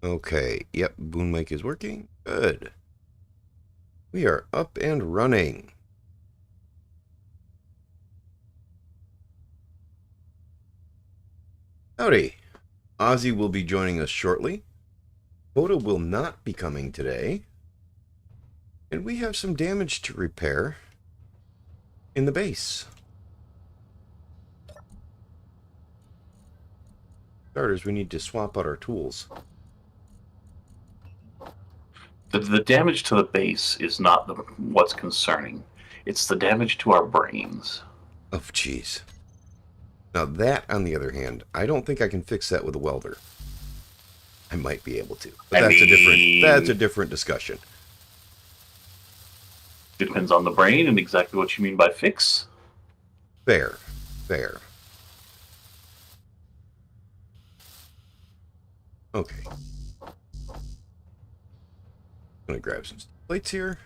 Okay, yep, Boon Mic is working. Good. We are up and running. Howdy. Ozzy will be joining us shortly. Hoda will not be coming today. And we have some damage to repair in the base. Starters, we need to swap out our tools. The damage to the base is not what's concerning. It's the damage to our brains. Oh, jeez. Now that, on the other hand, I don't think I can fix that with a welder. I might be able to, but that's a different discussion. Depends on the brain and exactly what you mean by fix. Fair. Fair. Okay. I'm gonna grab some plates here.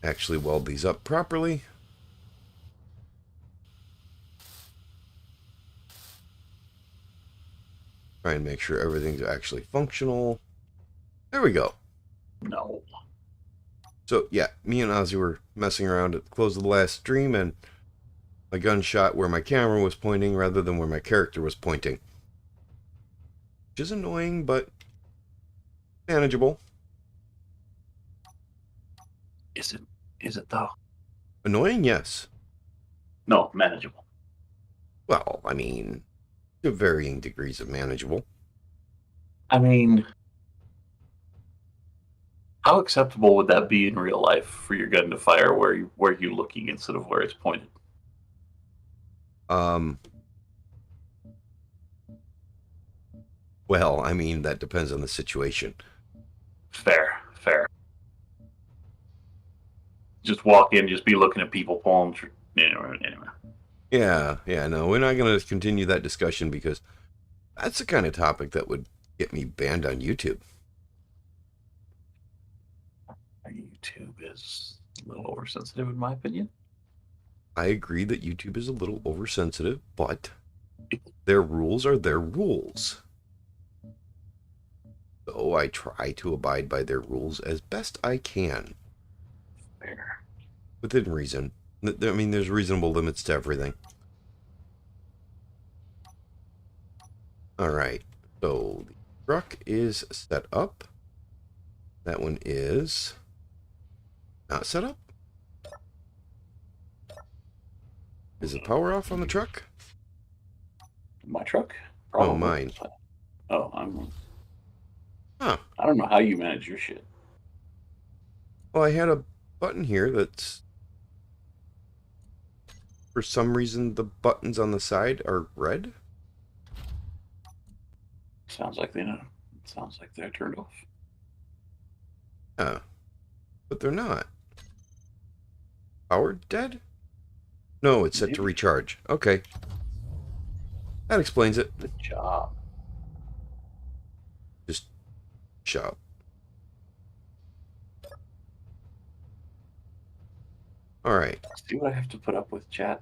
Actually weld these up properly. Try and make sure everything's actually functional. There we go. No. So, yeah, me and Ozzy were messing around at the close of the last stream, and my gun shot where my camera was pointing rather than where my character was pointing. Which is annoying, but manageable. Is it? Is it though? Annoying, yes. No, manageable. Well, I mean, to varying degrees of manageable. I mean, how acceptable would that be in real life for your gun to fire where you're looking instead of where it's pointed? Well, I mean, that depends on the situation. Fair. Just walk in, just be looking at people pulling. Anyway. Yeah, no, we're not going to continue that discussion because that's the kind of topic that would get me banned on YouTube. YouTube is a little oversensitive, in my opinion. I agree that YouTube is a little oversensitive, but their rules are their rules. So I try to abide by their rules as best I can. Fair. Within reason. I mean, there's reasonable limits to everything. Alright, so the truck is set up. That one is not set up. Is the power off on the truck? My truck? Probably. Oh, mine. Oh, I'm... Huh. I don't know how you manage your shit. Well, I had a button here that's... For some reason, the buttons on the side are red. Sounds like they know. Sounds like they're turned off. Yeah. But they're not. Power dead? No, it's set to recharge. Okay. That explains it. Good job. Just shop. Alright. See what I have to put up with, chat?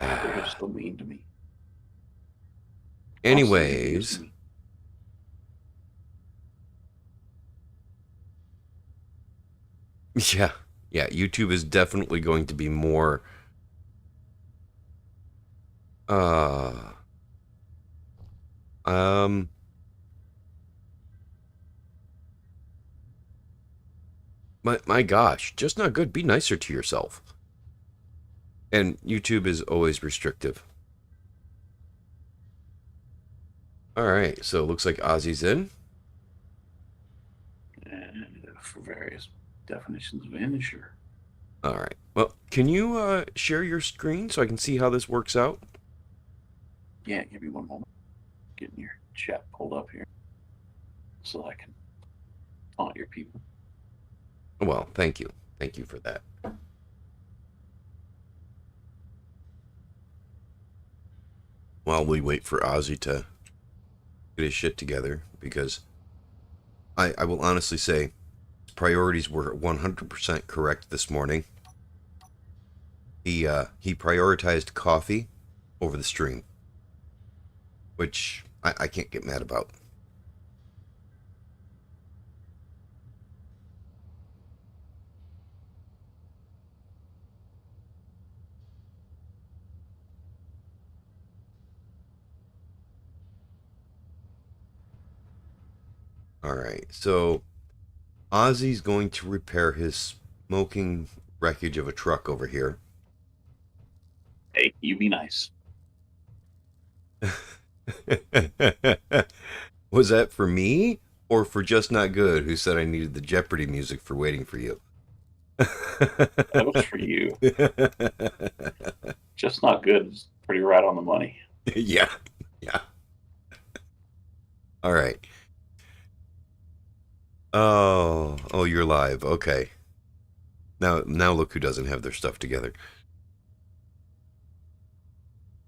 They're so mean to me. Anyways. Yeah, YouTube is definitely going to be more my gosh, just not good. Be nicer to yourself. And YouTube is always restrictive. Alright, so it looks like Ozzy's in. And for various definitions of in, sure. Alright. Well, can you share your screen so I can see how this works out? Yeah, give me one moment. Getting your chat pulled up here so I can taunt your people. Well, thank you. Thank you for that. While we wait for Ozzy to get his shit together, because I will honestly say his priorities were 100% correct this morning. He prioritized coffee over the stream. which I can't get mad about. All right, so Ozzy's going to repair his smoking wreckage of a truck over here. Hey, you be nice. Was that for me or for Just Not Good, who said I needed the Jeopardy music for waiting for you? That was for you. Just Not Good is pretty right on the money. Yeah, yeah. All right. Oh, you're live. Okay. Now look who doesn't have their stuff together.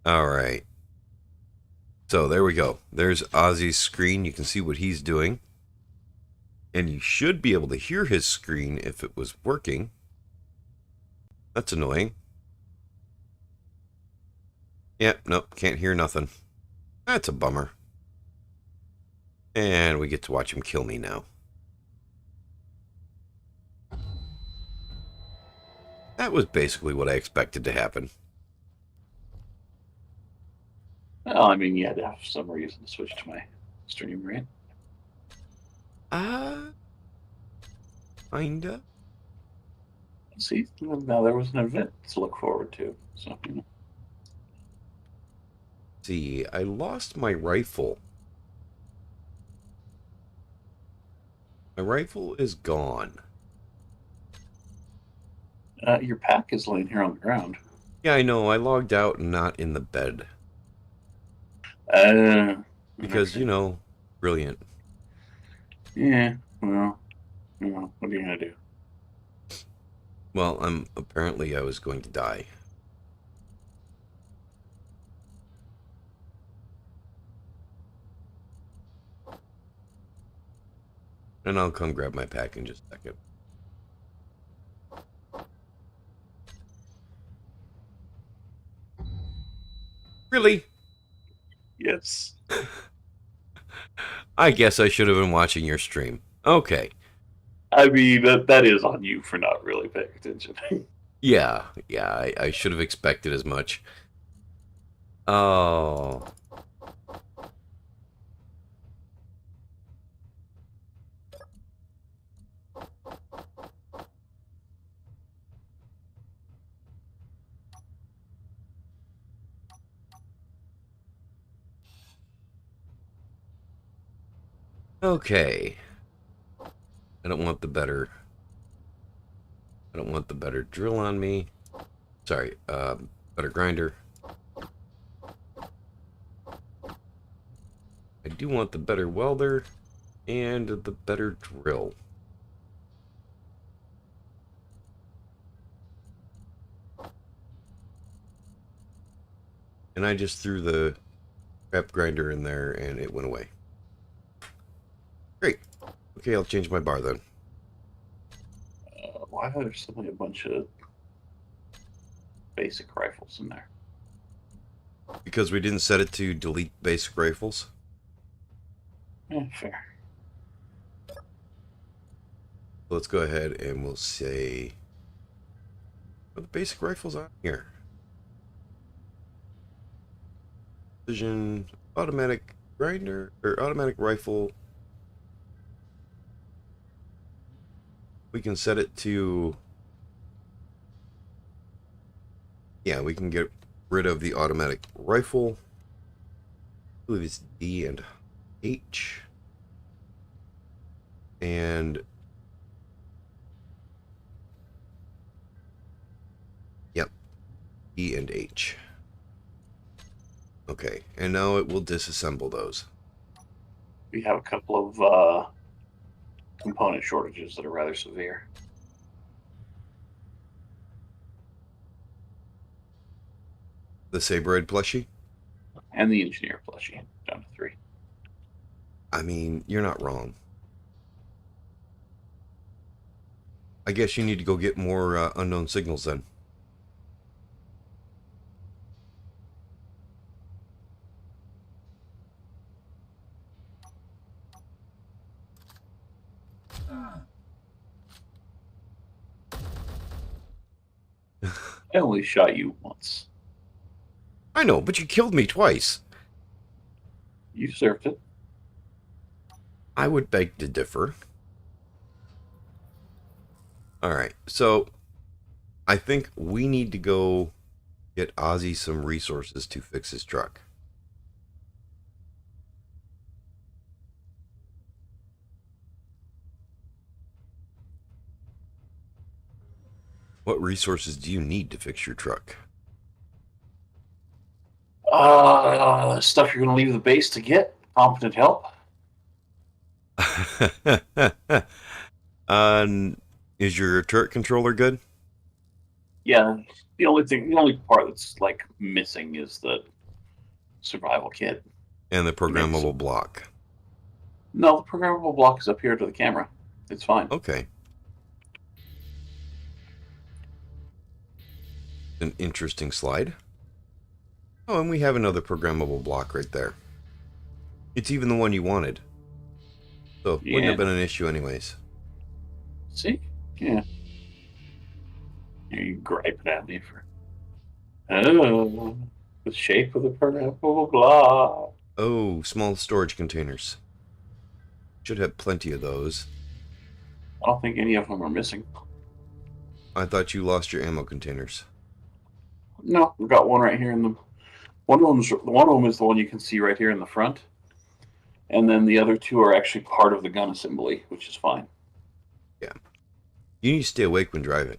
All right. So there we go. There's Ozzy's screen. You can see what he's doing. And you should be able to hear his screen if it was working. That's annoying. Yep, nope, can't hear nothing. That's a bummer. And we get to watch him kill me now. That was basically what I expected to happen. Well, I mean, you had to have some reason to switch to my stream, right? Kinda. See, now there was an event to look forward to. So, you know. See, I lost my rifle. My rifle is gone. Your pack is laying here on the ground. Yeah, I know. I logged out and not in the bed. Because, Okay. you know, brilliant. Yeah, well, what are you going to do? Well, apparently I was going to die. And I'll come grab my pack in just a second. Really? Yes. I guess I should have been watching your stream. Okay. I mean, that is on you for not really paying attention. Yeah, I should have expected as much. Oh. Okay. I don't want the better... I don't want the better drill on me. Sorry, better grinder. I do want the better welder and the better drill. And I just threw the scrap grinder in there and it went away. Great. Okay, I'll change my bar then. Why are there suddenly a bunch of basic rifles in there? Because we didn't set it to delete basic rifles. Fair. Let's go ahead and we'll say... Are the basic rifles on here? Precision, automatic grinder, or automatic rifle. We can set it to... Yeah, we can get rid of the automatic rifle. I believe it's D and H. And... Yep. E and H. Okay, and now it will disassemble those. We have a couple of component shortages that are rather severe. The Sabroid plushie? And the engineer plushie, down to 3. I mean, you're not wrong. I guess you need to go get more unknown signals then. I only shot you once. I know, but you killed me twice. You deserved it. I would beg to differ. Alright, so I think we need to go get Ozzy some resources to fix his truck. What resources do you need to fix your truck? Stuff you're going to leave the base to get. Competent help. Is your turret controller good? Yeah, the only part that's like missing is the survival kit. And the programmable block. No, the programmable block is up here to the camera. It's fine. Okay. An interesting slide. Oh, and we have another programmable block right there. It's even the one you wanted. So, wouldn't have been an issue anyways. See? Yeah. You griping at me for... Oh, the shape of the programmable block. Oh, small storage containers. Should have plenty of those. I don't think any of them are missing. I thought you lost your ammo containers. No, we've got one right here in the... One of them is the one you can see right here in the front. And then the other two are actually part of the gun assembly, which is fine. Yeah. You need to stay awake when driving.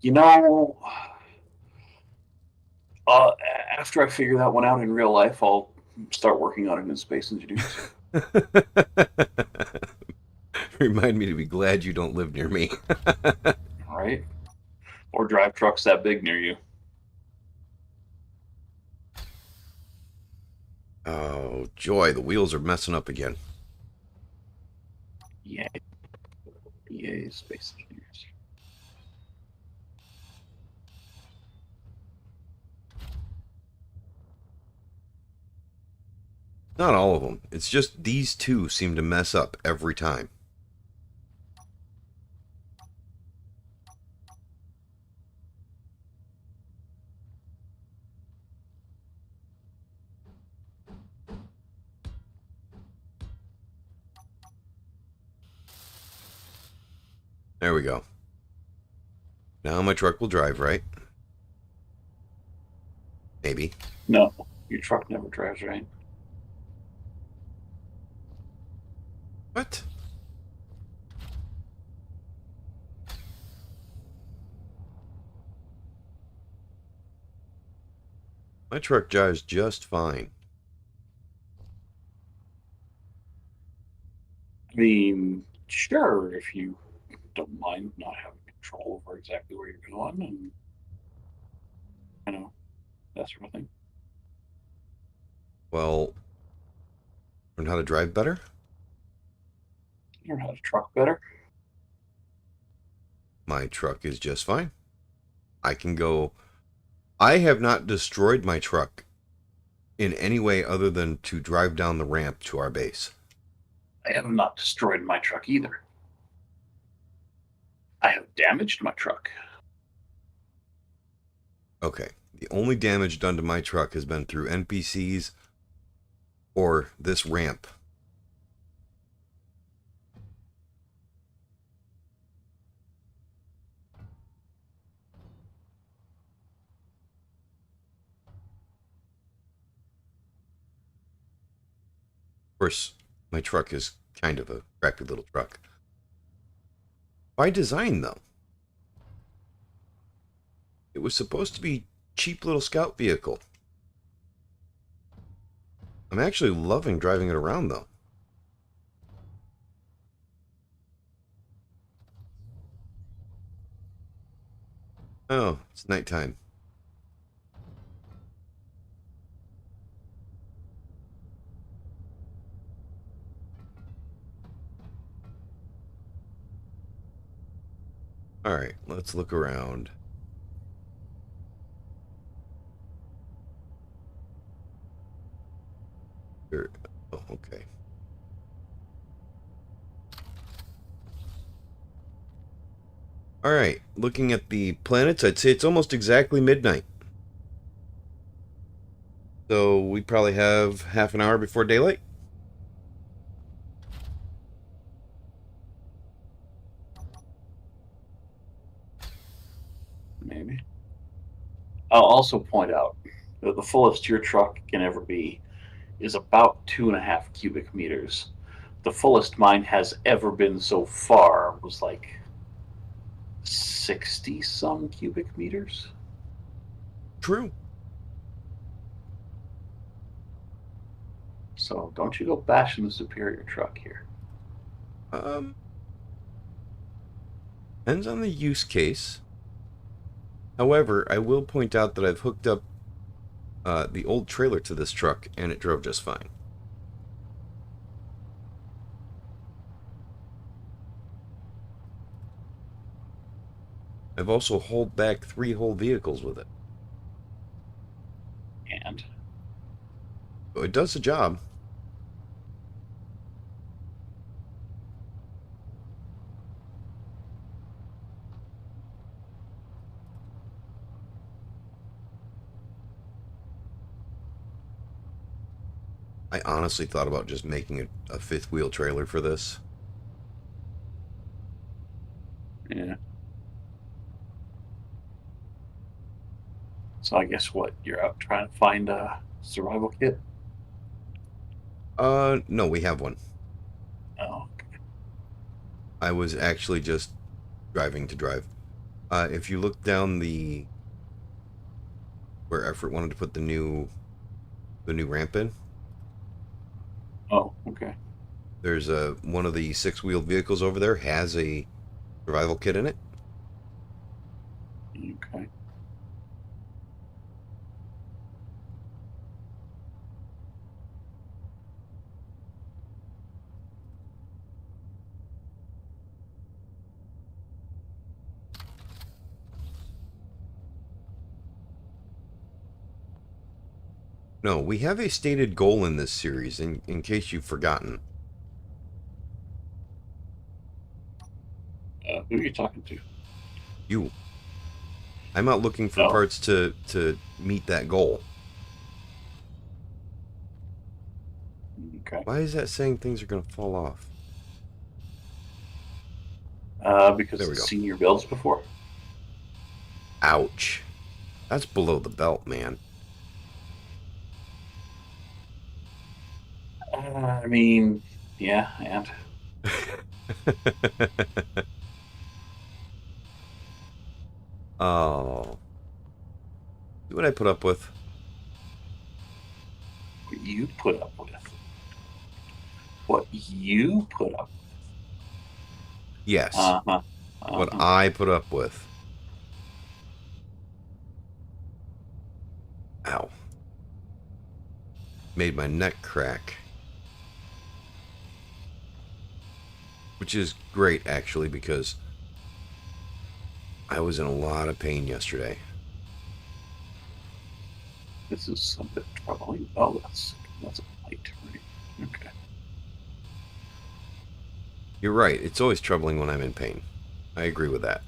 You know, after I figure that one out in real life, I'll start working on it in Space Engineers. Remind me to be glad you don't live near me. Right? Or drive trucks that big near you. Oh, joy, the wheels are messing up again. Yay. Yay, Space Engineers. Not all of them. It's just these two seem to mess up every time. There we go. Now my truck will drive, right? Maybe. No, your truck never drives right. What? My truck drives just fine. I mean, sure, if you don't mind not having control over exactly where you're going and, that sort of thing. Well, learn how to drive better? Learn how to truck better. My truck is just fine. I can go... I have not destroyed my truck in any way other than to drive down the ramp to our base. I have not destroyed my truck either. I have damaged my truck. Okay. The only damage done to my truck has been through NPCs or this ramp. Of course, my truck is kind of a crappy little truck. By design, though. It was supposed to be cheap little scout vehicle. I'm actually loving driving it around, though. Oh, it's nighttime. Alright, let's look around. Here. Oh, okay. Alright, looking at the planets, I'd say it's almost exactly midnight. So we probably have half an hour before daylight. Maybe. I'll also point out that the fullest your truck can ever be is about 2.5 cubic meters. The fullest mine has ever been so far was like 60 some cubic meters. True. So don't you go bashing the Superior truck here. Um, Depends on the use case. However, I will point out that I've hooked up the old trailer to this truck, and it drove just fine. I've also hauled back 3 whole vehicles with it. And So it does the job. I honestly thought about just making a fifth wheel trailer for this. yeah. So I guess what, you're out trying to find a survival kit? No, we have one. Oh, I was actually just driving to drive. If you look down where Effort wanted to put the new ramp in, oh, okay. there's one of the 6-wheeled vehicles over there has a survival kit in it. Okay. No, we have a stated goal in this series, in case you've forgotten. Who are you talking to? You. I'm out looking for Oh, parts to meet that goal. okay. Why is that saying things are going to fall off? Because There we it's go. seen your builds before. Ouch. That's below the belt, man. I mean, yeah, and Oh. See what I put up with? what you put up with. What you put up. Yes. Uh-huh. What Uh-huh. I put up with. Ow. Made my neck crack. Which is great, actually, because I was in a lot of pain yesterday. This is a bit troubling. Oh, that's a light, right? Okay. You're right. It's always troubling when I'm in pain. I agree with that.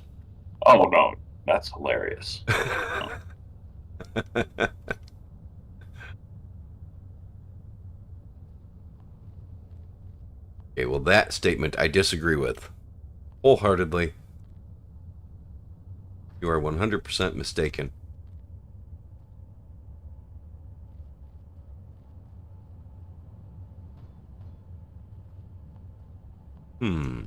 Oh no, that's hilarious. Oh, Okay, well, that statement I disagree with. Wholeheartedly. You are 100% mistaken. Hmm.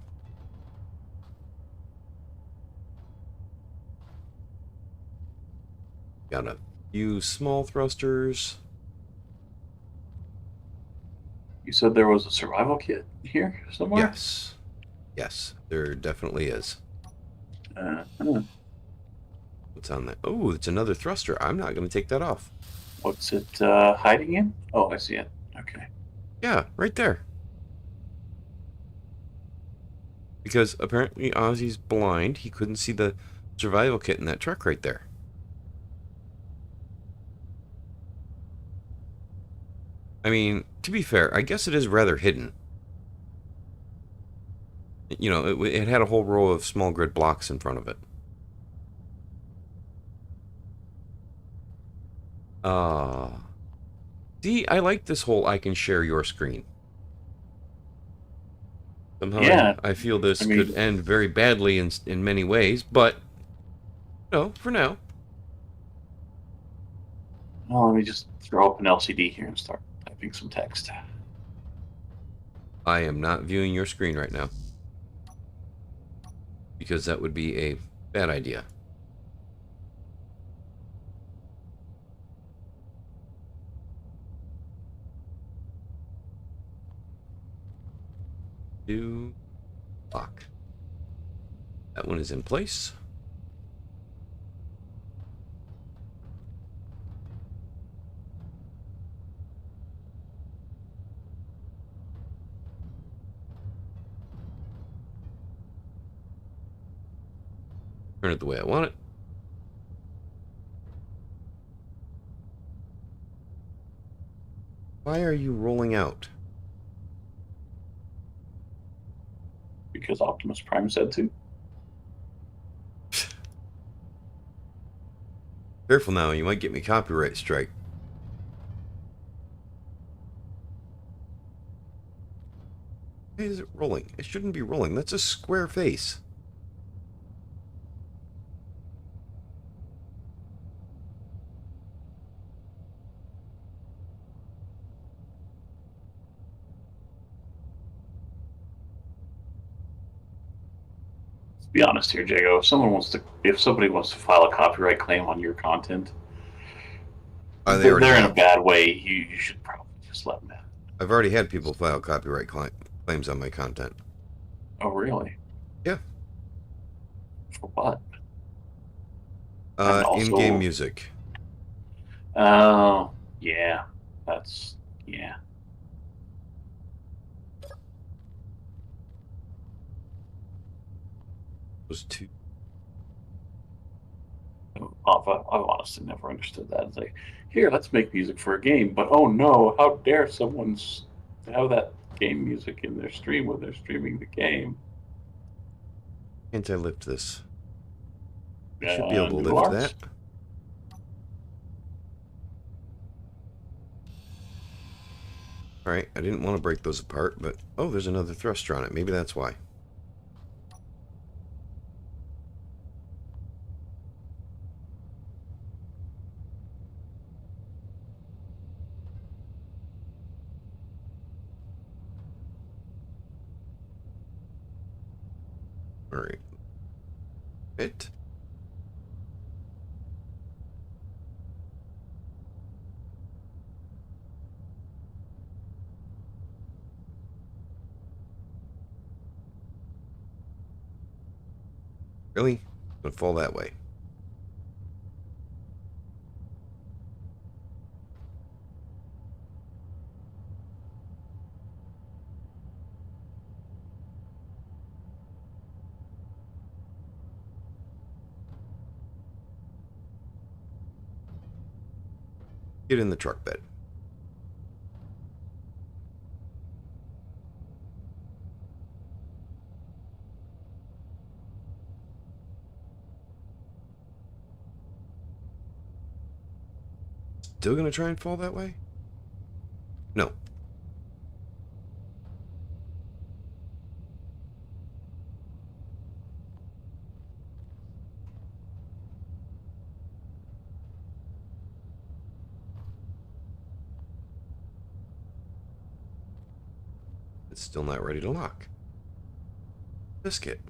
Got a few small thrusters. you said there was a survival kit here somewhere? Yes. Yes, there definitely is. Huh. What's on that? Oh, it's another thruster. I'm not going to take that off. What's it hiding in? Oh, I see it. Okay. Yeah, right there. Because apparently Ozzy's blind. He couldn't see the survival kit in that truck right there. I mean, to be fair, I guess it is rather hidden. You know, it had a whole row of small grid blocks in front of it. See, I like this whole I can share your screen. Somehow Yeah, I feel this I could mean, end very badly in many ways, but no, for now. well, let me just throw up an LCD here and start typing some text. I am not viewing your screen right now because that would be a bad idea. Do lock. That one is in place. Turn it the way I want it. Why are you rolling out? Because Optimus Prime said to. Careful now, you might get me copyright strike. Why is it rolling? It shouldn't be rolling. That's a square face. Be honest here, Jago. If somebody wants to file a copyright claim on your content, They already they're in a have. bad way. You should probably just let them have it. I've already had people file copyright claims on my content. Oh, really? Yeah. For what? And In-game also, music. oh, yeah, that's yeah. Those two. I've honestly never understood that. It's like, here, let's make music for a game, but oh no, how dare someone have that game music in their stream when they're streaming the game? Can't I lift this? I should be able to Noodle lift that. arts. Alright, I didn't want to break those apart, but... Oh, there's another thruster on it. Maybe that's why. Alright. It. Really? It's gonna fall that way. Get in the truck bed. Still gonna try and fall that way? No. It's still not ready to lock. Biscuit.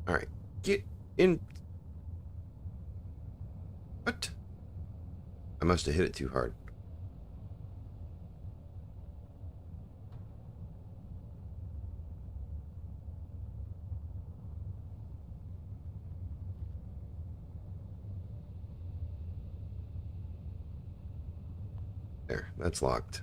Alright. Get in. What? I must have hit it too hard. There, that's locked.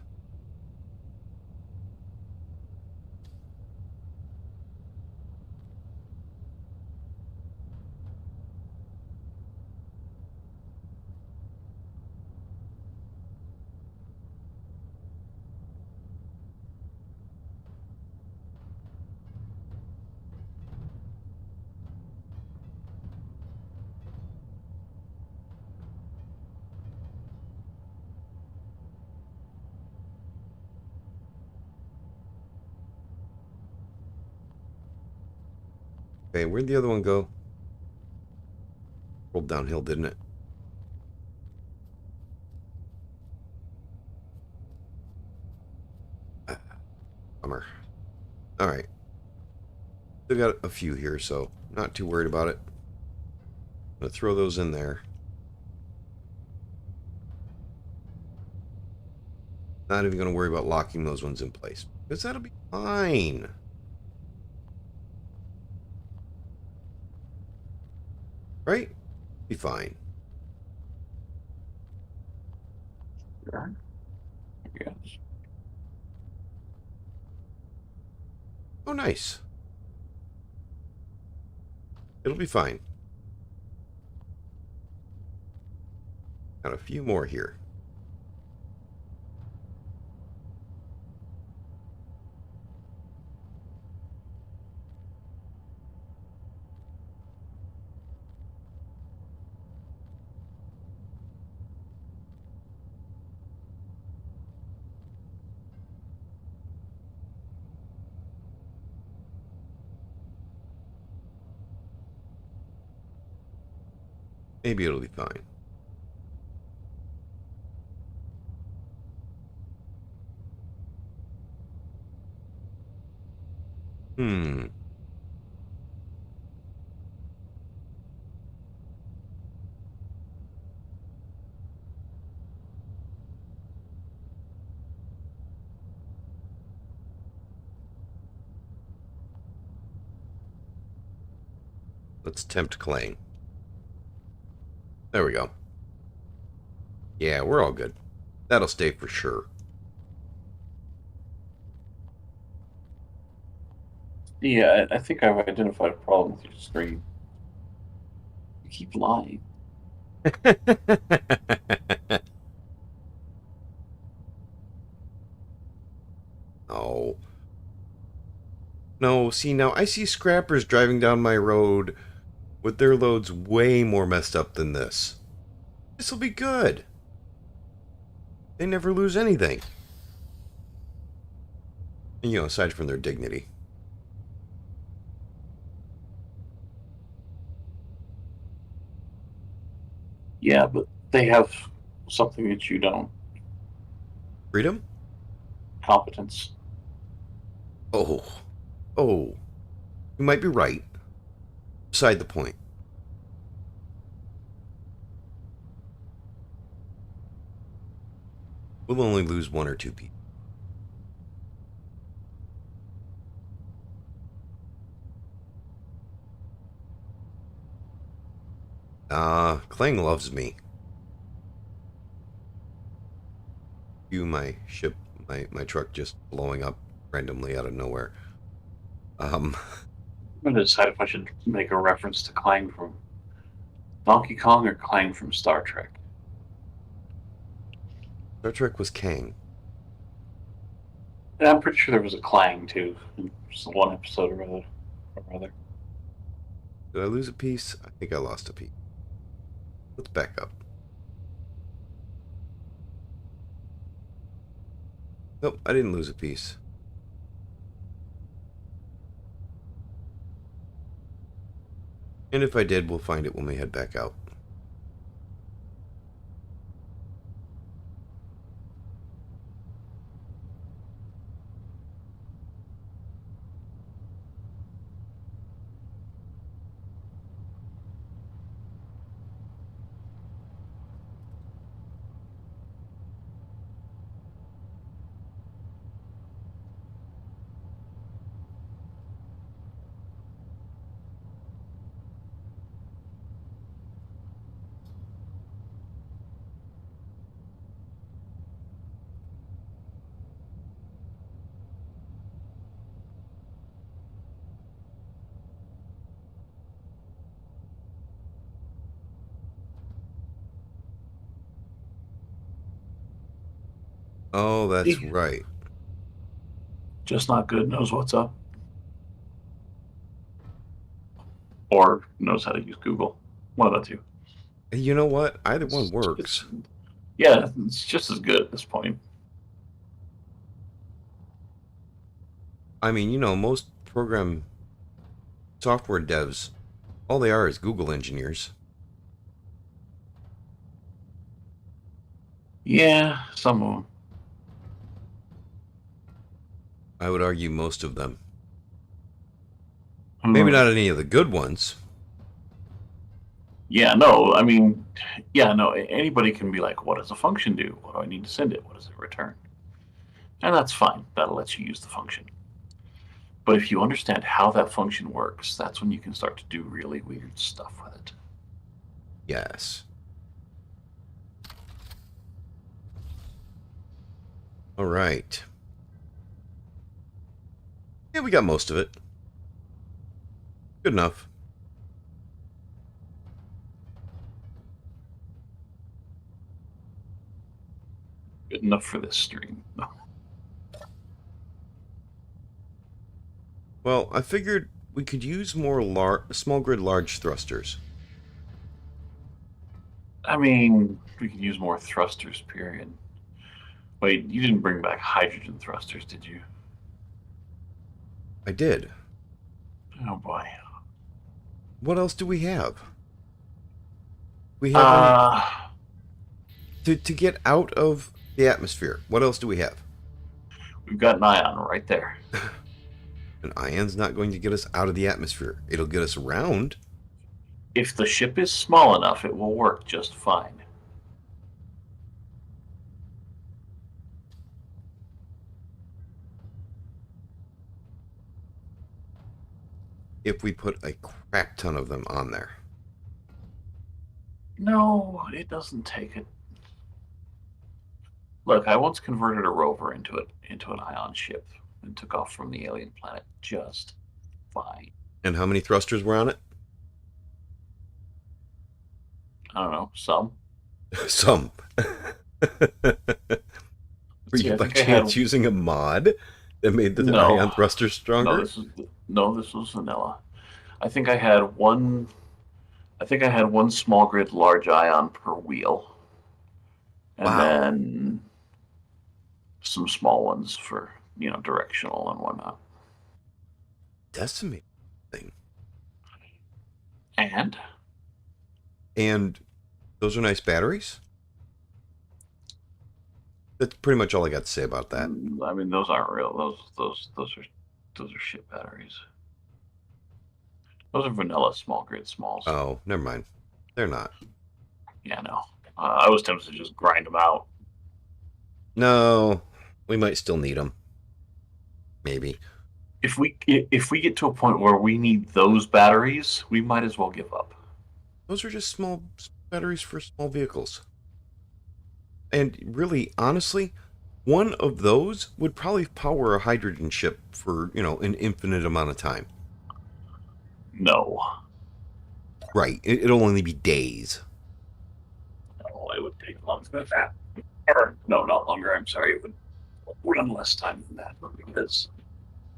Okay, where'd the other one go? Rolled downhill, didn't it? Bummer. Alright. Still got a few here, so not too worried about it. I'm going to throw those in there. Not even going to worry about locking those ones in place. Because that'll be fine. Right? Be fine. Sure. Yes. Oh, nice. It'll be fine. Got a few more here. Maybe it'll be fine. Hmm. Let's tempt Clang. There we go. Yeah, we're all good. That'll stay for sure. Yeah, I think I've identified a problem with your screen. You keep lying. Oh. No, see, now I see scrappers driving down my road with their loads way more messed up than this. This'll be good. They never lose anything. You know, aside from their dignity. Yeah, but they have something that you don't. Freedom? Competence. Oh. Oh. You might be right. Beside the point. We'll only lose one or two people. Clang loves me. My ship, my truck just blowing up randomly out of nowhere. I'm going to decide if I should make a reference to Clang from Donkey Kong or Clang from Star Trek. Star Trek was Kang. And I'm pretty sure there was a Clang too in just one episode or other. Did I lose a piece? I think I lost a piece. Let's back up. Nope, I didn't lose a piece. And if I did, we'll find it when we head back out. Oh, that's right. Just not good, knows what's up. Or knows how to use Google. One of the two. You know what? Either one It's, works. it's yeah, it's just as good at this point. I mean, most program software devs, all they are is Google engineers. Yeah, some of them. I would argue most of them. Maybe Hmm. not any of the good ones. Yeah, no, I mean, yeah, no, anybody can be like, what does a function do? What do I need to send it? What does it return? And that's fine. That'll let you use the function. But if you understand how that function works, that's when you can start to do really weird stuff with it. Yes. All right. Yeah, we got most of it. Good enough. Good enough for this stream. Well, I figured we could use more small grid large thrusters. I mean, we could use more thrusters, period. Wait, you didn't bring back hydrogen thrusters, did you? I did. Oh boy. What else do we have? We have any Uh, to get out of the atmosphere. What else do we have? we've got an ion right there. An ion's not going to get us out of the atmosphere. It'll get us around. If the ship is small enough, it will work just fine. If we put a crap ton of them on there. No, it doesn't take it. Look, I once converted a rover into an ion ship and took off from the alien planet just fine. And how many thrusters were on it? I don't know, some. Some. Were Let's see, you I by think I had chance using a mod that made the no, ion thrusters stronger? this was vanilla. I think I had one. I think I had one small grid large ion per wheel, and Wow. then some small ones for directional and whatnot. Decimating thing. And And those are nice batteries. That's pretty much all I got to say about that. I mean, those aren't real. Those are shit batteries. Those are vanilla small grid smalls. Oh, never mind. They're not. Yeah, no. I was tempted to just grind them out. No, we might still need them. Maybe. If we get to a point where we need those batteries, we might as well give up. Those are just small batteries for small vehicles. And really, honestly, one of those would probably power a hydrogen ship for, an infinite amount of time. No. Right. It'll only be days. No, it would take longer than that. Or, no, not longer. I'm sorry. It would run less time than that because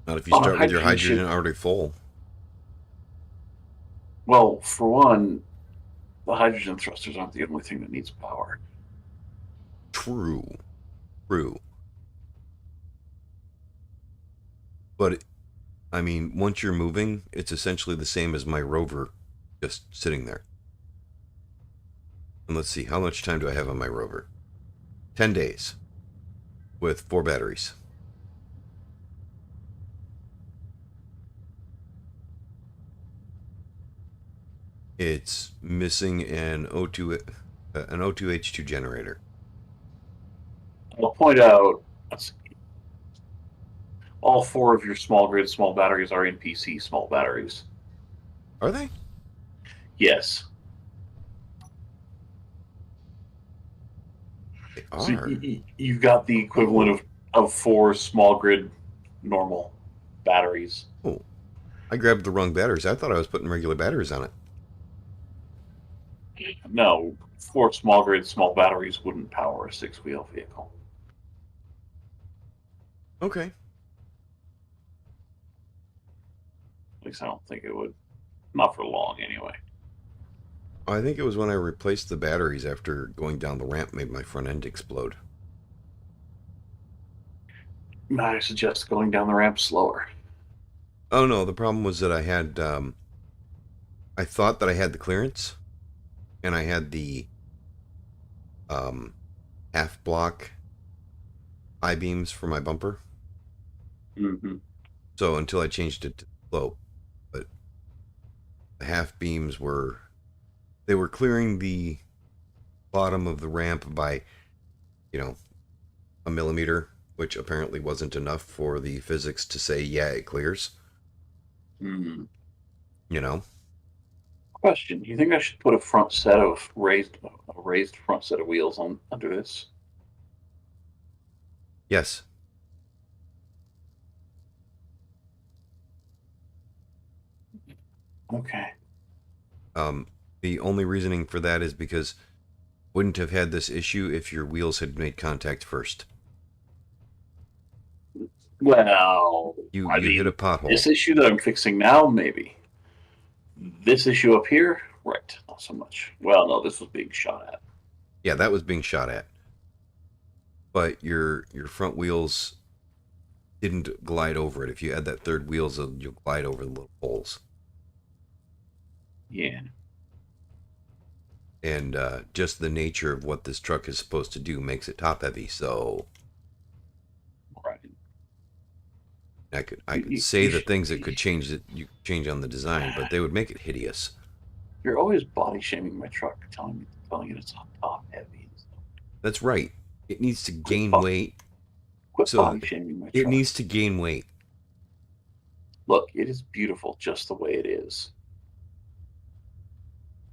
Not if you on a start with your hydrogen hydrogen ship, already full. well, for one, the hydrogen thrusters aren't the only thing that needs power. True. True. But, I mean, once you're moving, it's essentially the same as my rover just sitting there. And let's see, how much time do I have on my rover? 10 days with 4 batteries. It's missing an O2H2 generator. I'll point out, let's see, all four of your small grid small batteries are NPC small batteries. Are they? Yes. They So are. you've got the equivalent of four small grid normal batteries. Oh, I grabbed the wrong batteries. I thought I was putting regular batteries on it. No, four small grid small batteries wouldn't power a six-wheel vehicle. Okay. At least I don't think it would. Not for long, anyway. I think it was when I replaced the batteries after going down the ramp made my front end explode. I suggest going down the ramp slower. Oh no, the problem was that I thought that I had the clearance, and I had the um, half block I-beams for my bumper. Mm-hmm. So until I changed it to slope, but the half beams they were clearing the bottom of the ramp by, you know, a millimeter, which apparently wasn't enough for the physics to say, yeah, it clears. Mm. You know? Question: do you think I should put a raised front set of wheels on under this? Yes. Okay. Um, the only reasoning for that is because wouldn't have had this issue if your wheels had made contact first. Well, I You hit a mean, pothole. this issue that I'm fixing now, maybe. This issue up here, right? Not so much. Well, no, this was being shot at. Yeah, that was being shot at. But your front wheels didn't glide over it. If you add that third wheels, you'll glide over the little holes. Yeah. And just the nature of what this truck is supposed to do makes it top heavy. So Right. I could You, say you the should, things that could change that you could change on the design, but they would make it hideous. you're always body shaming my truck, telling it it's top heavy and stuff. That's right. It needs to Quit, gain weight. quit So body shaming my it truck. needs to gain weight. Look, it is beautiful just the way it is.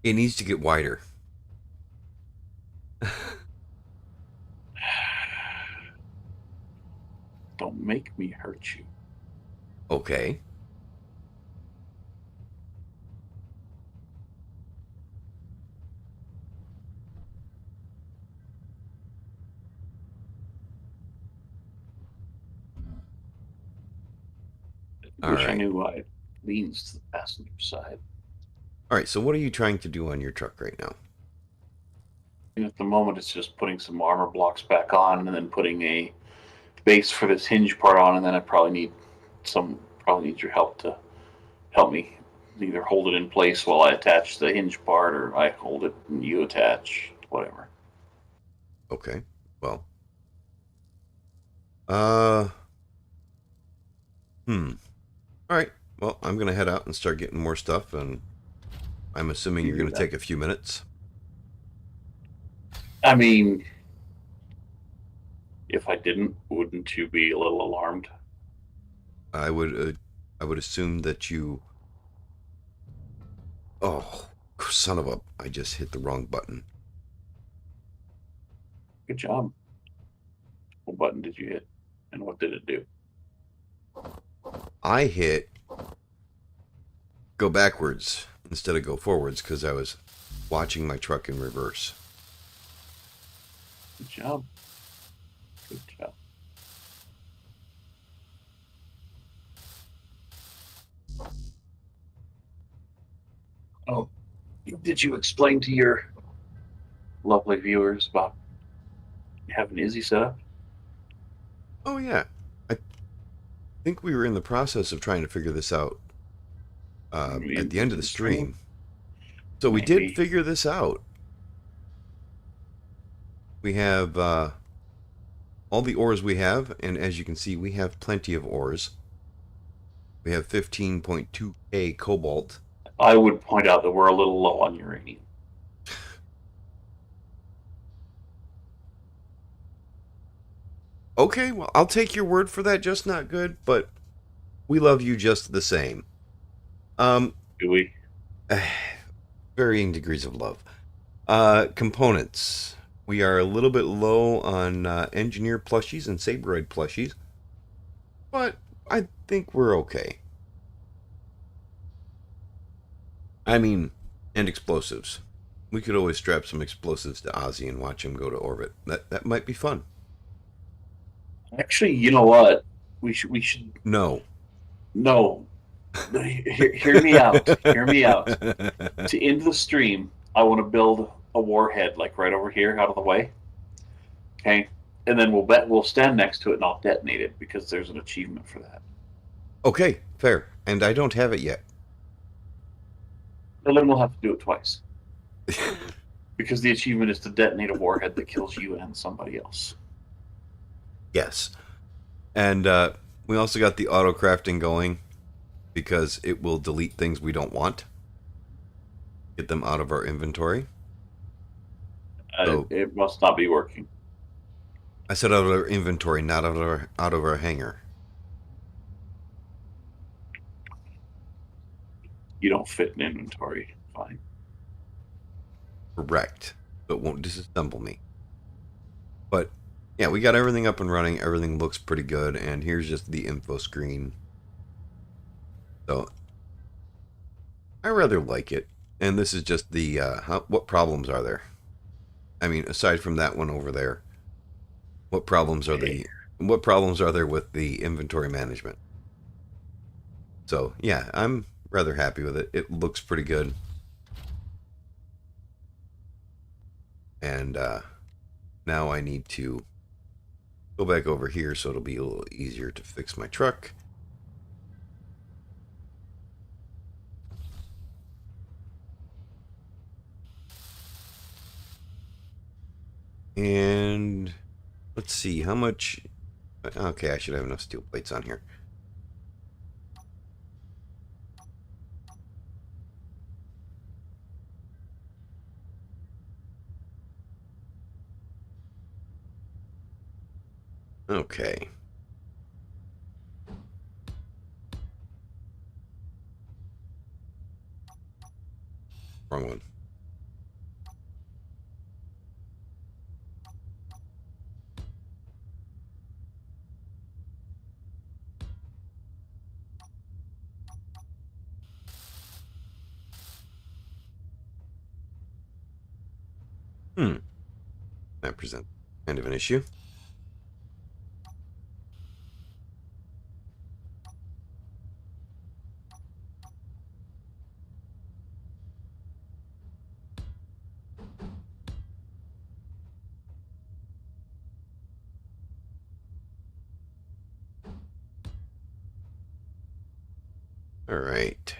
It needs to get wider. Don't make me hurt you. Okay. All Wish I right. knew why it leans to the passenger side. All right. So what are you trying to do on your truck right now? And at the moment, it's just putting some armor blocks back on, and then putting a base for this hinge part on, and then I probably need your help to help me either hold it in place while I attach the hinge part, or I hold it and you attach, whatever. Okay. Well. Uh. Hmm. All right. Well, I'm gonna head out and start getting more stuff, and I'm assuming You you're do gonna that. take a few minutes. I mean, if I didn't, wouldn't you be a little alarmed? I would. I would assume that you. Oh, son of a! I just hit the wrong button. Good job. What button did you hit, and what did it do? I hit go backwards instead of go forwards because I was watching my truck in reverse. Good job. Good job. Oh, did you explain to your lovely viewers about having Izzy set up? Oh yeah, I think we were in the process of trying to figure this out at the end of the stream. So we did Maybe. figure this out. We have all the ores we have, and as you can see, we have plenty of ores. We have 15.2K cobalt. I would point out that we're a little low on uranium. Okay, well, I'll take your word for that. Just not good, but we love you just the same. Um, Do we? varying degrees of love. Components. We are a little bit low on engineer plushies and Sabroid plushies, but I think we're okay. I mean, and explosives. We could always strap some explosives to Ozzy and watch him go to orbit. That might be fun. Actually, you know what? We should No. no. Hear me out. Hear me out. To end the stream, I want to build a warhead like right over here, out of the way. Okay, and then we'll stand next to it and I'll detonate it because there's an achievement for that. Okay, fair. And I don't have it yet. And then we'll have to do it twice because the achievement is to detonate a warhead that kills you and somebody else. Yes. And we also got the auto crafting going because it will delete things we don't want. Get them out of our inventory. So It must not be working. I said out of our inventory, not out of our hangar. You don't fit in inventory. Fine. Correct. So it won't disassemble me. But yeah, we got everything up and running. Everything looks pretty good. And here's just the info screen. So I rather like it. And this is just the what problems are there? I mean, aside from that one over there, what problems are there with the inventory management? So yeah, I'm rather happy with it. It looks pretty good. And now I need to go back over here so it'll be a little easier to fix my truck. And let's see how much. Okay, I should have enough steel plates on here. Okay. Wrong one. That presents kind of an issue. All right.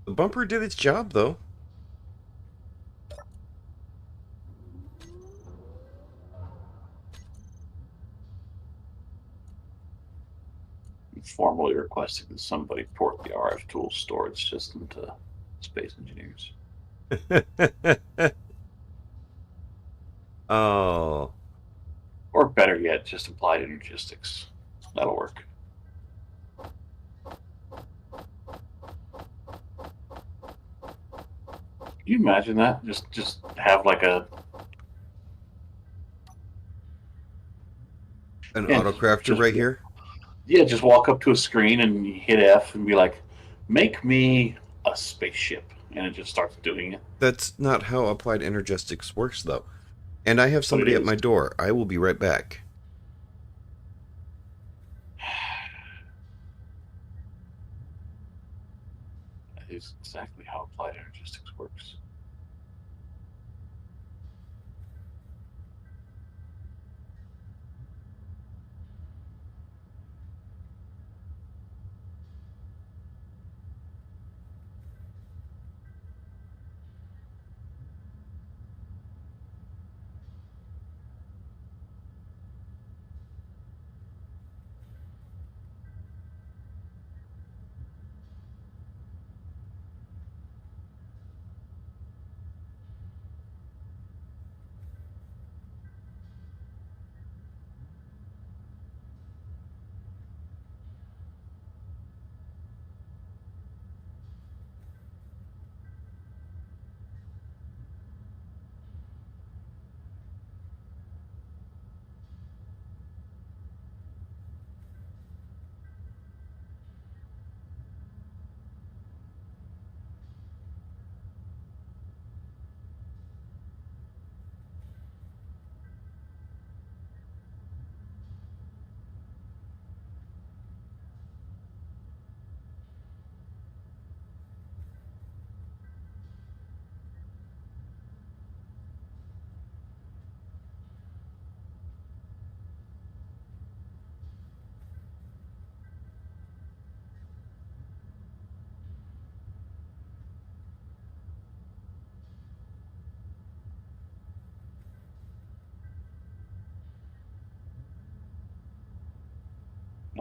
The bumper did its job, though. I'm formally requesting that somebody port the RF tool storage system to Space Engineers. Oh. Or better yet, just applied energistics. That'll work. Can you imagine that? Just have like An auto crafter right here? Yeah, just walk up to a screen and you hit F and be like, make me a spaceship. And it just starts doing it. That's not how applied energistics works, though. And I have But it somebody at is. my door. I will be right back. That is exactly how applied energistics works.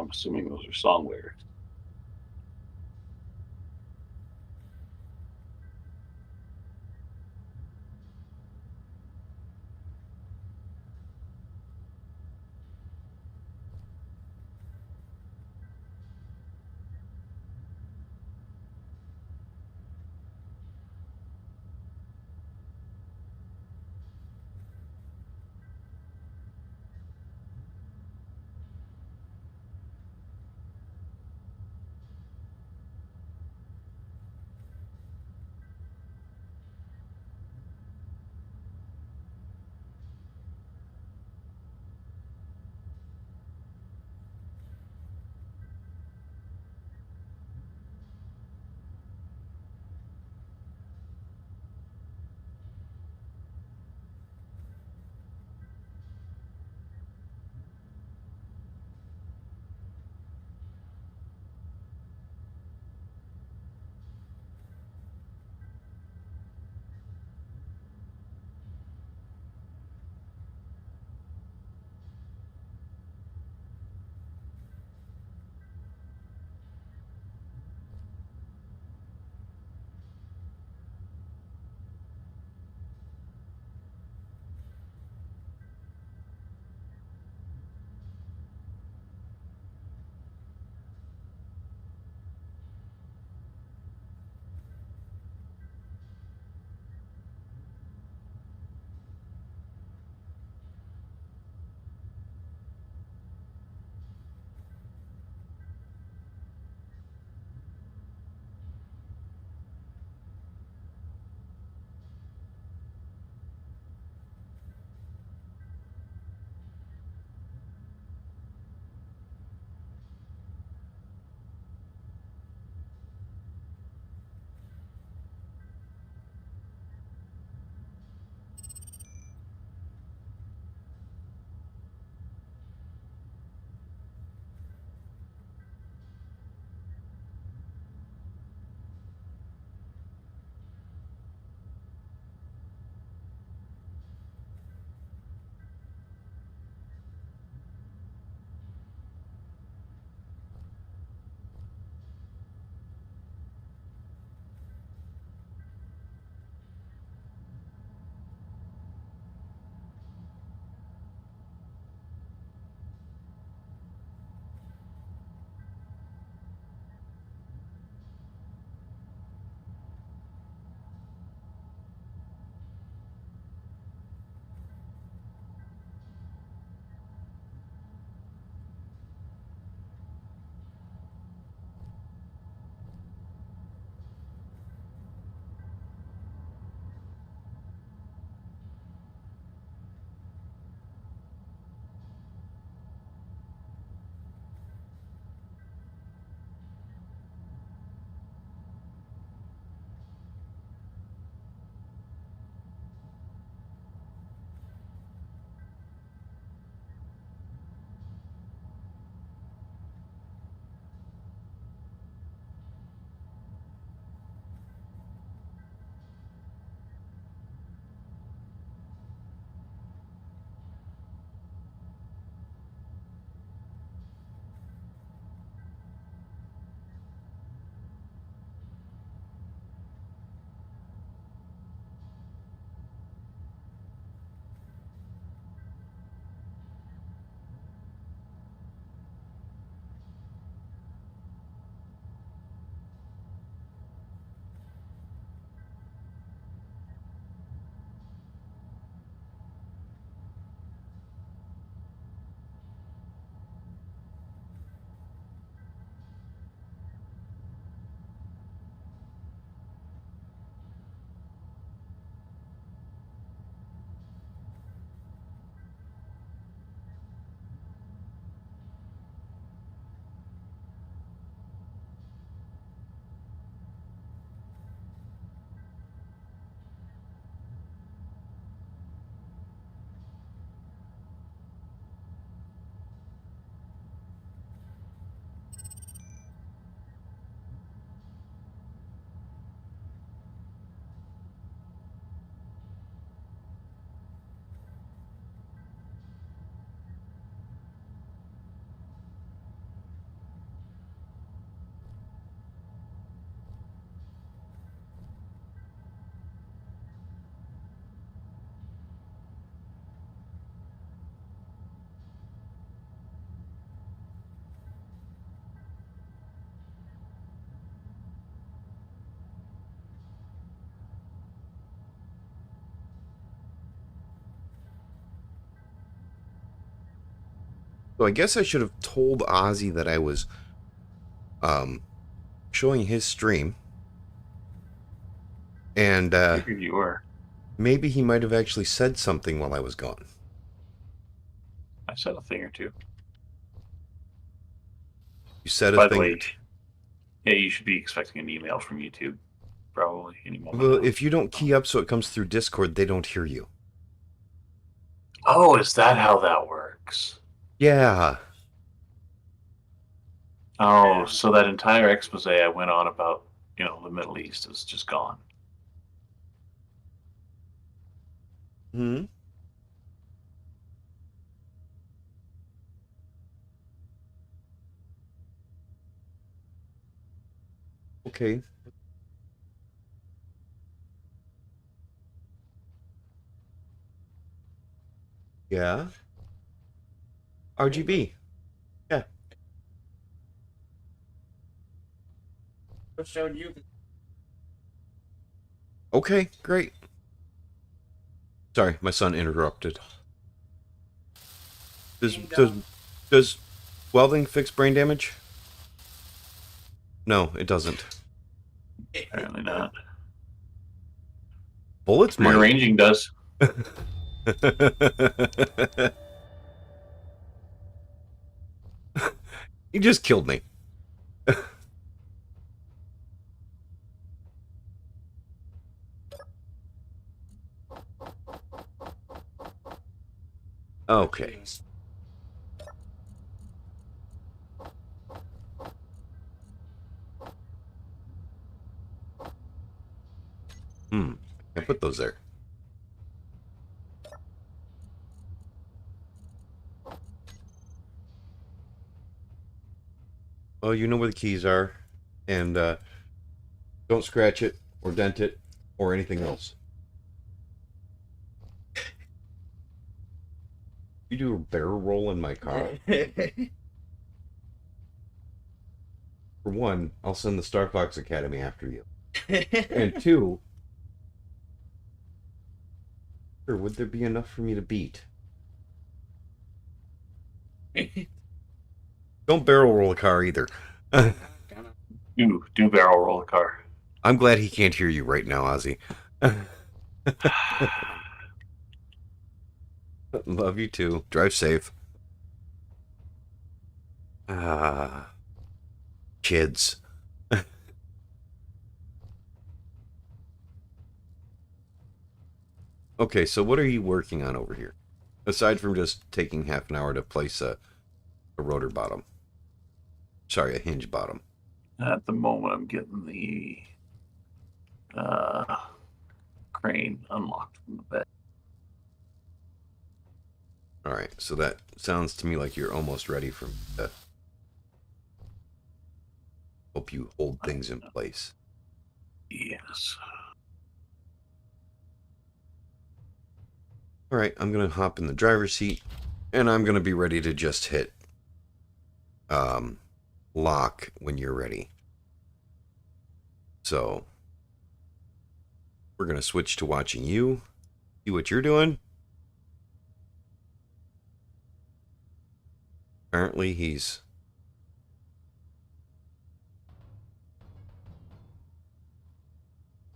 I'm assuming those are songware. So I guess I should have told Ozzy that I was showing his stream. And Figured you were. maybe he might have actually said something while I was gone. I said a thing or two. You said a By the thing or way, two. yeah, you should be expecting an email from YouTube probably any moment Well, now. if you don't key up so it comes through Discord, they don't hear you. Oh, is that how that works? Yeah. Oh, so that entire expose I went on about, the Middle East is just gone. Hmm. Okay. Yeah. RGB. Yeah. What showed you? Okay, great. Sorry, my son interrupted. Does welding fix brain damage? No, it doesn't. Apparently not. Bullets might. Rearranging does. You just killed me. Okay. I put those there. Well, you know where the keys are, and don't scratch it or dent it or anything else. You do a barrel roll in my car. For one, I'll send the Star Fox Academy after you. And two, sure, would there be enough for me to beat? Don't barrel roll a car either. Do barrel roll a car. I'm glad he can't hear you right now, Ozzy. Love you too. Drive safe. Ah, kids. Okay, so what are you working on over here? Aside from just taking half an hour to place a rotor bottom. Sorry, a hinge bottom. At the moment, I'm getting the crane unlocked from the bed. Alright, so that sounds to me like you're almost ready for me to help you hold things in place. Yes. Alright, I'm going to hop in the driver's seat, and I'm going to be ready to just hit lock when you're ready. So, we're going to switch to watching you, see what you're doing. Apparently he's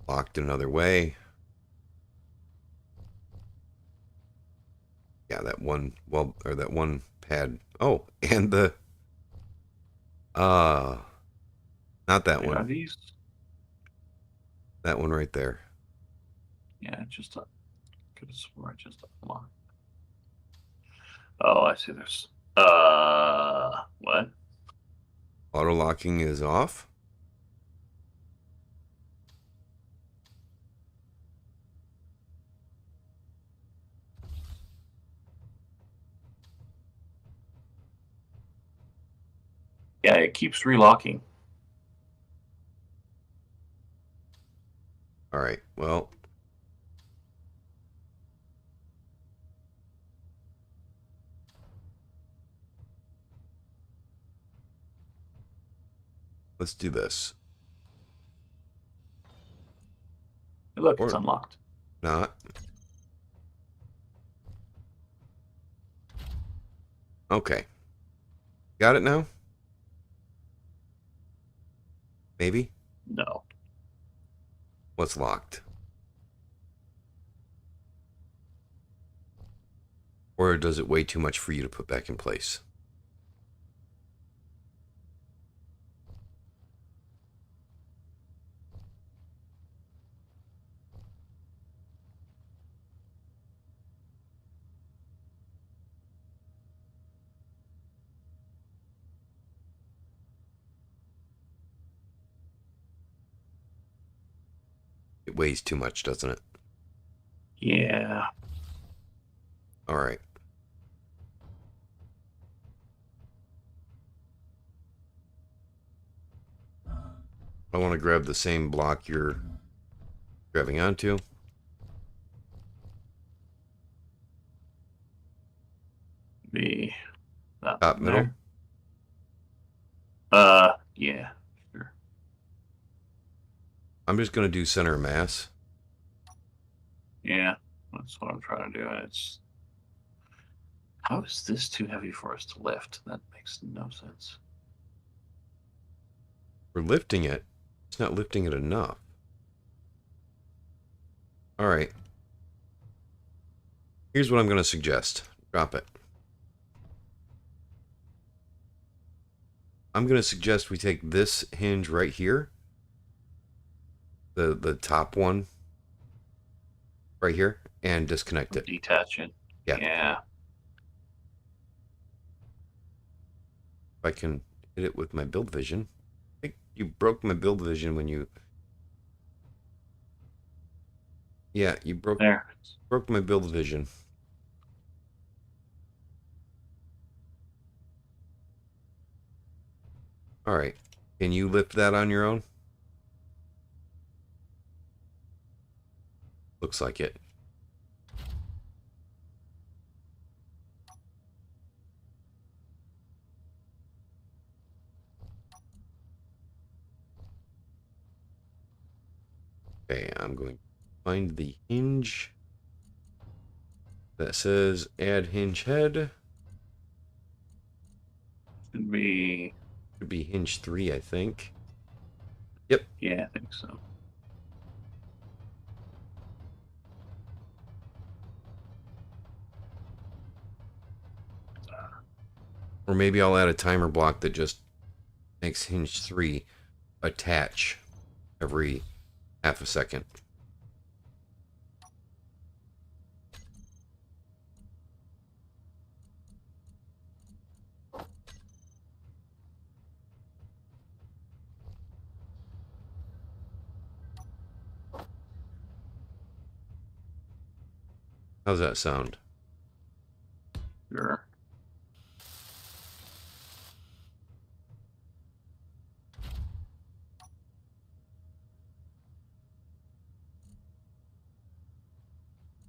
locked another way. Yeah, that one, well, or that one pad. Oh, and the, not that Are one. these? That one right there. Yeah, just could have sworn I just unlocked. Oh, I see. There's what? Auto locking is off. Yeah, it keeps relocking. All right. Well, let's do this. Hey, look, Or it's unlocked. not. Okay. Got it now? Maybe? No. What's locked? Or does it weigh too much for you to put back in place? It weighs too much, doesn't it? Yeah. All right. I want to grab the same block you're grabbing onto. Be that Top one middle. there. Yeah. Sure. I'm just going to do center of mass. Yeah. That's what I'm trying to do. It's how is this too heavy for us to lift? That makes no sense. We're lifting it. It's not lifting it enough. All right. Here's what I'm going to suggest. Drop it. I'm going to suggest we take this hinge right here. The top one. Right here. And disconnect it. Detach it. Yeah. Yeah. If I can hit it with my build vision. I think you broke my build vision when you... Yeah, you broke There. my build vision. All right. Can you lift that on your own? Looks like it. Okay, I'm going to find the hinge that says add hinge head. Should be. Should be hinge 3, I think. Yep. Yeah, I think so. Or maybe I'll add a timer block that just makes hinge 3 attach every half a second. How's that sound? Sure.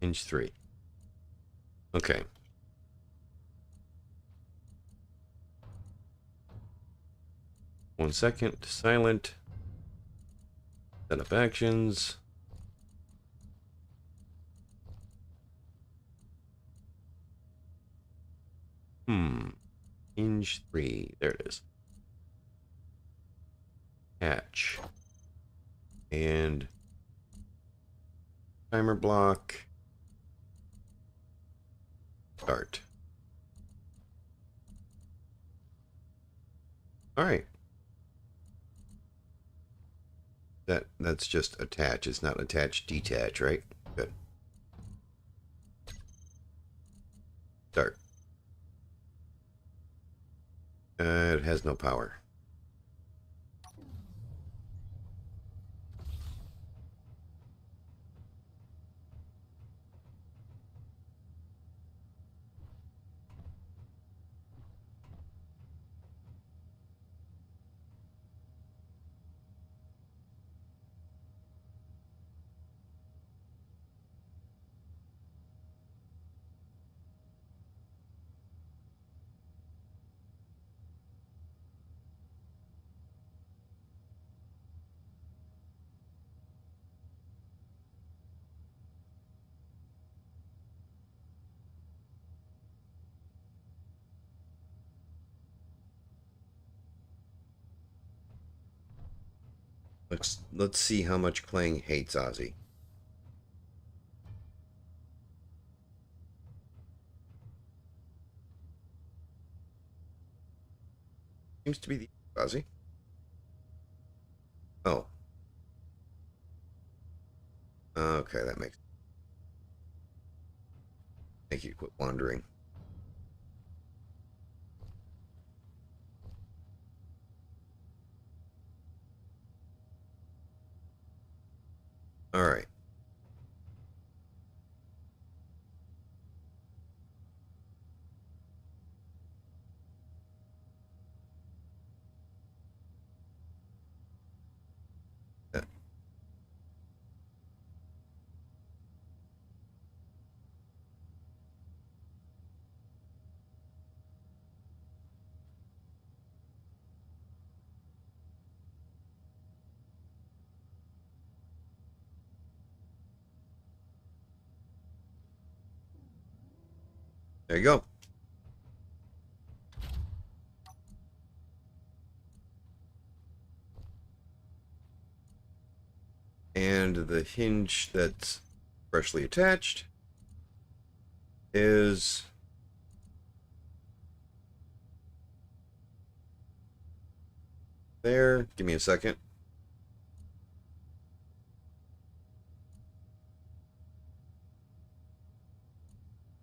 Hinge 3. Okay. One second. Silent. Set up actions. Hinge 3. There it is. Hatch. And timer block. Start. All right. That's just attach. It's not attach, detach, right? Good. Start. It has no power. Let's see how much Clang hates Ozzy. Seems to be the Ozzy. Oh. Okay, that makes. Make you quit wandering. All right. There you go. And the hinge that's freshly attached is there. Give me a second.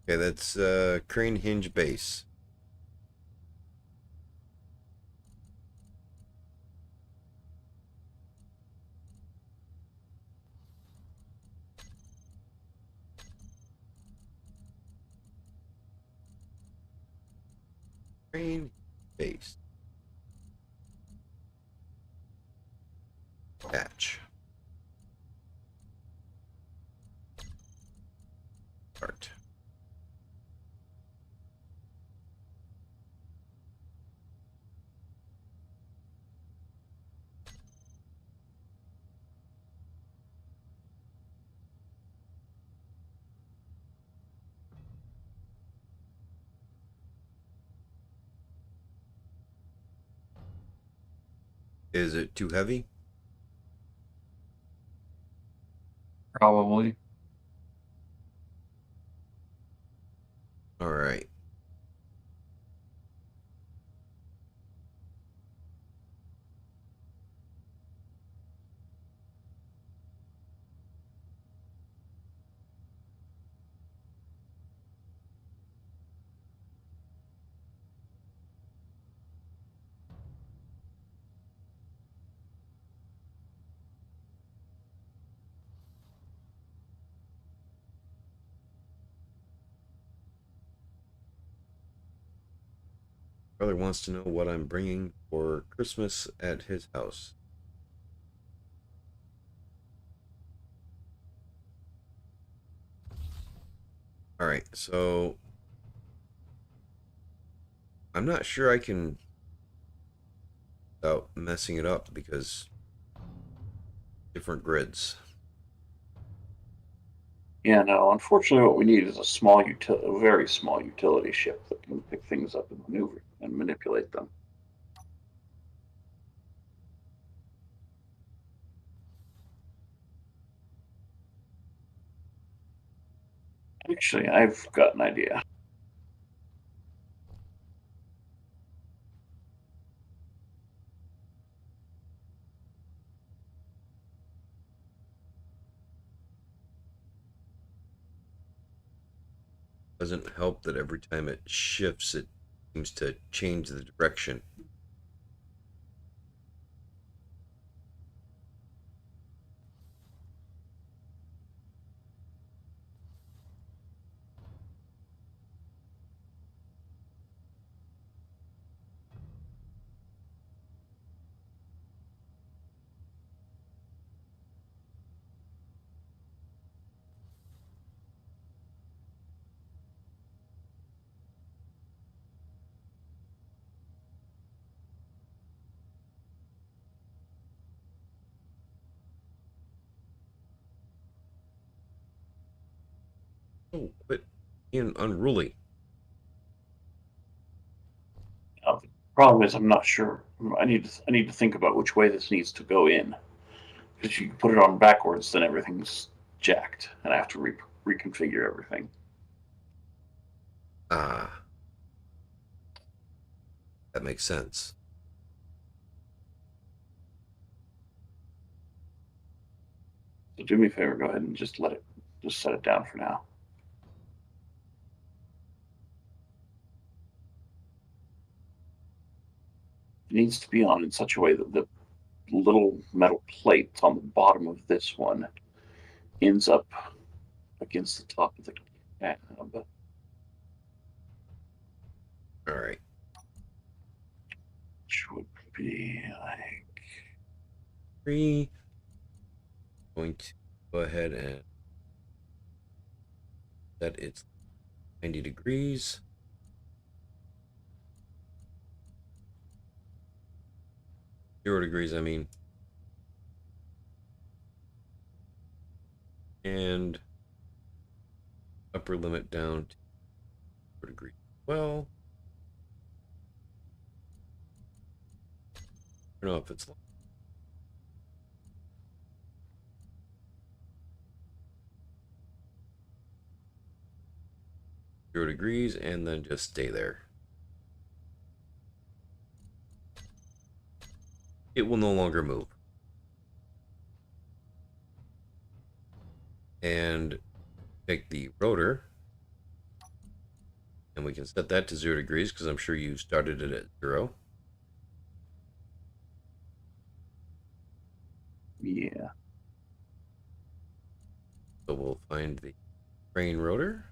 Okay, that's crane hinge base. Crane base. Attach. Start. Is it too heavy? Probably. All right. Brother wants to know what I'm bringing for Christmas at his house. All right, so I'm not sure I can without messing it up because different grids. Yeah, no. Unfortunately, what we need is a very small utility ship that can pick things up and maneuver and manipulate them. Actually, I've got an idea. Doesn't help that every time it shifts, it seems to change the direction. Oh, quit being unruly. The problem is, I'm not sure. I need to think about which way this needs to go in. Because you put it on backwards, then everything's jacked, and I have to reconfigure everything. Ah. That makes sense. So do me a favor, go ahead and just set it down for now. It needs to be on in such a way that the little metal plate on the bottom of this one ends up against the top of the cab. All right. Which would be like 3. Going to go ahead and set its 90 degrees. Zero degrees, I mean. And upper limit down to 4 degrees. Well, I don't know if it's 0 degrees, and then just stay there. It will no longer move. And take the rotor, and we can set that to 0 degrees because I'm sure you started it at 0. Yeah. So we'll find the crane rotor,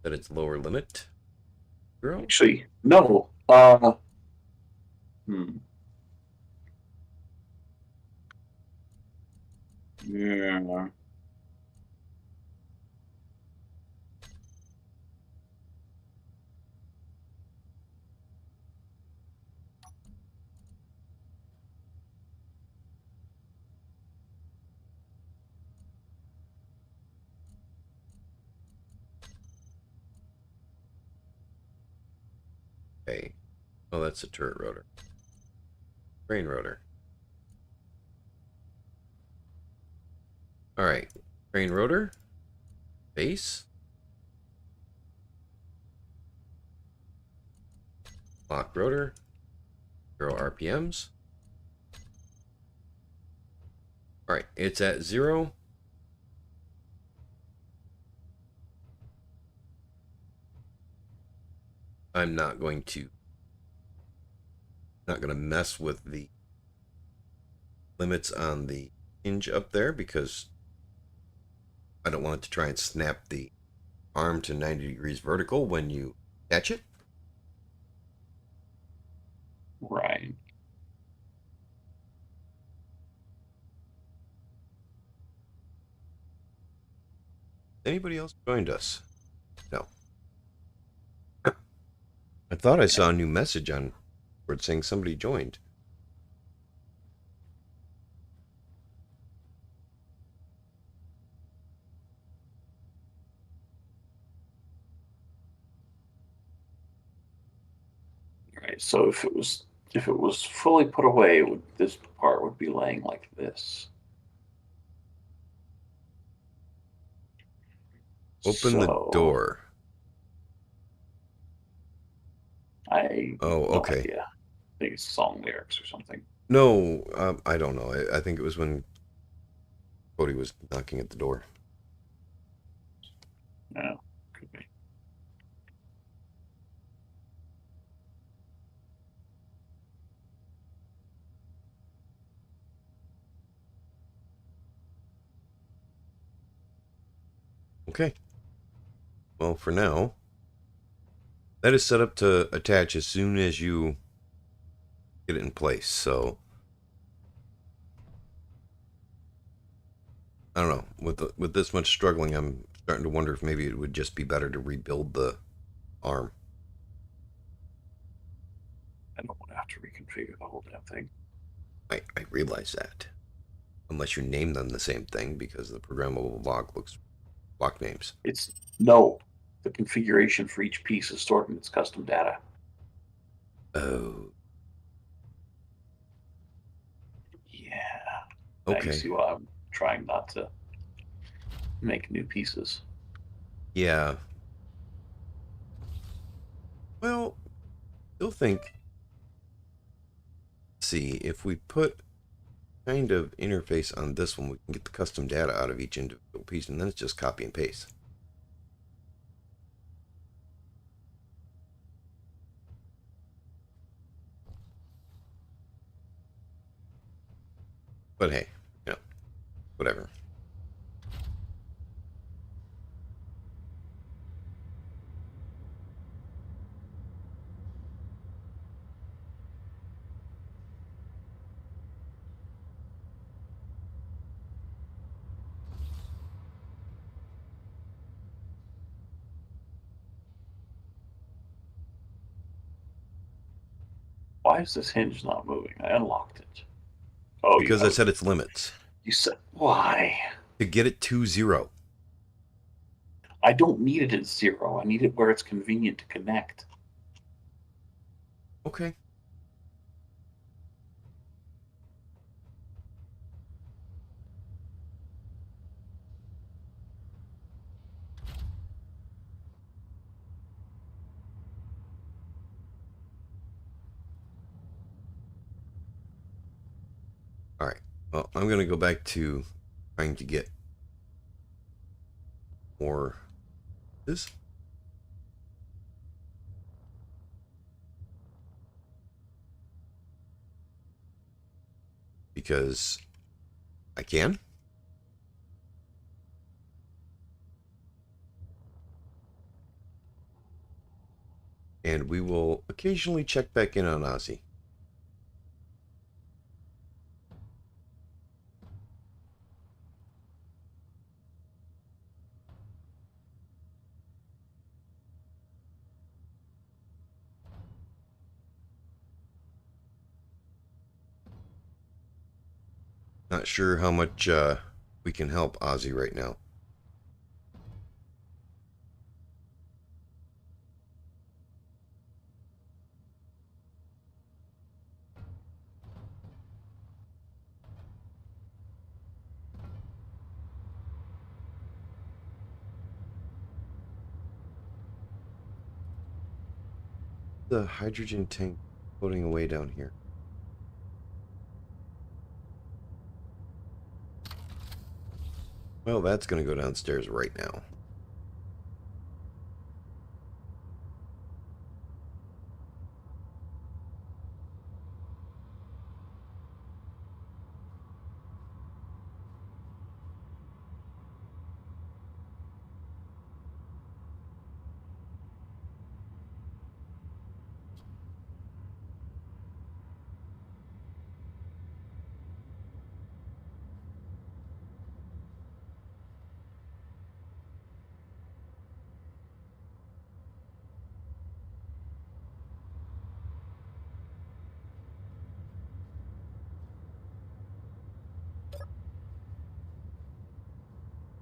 set its lower limit 0. Actually, no. Yeah. Okay. Oh, that's a turret rotor. Crane rotor. All right. Crane rotor. Base. Lock rotor. 0 RPMs. All right. It's at 0. I'm not going to mess with the limits on the hinge up there because I don't want it to try and snap the arm to 90 degrees vertical when you catch it. Right. Anybody else joined us? No. I thought I saw a new message on board saying somebody joined. Right. So if it was fully put away, this part would be laying like this. Open the door. I Oh, no okay. idea. I think it's song lyrics or something. No, I don't know. I think it was when Cody was knocking at the door. No, could be. Okay. Well, for now, that is set up to attach as soon as you get it in place. So I don't know. With this much struggling, I'm starting to wonder if maybe it would just be better to rebuild the arm. I don't want to have to reconfigure the whole damn thing. I realize that. Unless you name them the same thing, because the programmable block names. It's no. The configuration for each piece is stored in its custom data. Oh. Yeah. Now you Okay. see why I'm trying not to make new pieces. Yeah. Well, still think. See, if we put kind of interface on this one, we can get the custom data out of each individual piece, and then it's just copy and paste. But hey, whatever. Why is this hinge not moving? I unlocked it. Oh, Because I set its limits. You said why? To get it to 0. I don't need it at 0. I need it where it's convenient to connect. Okay. All right. Well, I'm going to go back to trying to get more this. Because I can. And we will occasionally check back in on Ozzy. Not sure how much we can help Ozzy right now. The hydrogen tank floating away down here. Well, that's going to go downstairs right now.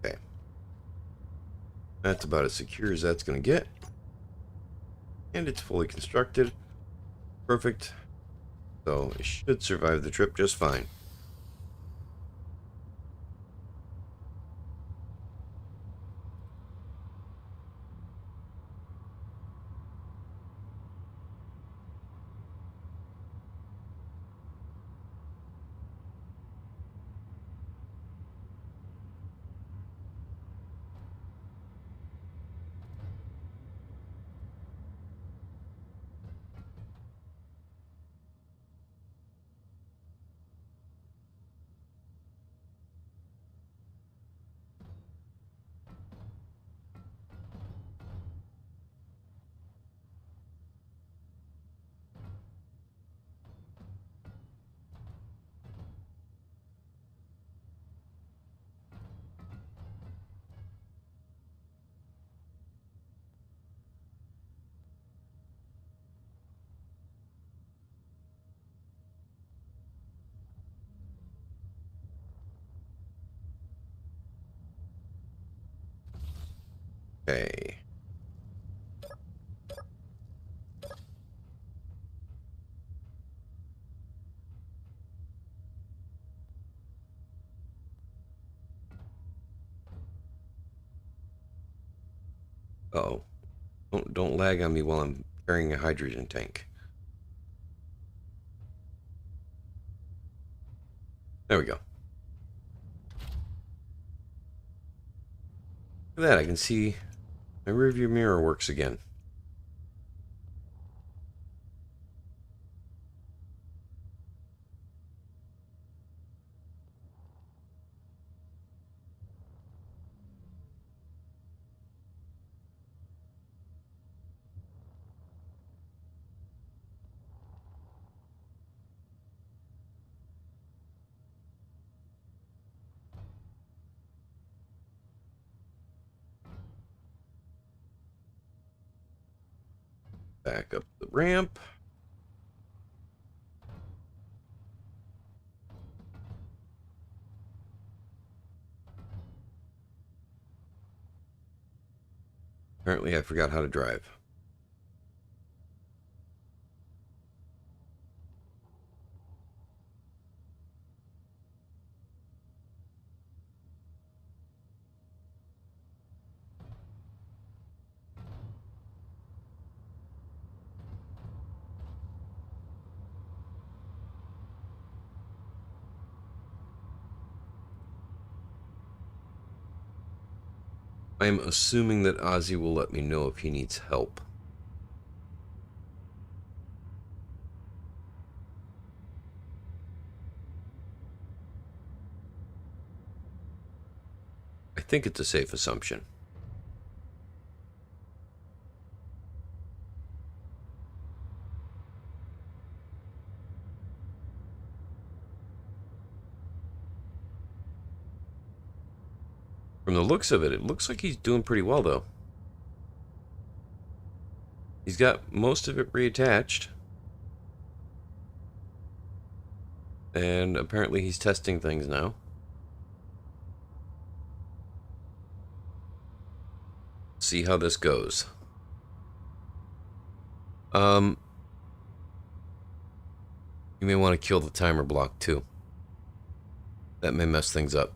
Okay. That's about as secure as that's going to get. And it's fully constructed. Perfect. So it should survive the trip just fine. Okay. Uh-oh. Don't lag on me while I'm carrying a hydrogen tank. There we go. Look at that, I can see my rearview mirror works again. Back up the ramp. Apparently I forgot how to drive. I'm assuming that Ozzy will let me know if he needs help. I think it's a safe assumption. From the looks of it, it looks like he's doing pretty well, though. He's got most of it reattached. And apparently he's testing things now. See how this goes. You may want to kill the timer block, too. That may mess things up.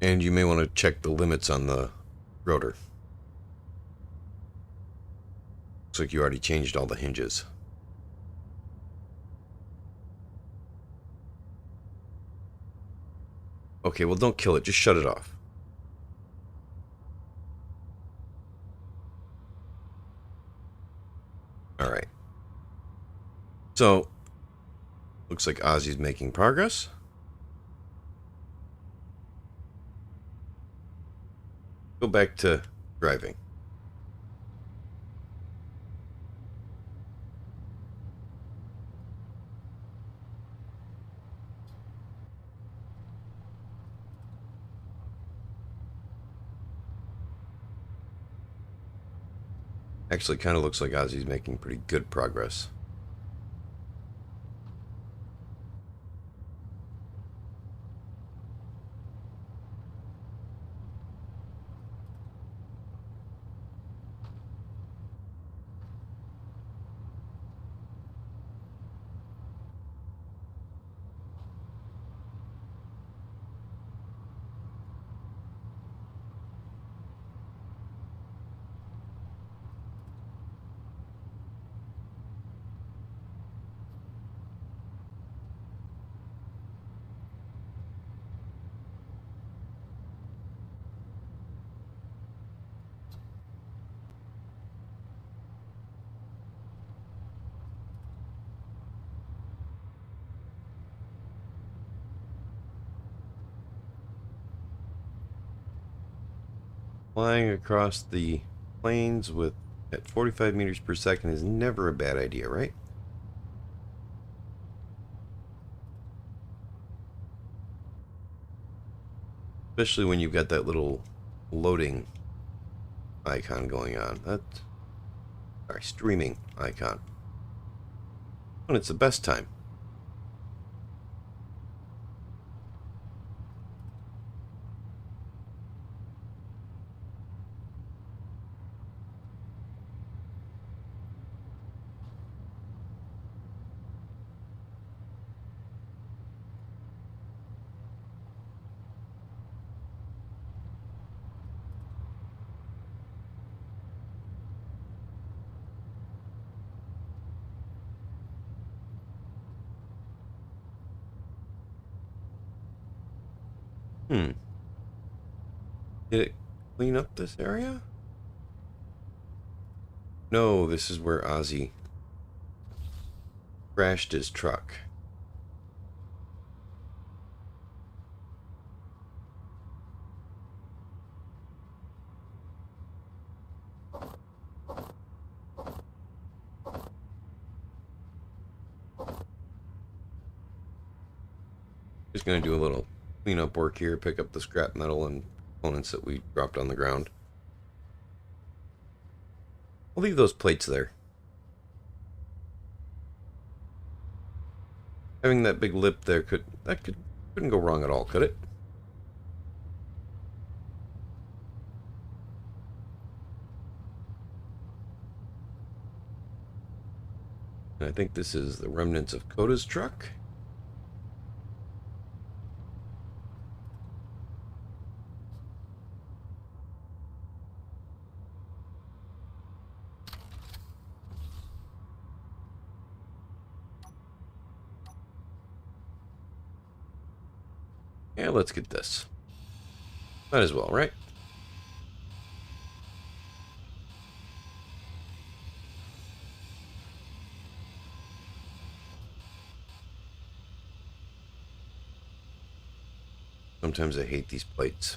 And you may want to check the limits on the rotor. Looks like you already changed all the hinges. Okay, well, don't kill it. Just shut it off. All right. So, looks like Ozzy's making progress. Go back to driving. Actually, kind of looks like Ozzy's making pretty good progress. Flying across the plains at 45 meters per second is never a bad idea, right? Especially when you've got that little loading icon going on. Sorry, streaming icon. When it's the best time. Hmm. Did it clean up this area? No, this is where Ozzy crashed his truck. Just gonna do a little cleanup work here, pick up the scrap metal and components that we dropped on the ground. I'll leave those plates there. Having that big lip there couldn't go wrong at all, could it? And I think this is the remnants of Coda's truck. Yeah, let's get this. Might as well, right? Sometimes I hate these plates.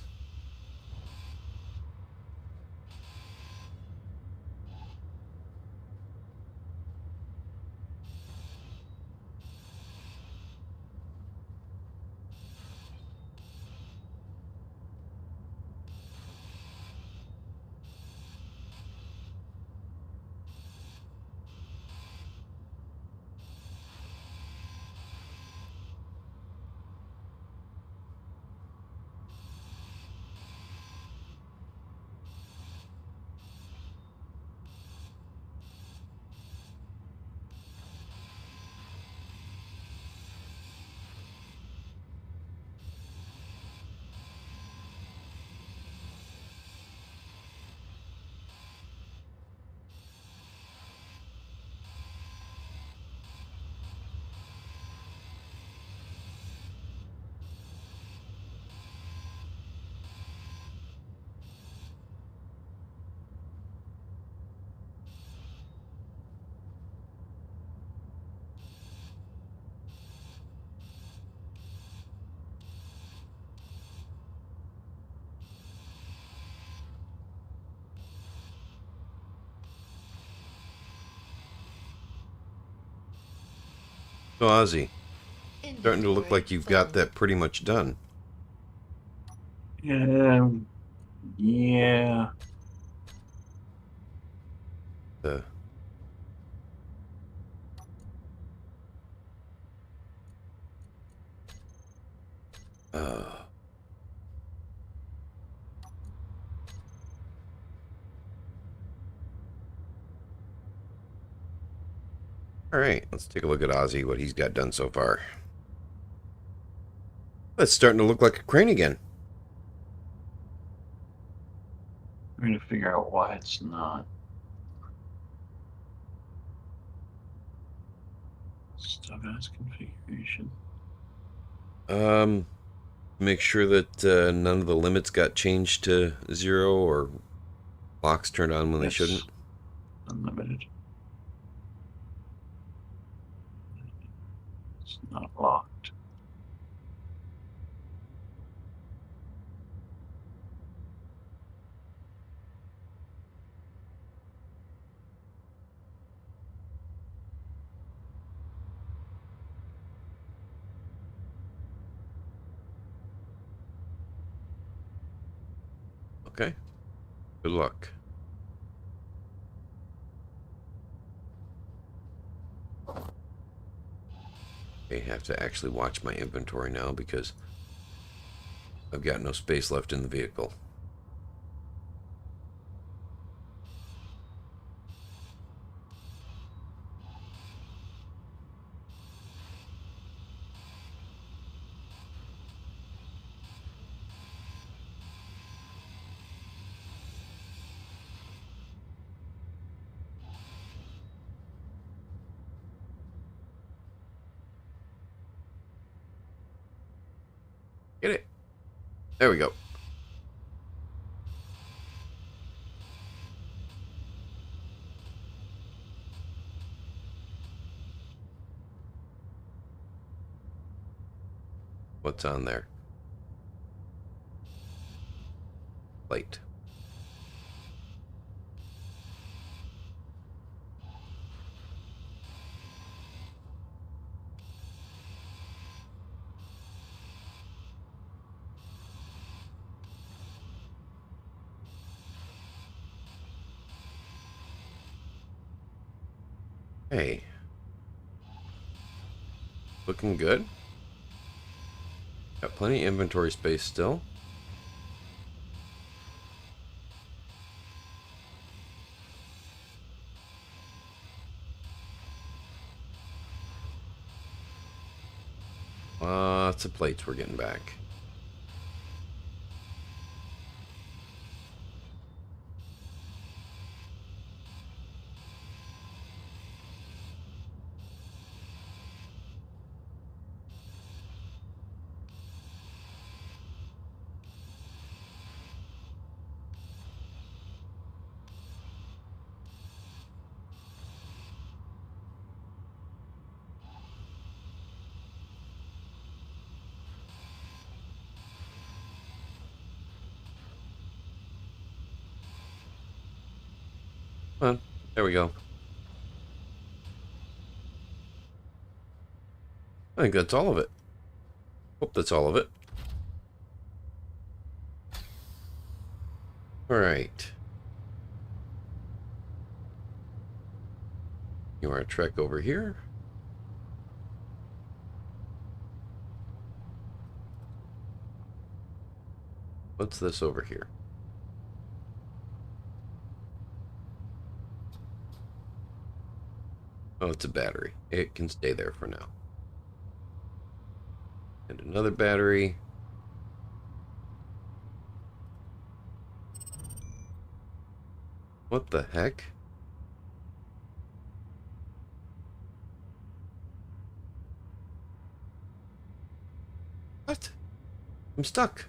So Ozzy, starting to look like you've got that pretty much done. Yeah. The uh, all right, let's take a look at Ozzy, what he's got done so far. That's starting to look like a crane again. I'm going to figure out why it's not. Stub as configuration. Make sure that none of the limits got changed to 0 or locks turned on when they shouldn't. Unlimited. It's not locked. Okay. Good luck. I have to actually watch my inventory now because I've got no space left in the vehicle. Get it? There we go. What's on there? Plate. Hey. Looking good. Got plenty of inventory space still. Lots of plates we're getting back. Well, there we go. I think that's all of it. Hope that's all of it. Alright. You want to trek over here? What's this over here? Oh, it's a battery. It can stay there for now. And another battery. What the heck? What? I'm stuck.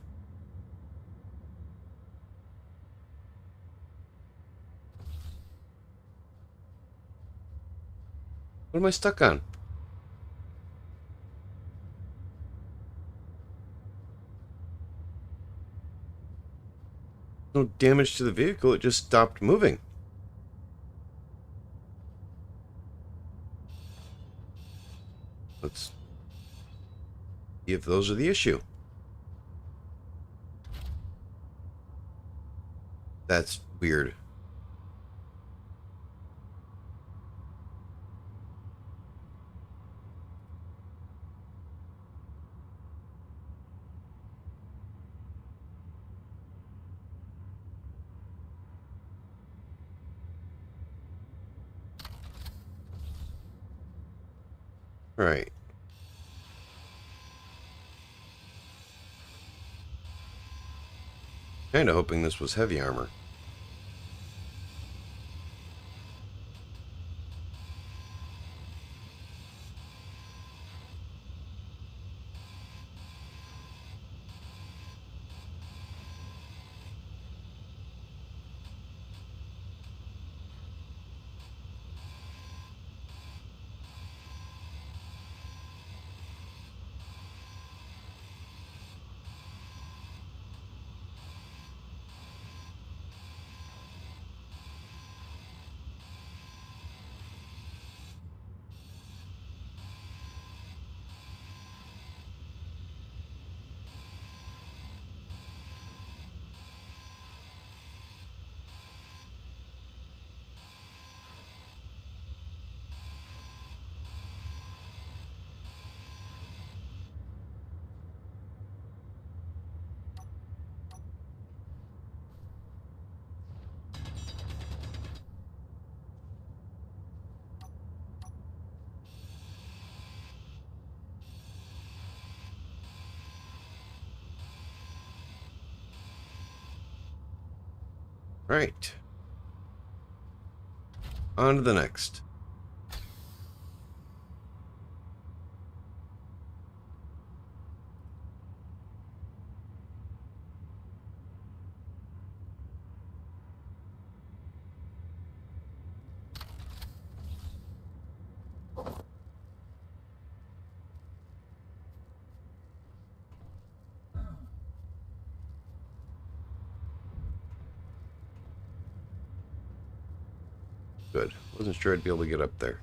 What am I stuck on? No damage to the vehicle, it just stopped moving. Let's see if those are the issue. That's weird. Right. Kinda hoping this was heavy armor. Right. On to the next. Good. Wasn't sure I'd be able to get up there.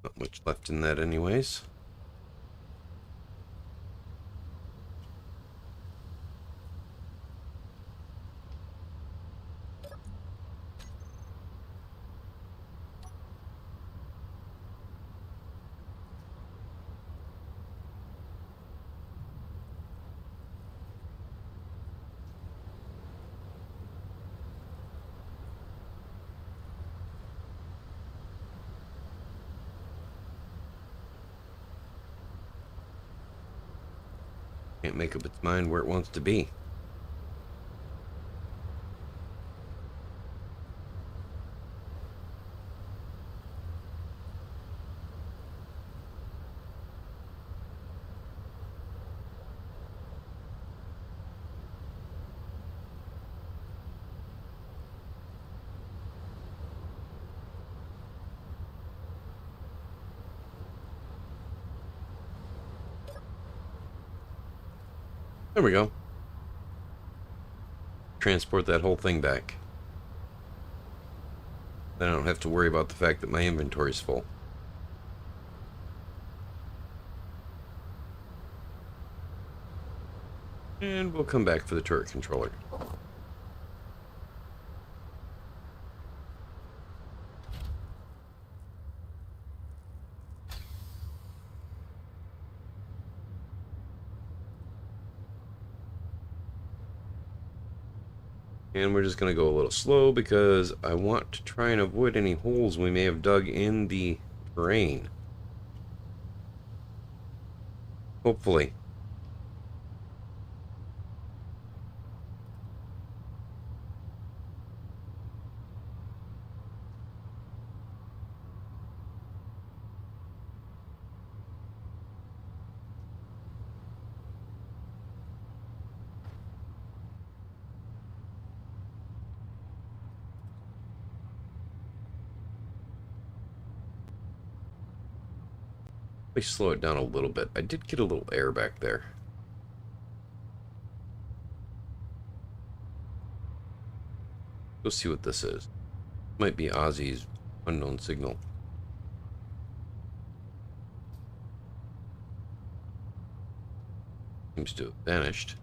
Not much left in that anyways. Can't make up its mind where it wants to be. There we go. Transport that whole thing back. Then I don't have to worry about the fact that my inventory's full. And we'll come back for the turret controller. And we're just going to go a little slow because I want to try and avoid any holes we may have dug in the terrain. Hopefully. Let me slow it down a little bit. I did get a little air back there. Go see what this is. Might be Ozzy's unknown signal. Seems to have vanished.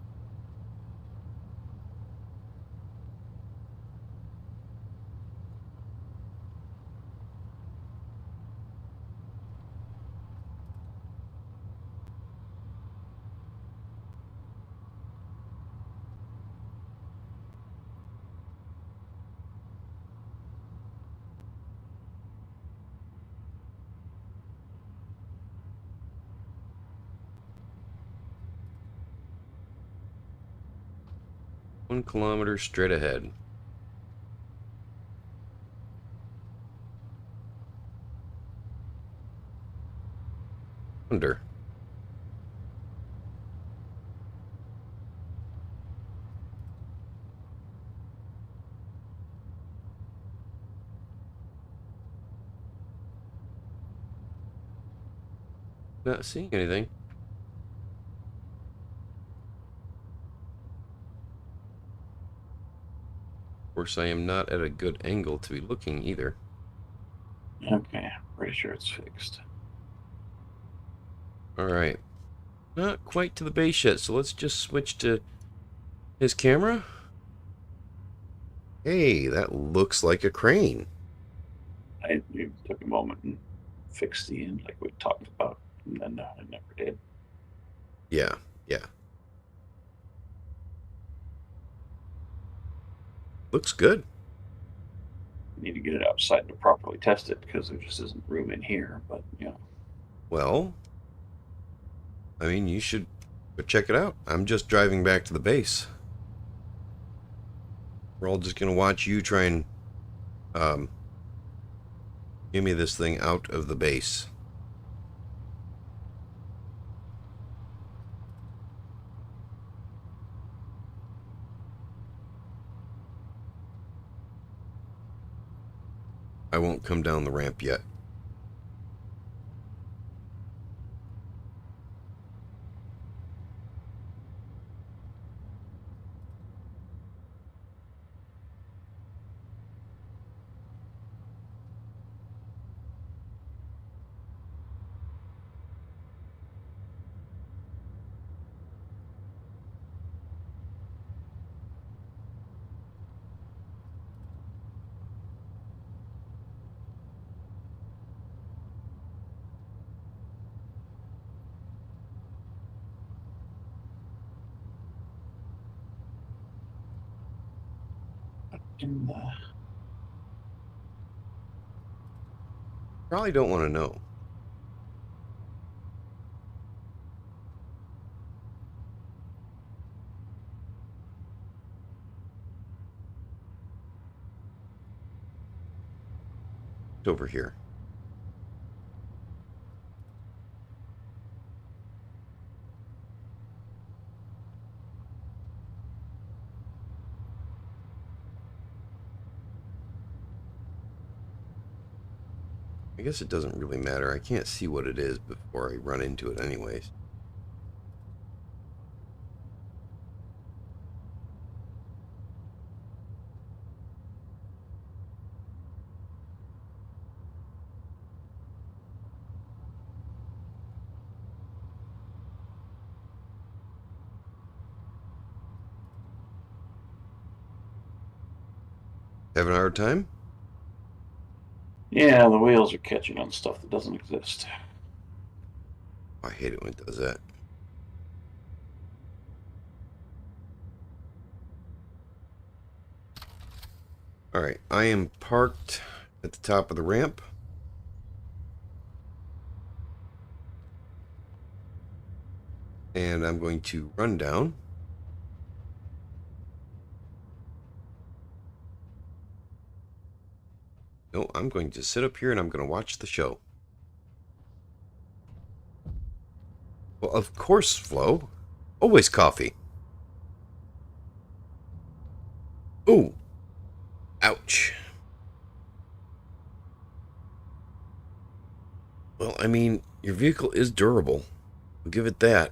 One kilometer straight ahead. Wonder. Not seeing anything. Of course, I am not at a good angle to be looking either. Okay, pretty sure it's fixed. Alright. Not quite to the base yet, so let's just switch to his camera. Hey, that looks like a crane. It took a moment and fixed the end like we talked about, and then I never did. Yeah, yeah. Looks good. Need to get it outside to properly test it because there just isn't room in here. But Well, I mean, you should go check it out. I'm just driving back to the base. We're all just going to watch you try and give me this thing out of the base. I won't come down the ramp yet. in the Probably don't want to know. It's over here. I guess it doesn't really matter. I can't see what it is before I run into it anyways. Having a hard time? Yeah, the wheels are catching on stuff that doesn't exist. I hate it when it does that. Alright, I am parked at the top of the ramp. And I'm going to run down. No, I'm going to sit up here and I'm going to watch the show. Well, of course, Flo. Always coffee. Ooh. Ouch. Well, I mean, your vehicle is durable. I'll give it that.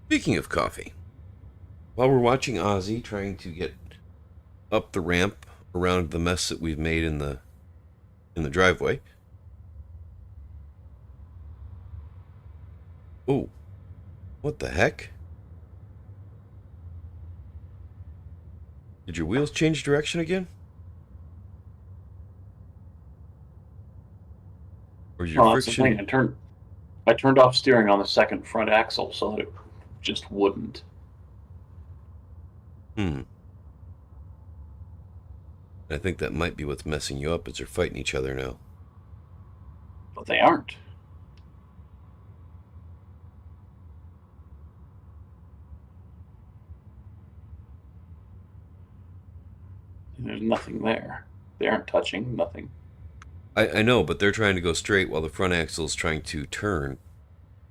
Speaking of coffee, while we're watching Ozzy trying to get up the ramp around the mess that we've made in the driveway. Oh, what the heck? Did your wheels change direction again? Or is your Well, that's the thing. friction? I turned off steering on the second front axle so that it just wouldn't. I think that might be what's messing you up, is they're fighting each other now. But they aren't. There's nothing there. They aren't touching, nothing. I know, but they're trying to go straight while the front axle's trying to turn,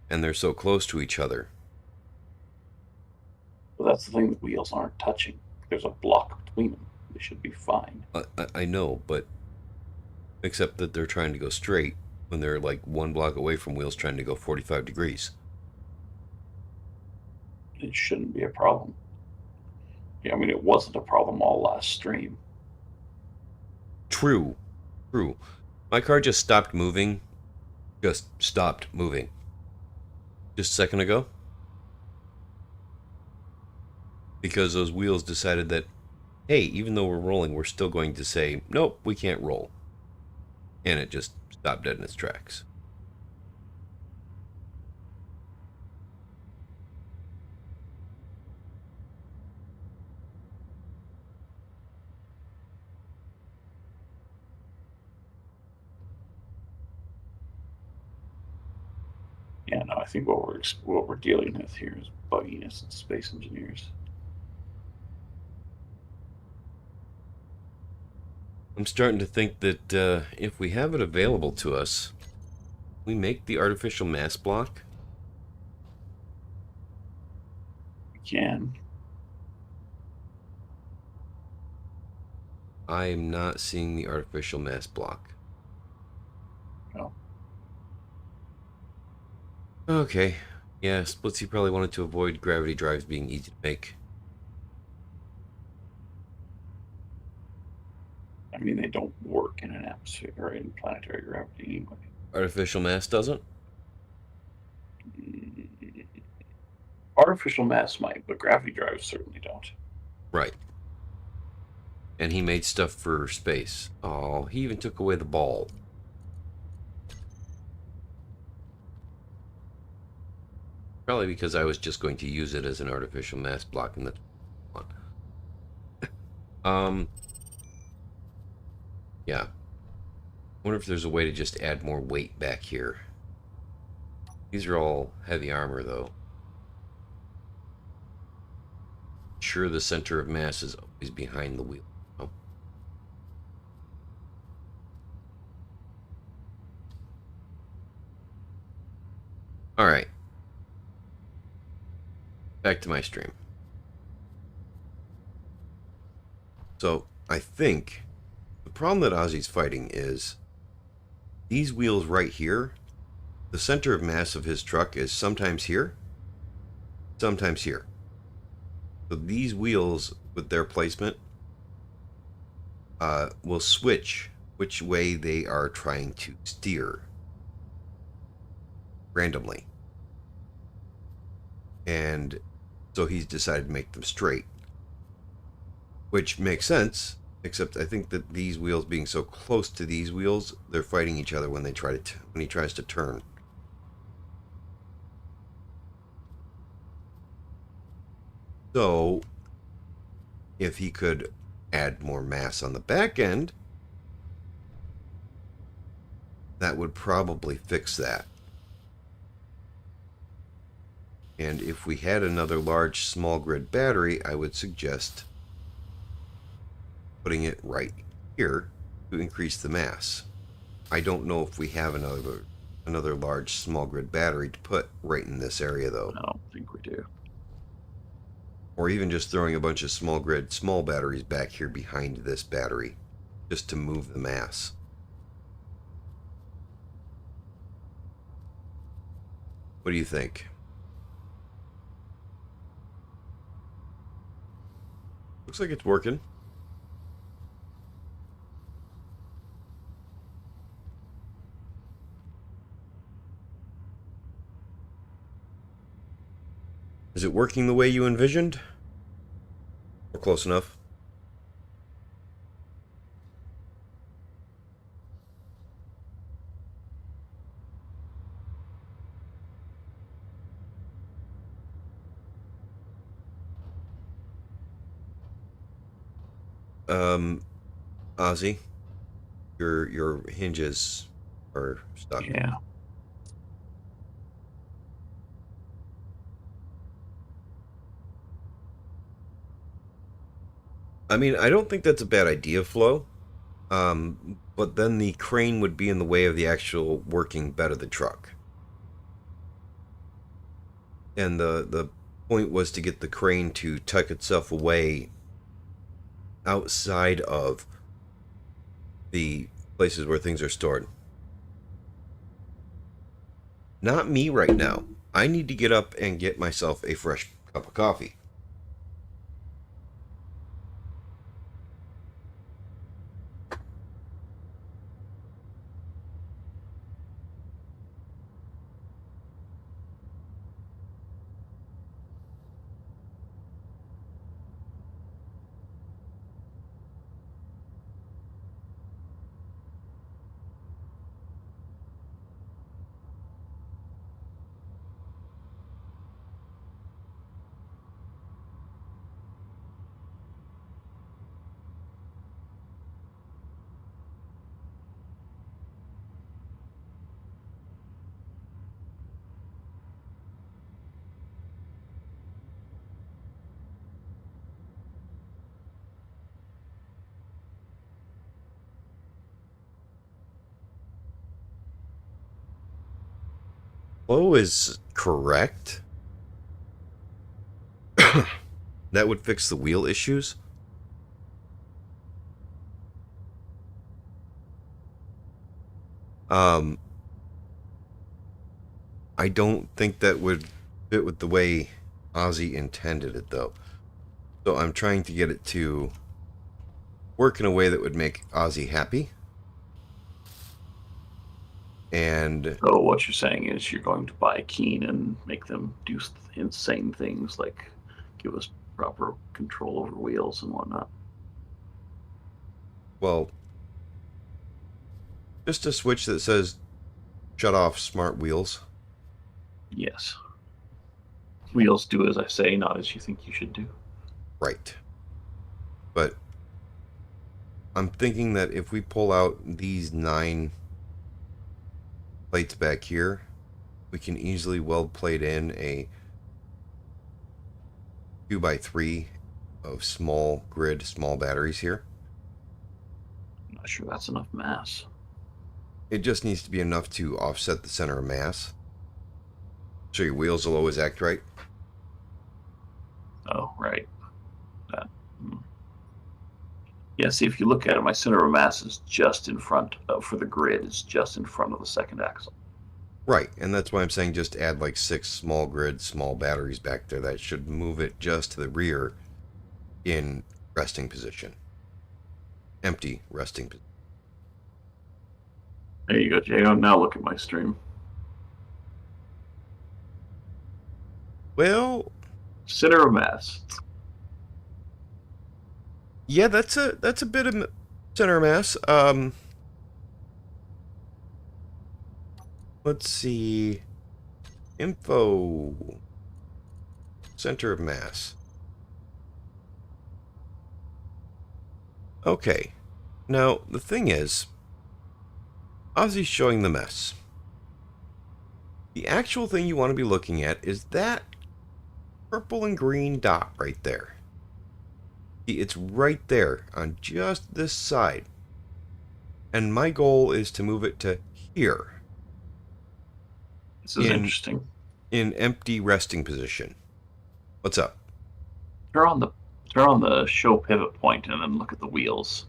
and they're so close to each other. But that's the thing, the wheels aren't touching. There's a block between them. They should be fine. I know, but except that they're trying to go straight when they're like one block away from wheels trying to go 45 degrees. It shouldn't be a problem. Yeah, I mean, it wasn't a problem all last stream. True. True. My car just stopped moving. Just stopped moving. Just a second ago. because those wheels decided that, hey, even though we're rolling, we're still going to say, nope, we can't roll. And it just stopped dead in its tracks. Yeah, no, I think what we're dealing with here is bugginess and space engineers. I'm starting to think that if we have it available to us, we make the artificial mass block. We can. I am not seeing the artificial mass block. No. Okay. Yeah, Splitsy probably wanted to avoid gravity drives being easy to make. I mean, they don't work in an atmosphere or in planetary gravity anyway. Artificial mass doesn't? Mm, Artificial mass might, but gravity drives certainly don't. Right. And he made stuff for space. Oh, he even took away the ball. Probably because I was just going to use it as an artificial mass block in the one. Yeah. Wonder if there's a way to just add more weight back here. These are all heavy armor, though. Sure, the center of mass is always behind the wheel. Oh. All right. Back to my stream. So, I think the problem that Ozzy's fighting is these wheels right here. The center of mass of his truck is sometimes here, sometimes here. So these wheels, with their placement, will switch which way they are trying to steer randomly. And so he's decided to make them straight, which makes sense, except I think that these wheels being so close to these wheels, they're fighting each other when they try to when he tries to turn. So if he could add more mass on the back end, that would probably fix that. And if we had another large small grid battery, I would suggest putting it right here to increase the mass. I don't know if we have another large small grid battery to put right in this area, though. I don't think we do. Or even just throwing a bunch of small grid small batteries back here behind this battery just to move the mass. What do you think? Looks like it's working. Is it working the way you envisioned? Or close enough? Ozzy, your hinges are stuck. Yeah. I mean, I don't think that's a bad idea, Flo. But then the crane would be in the way of the actual working bed of the truck. And the point was to get the crane to tuck itself away outside of the places where things are stored. Not me right now. I need to get up and get myself a fresh cup of coffee. Flow is correct. That would fix the wheel issues. I don't think that would fit with the way Ozzy intended it, though. So I'm trying to get it to work in a way that would make Ozzy happy. And So what you're saying is you're going to buy a Keen and make them do insane things like give us proper control over wheels and whatnot. well, just a switch that says shut off smart wheels. Yes. Wheels do as I say, not as you think you should do. Right. But I'm thinking that if we pull out these 9 plates back here, we can easily weld plate in a 2x3 of small grid, small batteries here. I'm not sure that's enough mass. It just needs to be enough to offset the center of mass. So your wheels will always act right. Oh, right. That. Yeah, see, if you look at it, my center of mass is just in front for the grid, is just in front of the second axle. Right, and that's why I'm saying just add like 6 small grid, small batteries back there. That should move it just to the rear in resting position. Empty resting position. There you go, Jay. Now look at my stream. Well, Center of mass. yeah, that's a bit of center of mass. Let's see. Info. Center of mass. Okay. Now, the thing is, Ozzy's showing the mess. The actual thing you want to be looking at is that purple and green dot right there. See, it's right there on just this side. And my goal is to move it to here. This is interesting. In empty resting position. What's up? Turn on the show pivot point and then look at the wheels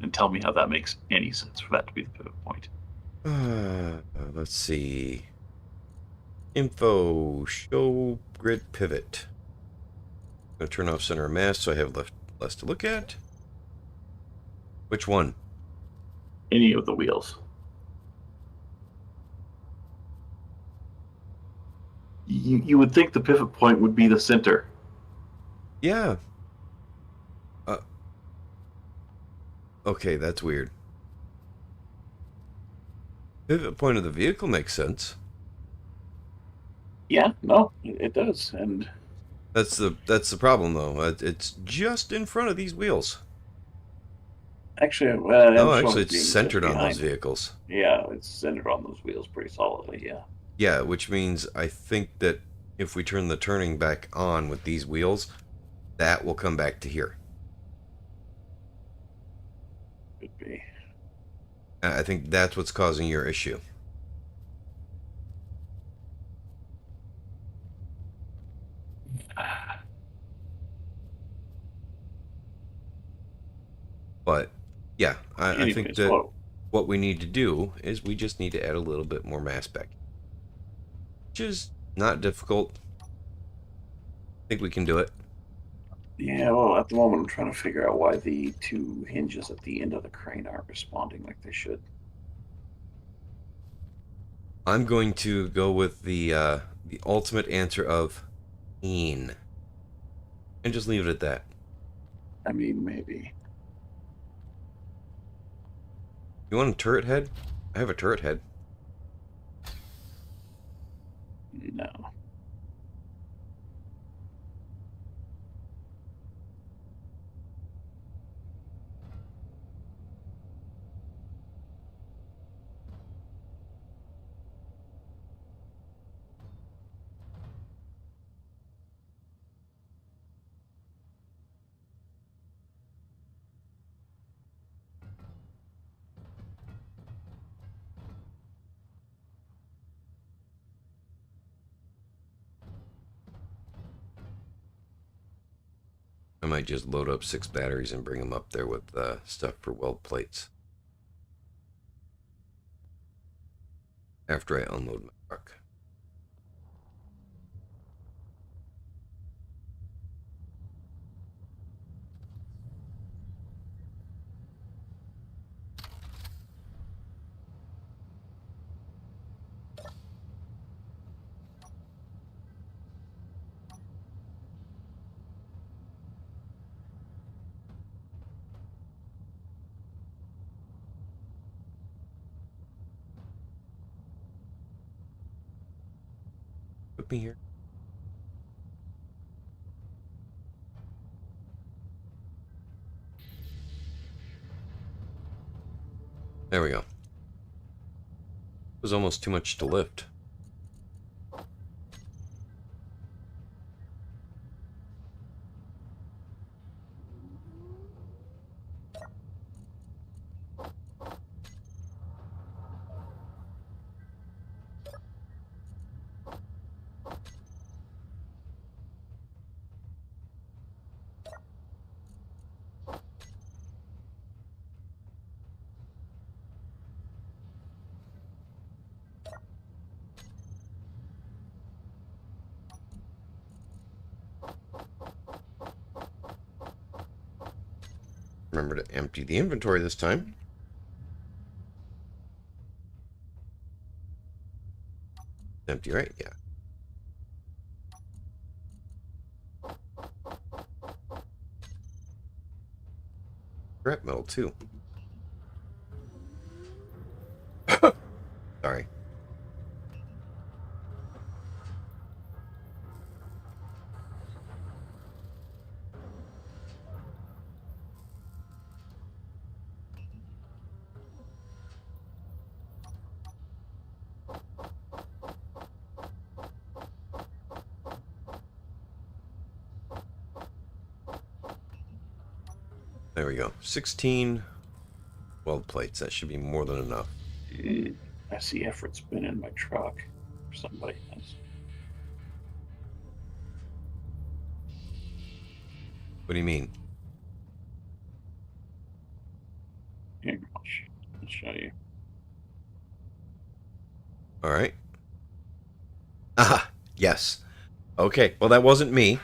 and tell me how that makes any sense for that to be the pivot point. Let's see. Info, show grid pivot. I'm going to turn off center of mass so I have less to look at. Which one? Any of the wheels. You would think the pivot point would be the center. Yeah. Okay, that's weird. Pivot point of the vehicle makes sense. Yeah, no, it does, and That's the problem though. It's just in front of these wheels. actually, Oh, actually, it's centered on those vehicles. Yeah, it's centered on those wheels pretty solidly. Yeah. Yeah, which means I think that if we turn the turning back on with these wheels, that will come back to here. Could be. I think that's what's causing your issue. But yeah, I think that what we need to do is we just need to add a little bit more mass back, which is not difficult. I think we can do it. Yeah, well, at the moment I'm trying to figure out why the 2 hinges at the end of the crane aren't responding like they should. I'm going to go with the ultimate answer of and just leave it at that. I mean, maybe. You want a turret head? I have a turret head. No. I might just load up 6 batteries and bring them up there with stuff for weld plates. After I unload my truck. Put me here. There we go. It was almost too much to lift. Remember to empty the inventory this time. Empty, right? Yeah. Scrap metal, too. Sorry. There we go. 16 weld plates. That should be more than enough. I see effort's been in my truck. Somebody has. What do you mean? Here, I'll show you. All right. Ah, yes. Okay. Well, that wasn't me.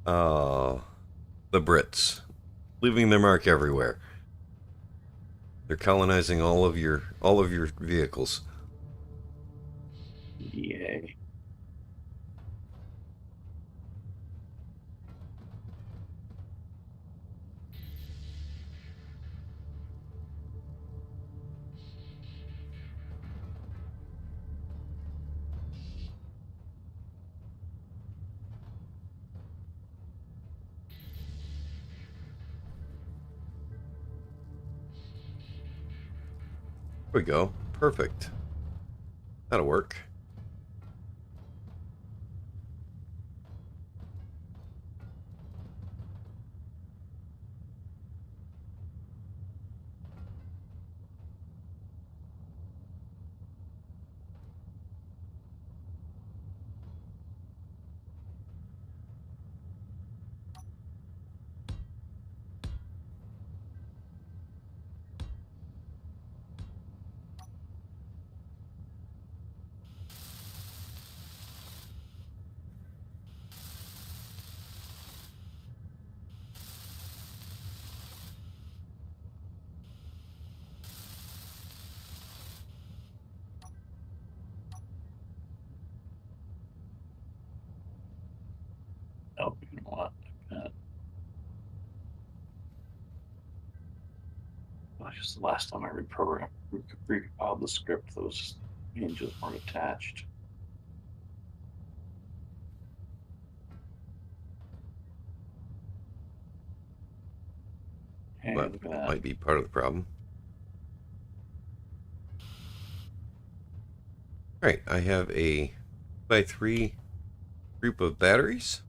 Oh, the Brits, leaving their mark everywhere. They're colonizing all of your vehicles. Yay. There we go. Perfect. That'll work. Oh, you know what? Well, just the last time I recompiled the script, those hinges weren't attached. Hey, That look at that. might be part of the problem. All right, I have a 2x3 group of batteries.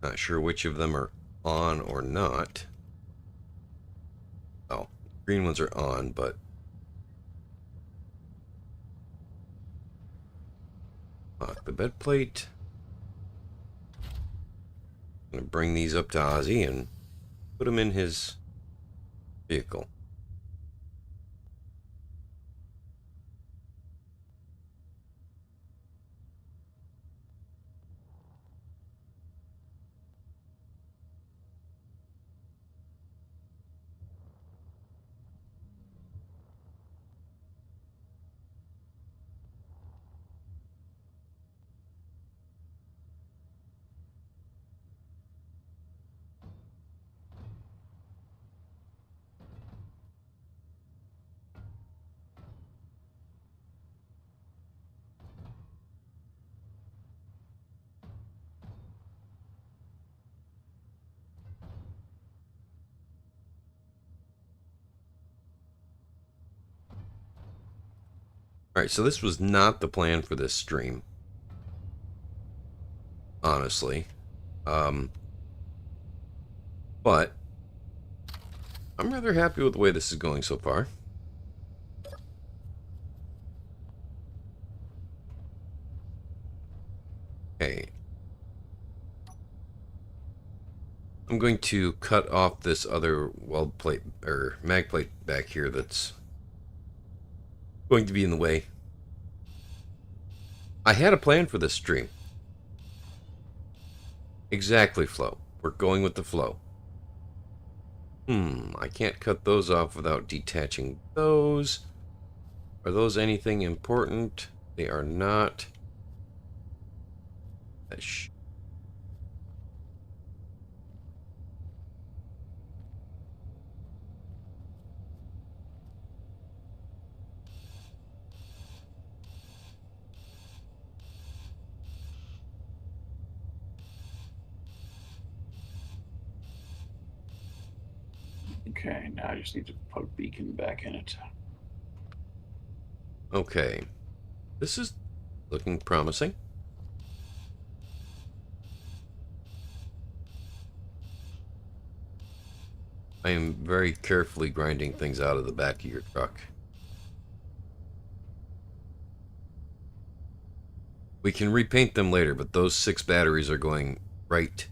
Not sure which of them are on or not. Green ones are on, but lock the bed plate. I'm gonna bring these up to Ozzy and put him in his vehicle. Alright, so this was not the plan for this stream. Honestly. But I'm rather happy with the way this is going so far. Okay. I'm going to cut off this other weld plate or mag plate back here that's going to be in the way. I had a plan for this stream. Exactly, flow. We're going with the flow. I can't cut those off without detaching those. Are those anything important? They are not. Okay, now I just need to put a beacon back in it. Okay. This is looking promising. I am very carefully grinding things out of the back of your truck. We can repaint them later, but those 6 batteries are going right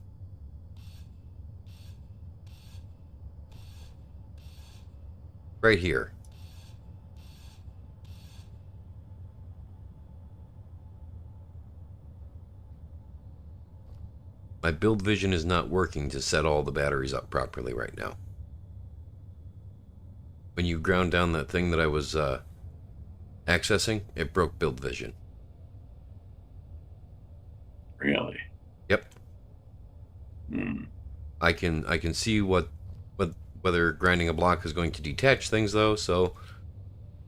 here. My build vision is not working to set all the batteries up properly right now. When you ground down that thing that I was accessing, it broke build vision. Really? Yep. Hmm. I can see whether grinding a block is going to detach things though, so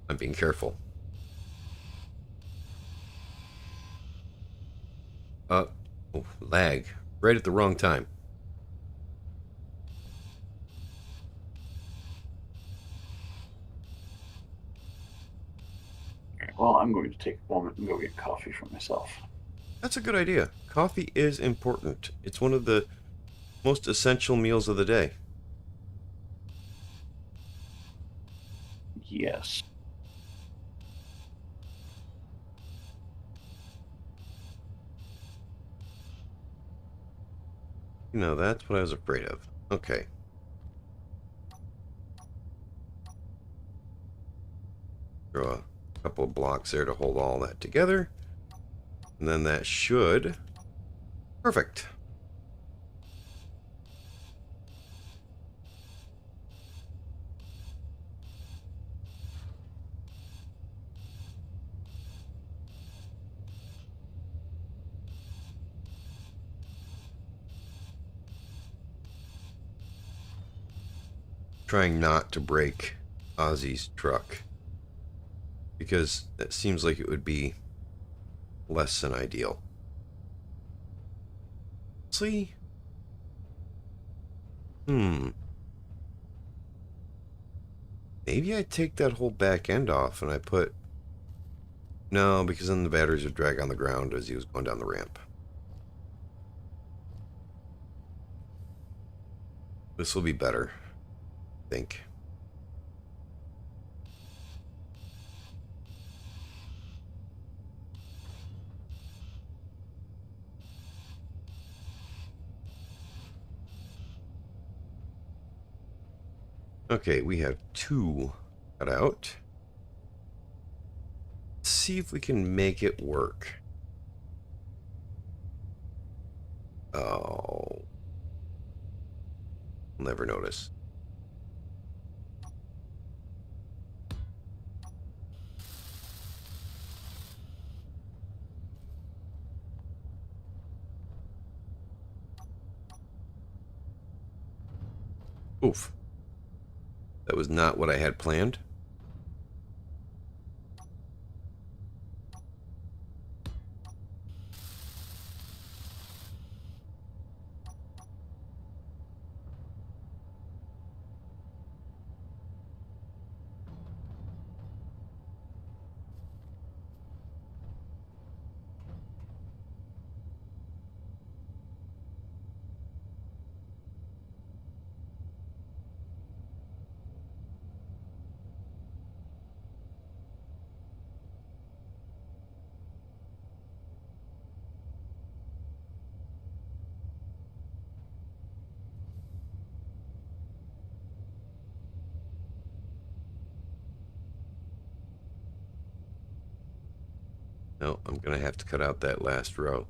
I'm being careful. Oh, lag. Right at the wrong time. Well, I'm going to take a moment and go get coffee for myself. That's a good idea. Coffee is important. It's one of the most essential meals of the day. Yes. You know, that's what I was afraid of. Okay. Throw a couple of blocks there to hold all that together. And then that should... Perfect. Trying not to break Ozzy's truck, because that seems like it would be less than ideal. See? Maybe I take that whole back end off and I put... No, because then the batteries would drag on the ground as he was going down the ramp. This will be better, I think. Okay, we have 2 cut out. Let's see if we can make it work. Oh. I'll never notice. Oof. That was not what I had planned. No, I'm going to have to cut out that last row.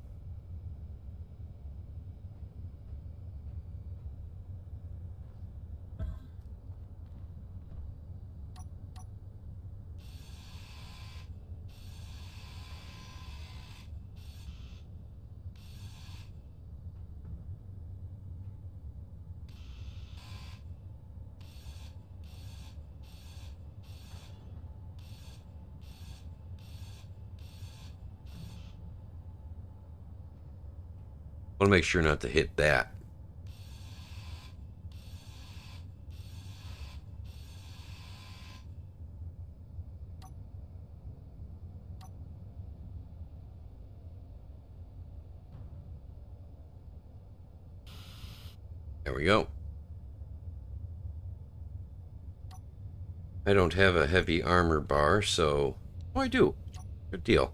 I want to make sure not to hit that. There we go. I don't have a heavy armor bar, so... Oh, I do. Good deal.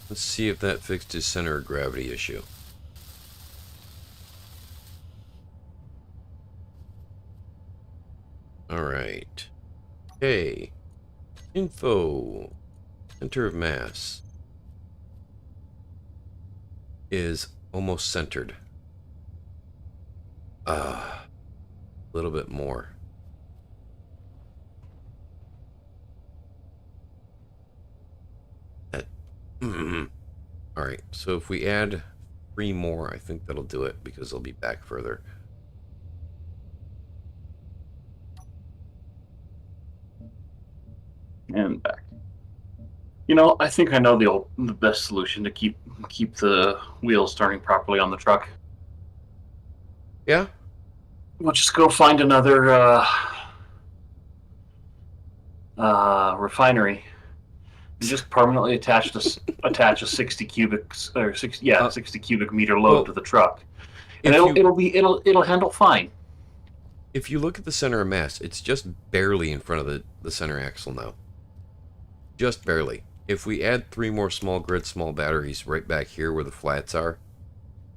Let's see if that fixed his center of gravity issue. Alright. Okay. Info. Center of mass is almost centered. A little bit more. Alright, so if we add 3 more, I think that'll do it, because they'll be back further. And back. You know, I think I know the best solution to keep the wheels turning properly on the truck. Yeah? We'll just go find another refinery. And just permanently attach a 60 cubic 60 cubic meter load to the truck, and it'll handle fine. If you look at the center of mass, it's just barely in front of the center axle now. Just barely. If we add 3 more small grid, small batteries right back here where the flats are,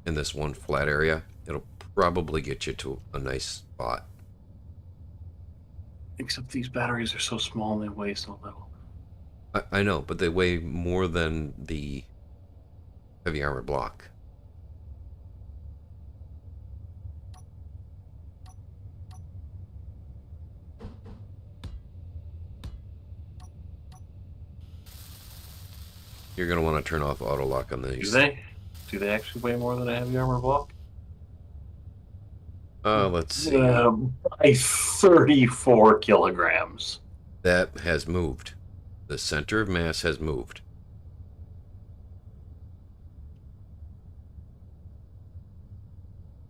in this one flat area, it'll probably get you to a nice spot. Except these batteries are so small and they weigh so little. I know, but they weigh more than the heavy armor block. You're going to want to turn off auto lock on these. Do they actually weigh more than a heavy armor block? Let's see. By 34 kilograms. That has moved. The center of mass has moved.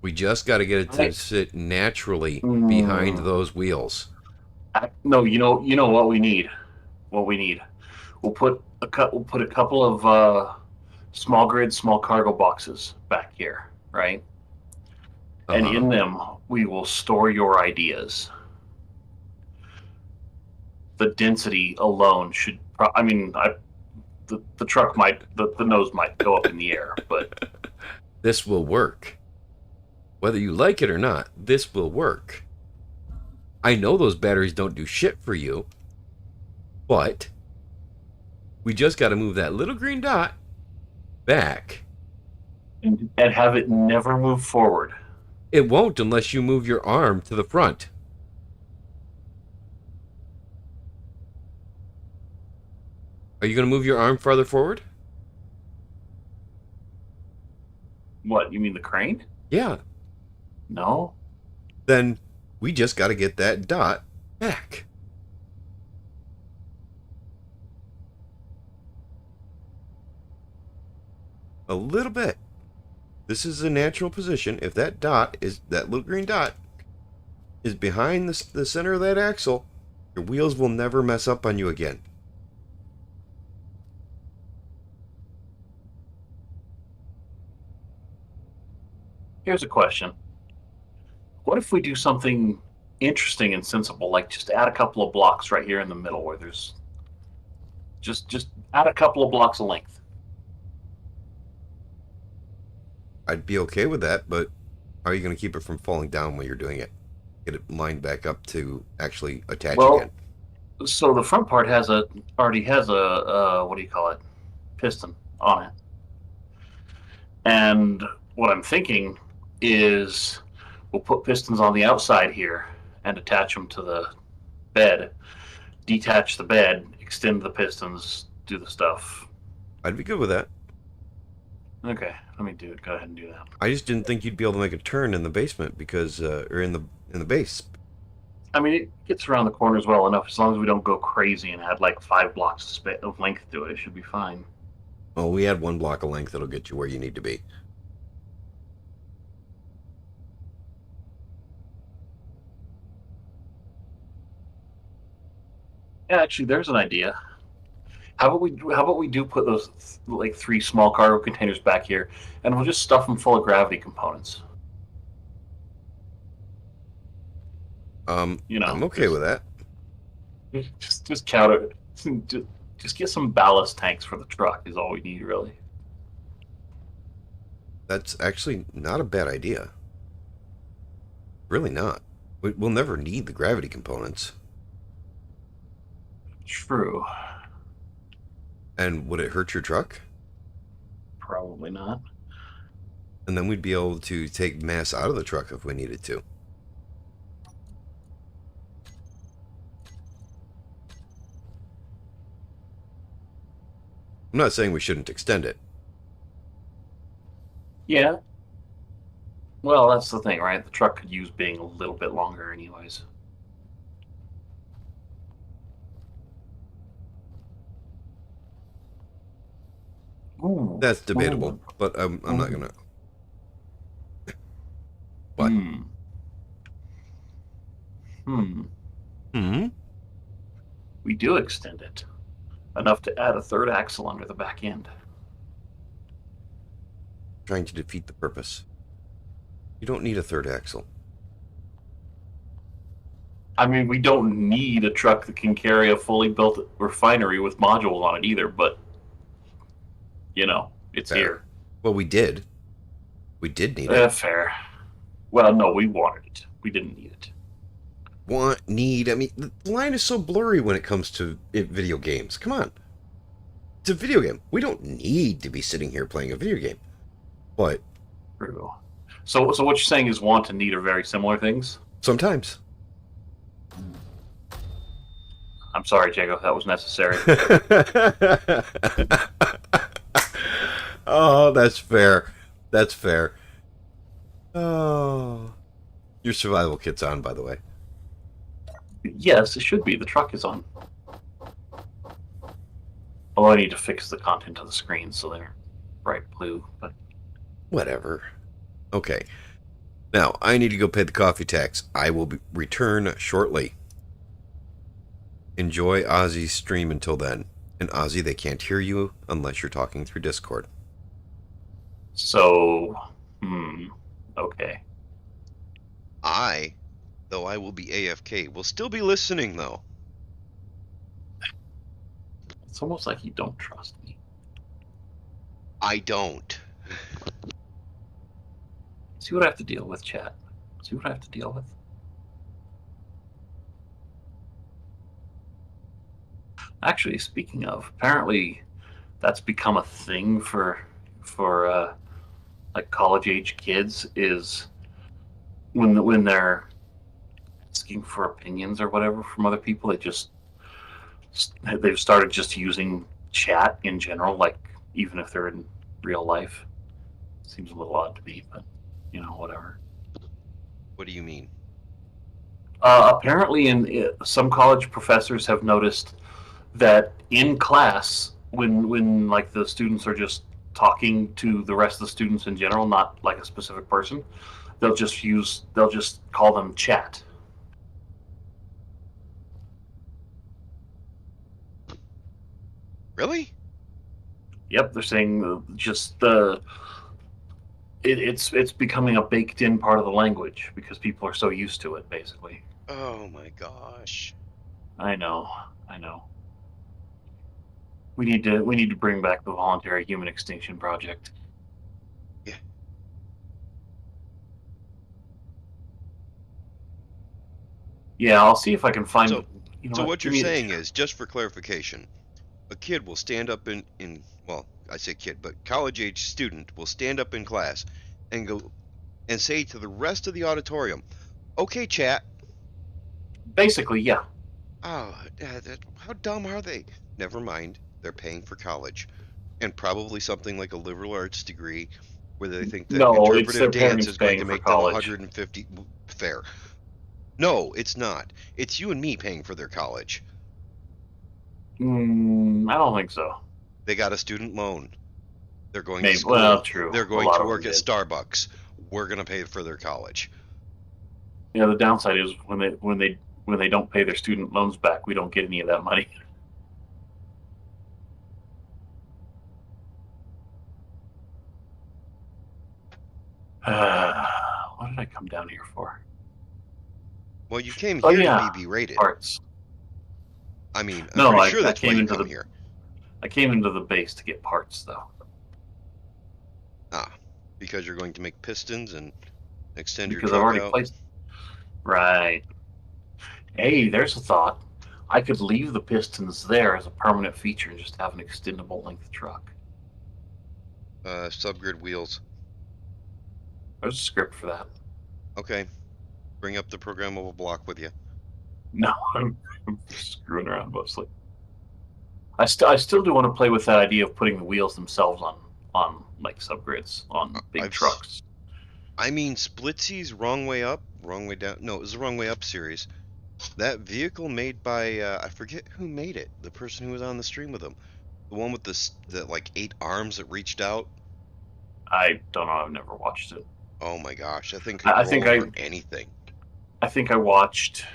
We just got to get it to sit naturally behind those wheels. No, you know what we need. We'll put a couple of small grid, small cargo boxes back here, right? And Uh-huh. in them, we will store your ideas. The density alone should. The truck might, the nose might go up in the air, but This will work. Whether you like it or not, this will work. I know those batteries don't do shit for you, but we just got to move that little green dot back. and have it never move forward. It won't unless you move your arm to the front. Are you going to move your arm farther forward? What, you mean the crane? Yeah. No. Then we just got to get that dot back. A little bit. This is a natural position. If that little green dot is behind the center of that axle, your wheels will never mess up on you again. Here's a question. What if we do something interesting and sensible, like just add a couple of blocks right here in the middle where there's just add a couple of blocks of length? I'd be okay with that, but how are you going to keep it from falling down when you're doing it? Get it lined back up to actually attach again. So the front part already has a what do you call it? Piston on it. And what I'm thinking is we'll put pistons on the outside here and attach them to the bed, detach the bed, extend the pistons, do the stuff. I'd be good with that. Okay, let me do it. Go ahead and do that. I just didn't think you'd be able to make a turn in the basement because, or in the base. I mean, it gets around the corners well enough as long as we don't go crazy and add like 5 blocks of length to it. It should be fine. Oh, we had 1 block of length that'll get you where you need to be. Yeah, actually, there's an idea. How about we do put those like 3 small cargo containers back here, and we'll just stuff them full of gravity components. You know, I'm okay with that. just count it. Just get some ballast tanks for the truck is all we need, really. That's actually not a bad idea. Really not. We'll never need the gravity components. True. And would it hurt your truck? Probably not. And then we'd be able to take mass out of the truck if we needed to. I'm not saying we shouldn't extend it. Yeah. Well, that's the thing, right? The truck could use being a little bit longer, anyways. Ooh. That's debatable, but I'm not gonna. What? Hmm. We do extend it enough to add a 3rd axle under the back end. Trying to defeat the purpose. You don't need a 3rd axle. I mean, we don't need a truck that can carry a fully built refinery with modules on it either, but, you know, it's Fair. here. Well, we did. We did need it. Fair. Well, no, we wanted it. We didn't need it. Need. I mean, the line is so blurry when it comes to video games. Come on. It's a video game. We don't need to be sitting here playing a video game. But True. So what you're saying is want and need are very similar things? sometimes. I'm sorry, Jacob, that was necessary. Oh, that's fair. That's fair. Oh. Your survival kit's on, by the way. Yes, it should be. The truck is on. Although I need to fix the content of the screen so they're bright blue, but Whatever. Okay. Now, I need to go pay the coffee tax. I will return shortly. Enjoy Ozzy's stream until then. And Ozzy, they can't hear you unless you're talking through Discord. So, okay. Though I will be AFK, will still be listening, though. It's almost like you don't trust me. I don't. See what I have to deal with, chat. See what I have to deal with. Actually, speaking of, apparently that's become a thing for like college age kids, is when they're asking for opinions or whatever from other people, they've started just using chat in general, like even if they're in real life. Seems a little odd to me, but whatever. What do you mean? Apparently, some college professors have noticed that in class, when like the students are just talking to the rest of the students in general, not like a specific person, they'll just call them chat. Really? Yep, they're saying it's becoming a baked in part of the language because people are so used to it, basically. Oh my gosh. I know. We need to bring back the voluntary human extinction project. Yeah. Yeah, I'll see if I can find. So what you're saying is, just for clarification, a kid will stand up in well, I say kid, but college age student will stand up in class and go and say to the rest of the auditorium, "Okay, chat." Basically, yeah. Oh, how dumb are they? Never mind, they're paying for college, and probably something like a liberal arts degree, where they think that No, it's their interpretive dance parents is going paying to for make them college. 150 fair. No, it's not. It's you and me paying for their college. I don't think so. They got a student loan. They're going Maybe. to school. Well, true. They're A going lot to of work them at did. Starbucks. We're going to pay for their college. Yeah, the downside is when they don't pay their student loans back, we don't get any of that money. What did I come down here for? Well, you came Oh, here yeah. to be berated. Parts. I mean, I'm No, pretty I sure that's why came you into come the here. I came into the base to get parts, though. Ah, because you're going to make pistons and extend Because your I've truck already out. placed. Right. Hey, there's a thought. I could leave the pistons there as a permanent feature and just have an extendable length truck. Subgrid wheels. There's a script for that. Okay. Bring up the programmable block with you. No, I'm screwing around mostly. I still do want to play with that idea of putting the wheels themselves on like subgrids on big trucks. I mean, Splitsies, Wrong Way Up, Wrong Way Down. No, it was the Wrong Way Up series. That vehicle made by, I forget who made it. The person who was on the stream with him. The one with the like 8 arms that reached out. I don't know. I've never watched it. Oh my gosh, that thing could I roll think over anything. I think I watched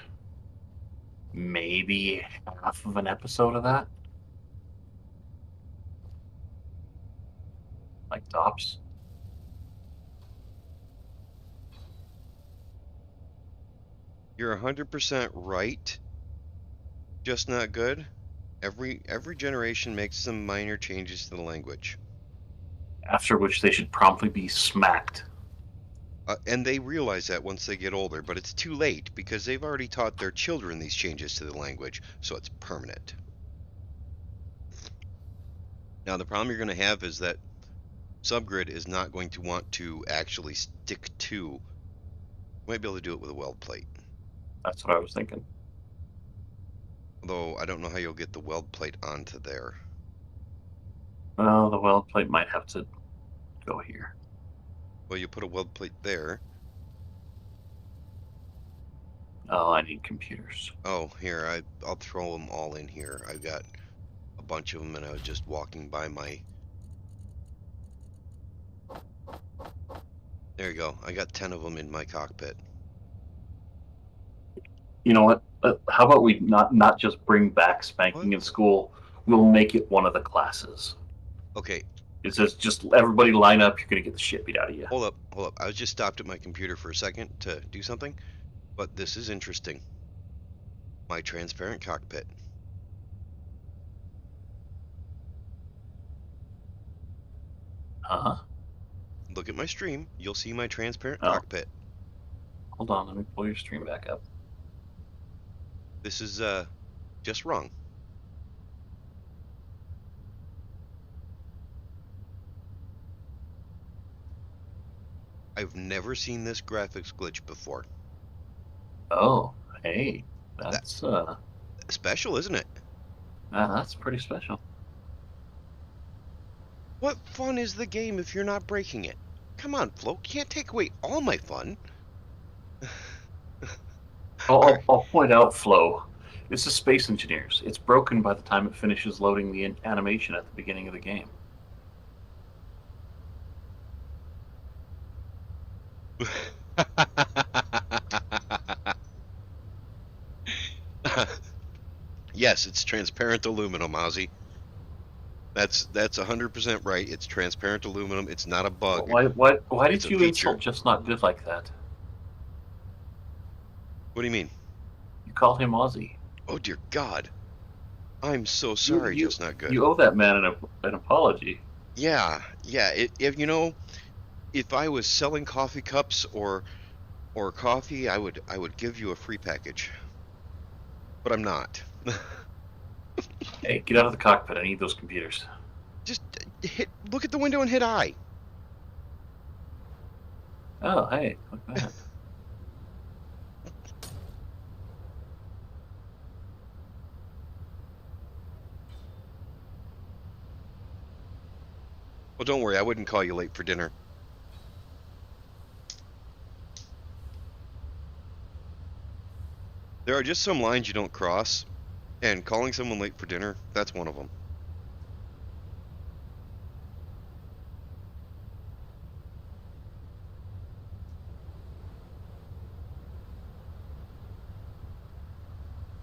maybe half of an episode of that. Like tops. You're 100% right. Just not good. Every generation makes some minor changes to the language. After which they should promptly be smacked. And they realize that once they get older, but it's too late because they've already taught their children these changes to the language, so it's permanent. Now, the problem you're going to have is that Subgrid is not going to want to actually stick to. You might be able to do it with a weld plate. That's what I was thinking. Although, I don't know how you'll get the weld plate onto there. Well, the weld plate might have to go here. Well, you put a weld plate there. Oh, I need computers. Oh, here, I'll throw them all in here. I've got a bunch of them, and I was just walking by my... There you go. I got 10 of them in my cockpit. You know what? How about we not just bring back spanking What? in school? We'll make it one of the classes. Okay, It says just everybody line up. You're gonna get the shit beat out of you. hold up, hold up. I was just stopped at my computer for a second to do something, but this is interesting. My transparent cockpit. Huh? Look at my stream. You'll see my transparent Oh. cockpit. Hold on. Let me pull your stream back up. This is just wrong. I've never seen this graphics glitch before. Oh, hey, that's Special, isn't it? that's pretty special. What fun is the game if you're not breaking it? Come on, Flo. Can't take away all my fun. I'll point out, Flo. This is Space Engineers. It's broken by the time it finishes loading the animation at the beginning of the game. Yes, it's transparent aluminum, Ozzy. That's 100% right. It's transparent aluminum. It's not a bug. Why It's did a you feature. insult Just Not Good like that? What do you mean? You called him Aussie. Oh dear God. I'm so sorry. You- Just not good. You owe that man an apology. Yeah. If you know, if I was selling coffee cups or coffee, I would give you a free package. But I'm not. Hey, get out of the cockpit. I need those computers. Just look at the window and hit I. Oh, hey, look at that. Well, don't worry. I wouldn't call you late for dinner. There are just some lines you don't cross, and calling someone late for dinner, that's one of them.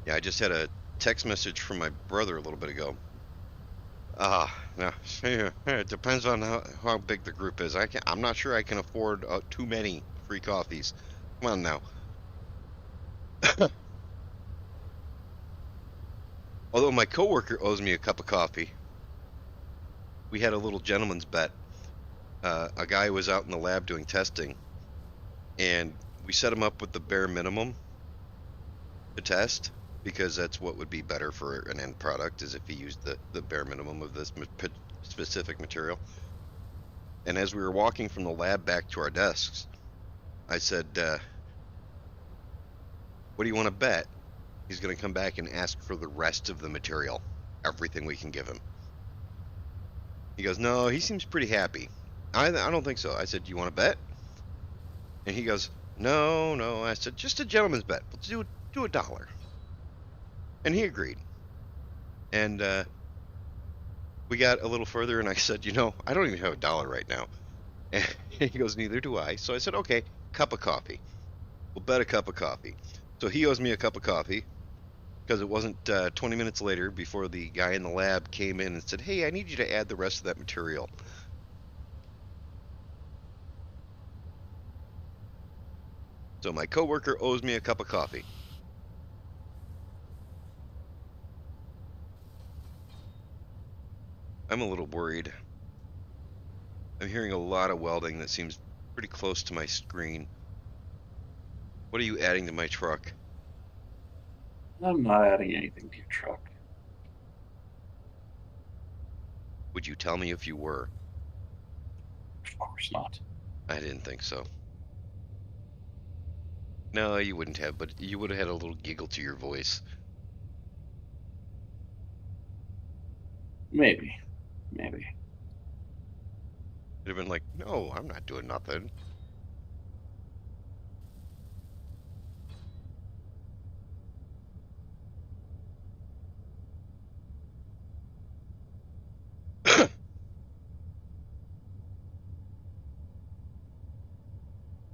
Yeah, I just had a text message from my brother a little bit ago. No, it depends on how big the group is. I'm not sure I can afford too many free coffees. Come on now. Although my coworker owes me a cup of coffee. We had a little gentleman's bet. A guy was out in the lab doing testing, and we set him up with the bare minimum to test, because that's what would be better for an end product, is if he used the bare minimum of this specific material. And as we were walking from the lab back to our desks, I said, what do you want to bet? He's going to come back and ask for the rest of the material, everything we can give him. He goes, no, he seems pretty happy. I don't think so. I said, do you want to bet? And he goes, no. I said, just a gentleman's bet. Let's do $1. And he agreed. And we got a little further, and I said, I don't even have $1 right now. And he goes, neither do I. So I said, okay, cup of coffee. We'll bet a cup of coffee. So he owes me a cup of coffee, because it wasn't 20 minutes later before the guy in the lab came in and said, hey, I need you to add the rest of that material. So my coworker owes me a cup of coffee. I'm a little worried. I'm hearing a lot of welding that seems pretty close to my screen. What are you adding to my truck? I'm not adding anything to your truck. Would you tell me if you were? Of course not. I didn't think so. No, you wouldn't have, but you would have had a little giggle to your voice. Maybe. You'd have been like, no, I'm not doing nothing.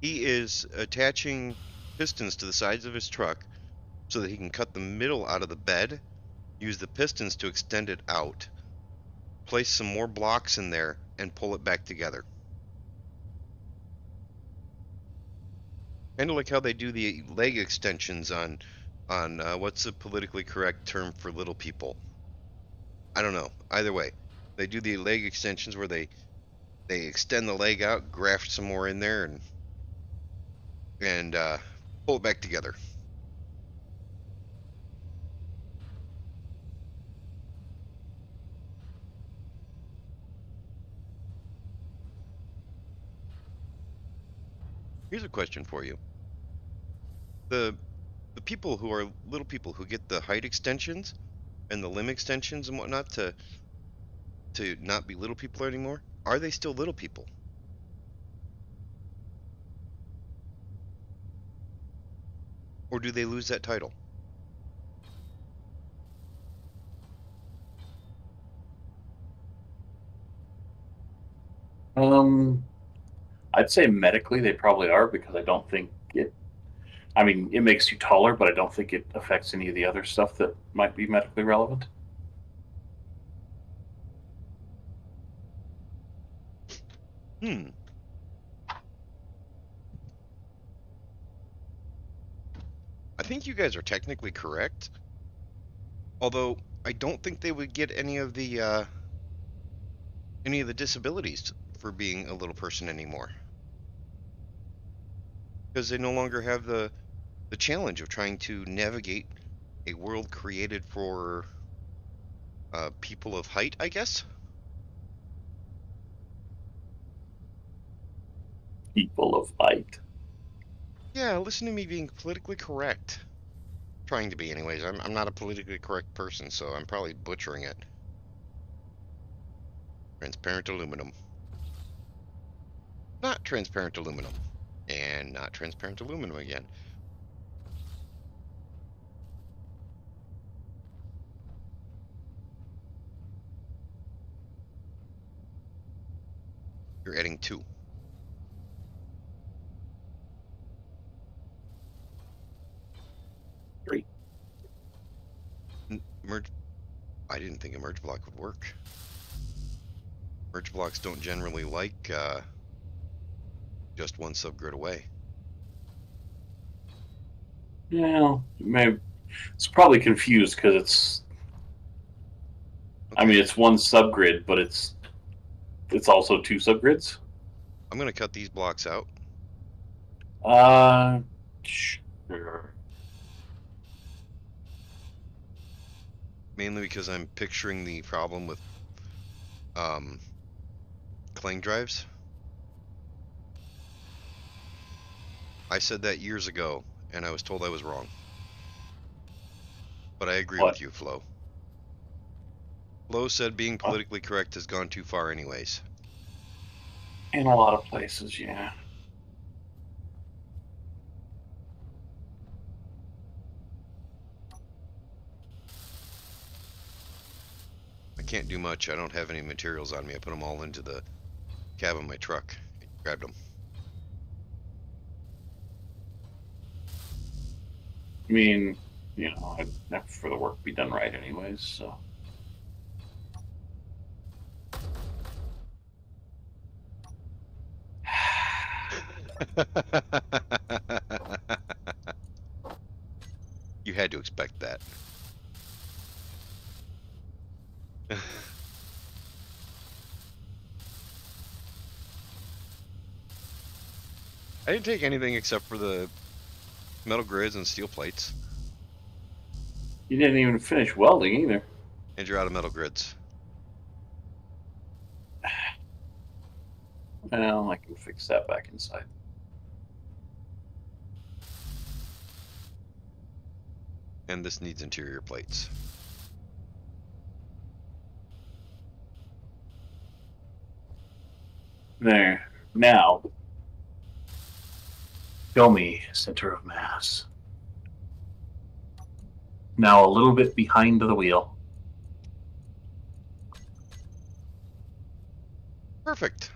He is attaching pistons to the sides of his truck so that he can cut the middle out of the bed use the pistons to extend it out, place some more blocks in there, and pull it back together. Kind of like how they do the leg extensions on what's the politically correct term for little people? I don't know. Either way, they do the leg extensions where they extend the leg out, graft some more in there, and pull it back together. Here's a question for you. The people who are little people who get the height extensions and the limb extensions and whatnot to not be little people anymore, are they still little people? Or do they lose that title? I'd say medically they probably are, because I don't think it. I mean, it makes you taller, but I don't think it affects any of the other stuff that might be medically relevant. Hmm. I think you guys are technically correct. Although I don't think they would get any of the disabilities for being a little person anymore. Because they no longer have the challenge of trying to navigate a world created for people of height, I guess. People of height. Yeah, listen to me being politically correct. Trying to be, anyways. I'm not a politically correct person, so I'm probably butchering it. Transparent aluminum. Not transparent aluminum. And not transparent aluminum again. You're adding 2. Three. Merge. I didn't think a merge block would work. Merge blocks don't generally like just one subgrid away. Yeah, maybe it's probably confused because it's. Okay. I mean, it's one subgrid, but it's also 2 subgrids. I'm gonna cut these blocks out. Sure. Mainly because I'm picturing the problem with clang drives. I said that years ago, and I was told I was wrong. But I agree with you, Flo. Flo said being politically correct has gone too far anyways. In a lot of places, yeah. I can't do much. I don't have any materials on me. I put them all into the cab of my truck and grabbed them. I mean, I'd prefer the work be done right anyways, so. You had to expect that. I didn't take anything except for the metal grids and steel plates. You didn't even finish welding either. And you're out of metal grids. Well, I can fix that back inside. And this needs interior plates. There. Now, show me center of mass. Now a little bit behind the wheel. Perfect.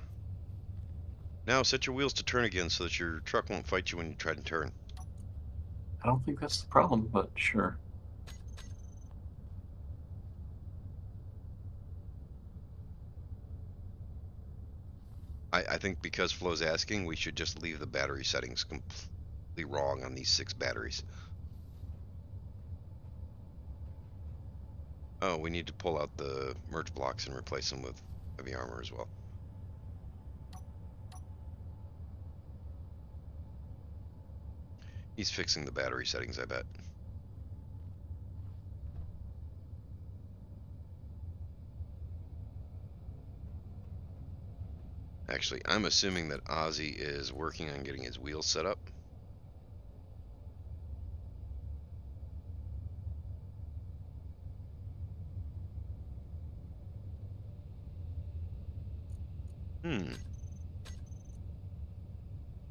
Now set your wheels to turn again so that your truck won't fight you when you try to turn. I don't think that's the problem, but sure. I think because Flo's asking, we should just leave the battery settings completely wrong on these 6 batteries. Oh, we need to pull out the merge blocks and replace them with heavy armor as well. He's fixing the battery settings, I bet. Actually, I'm assuming that Ozzy is working on getting his wheels set up.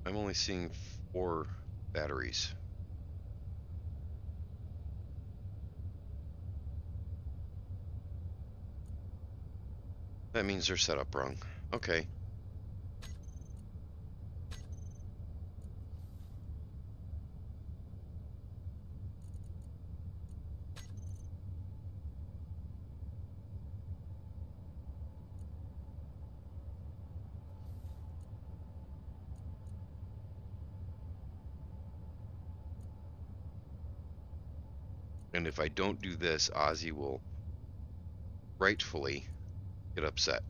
I'm only seeing 4 batteries. That means they're set up wrong. Okay. And if I don't do this, Ozzy will rightfully get upset.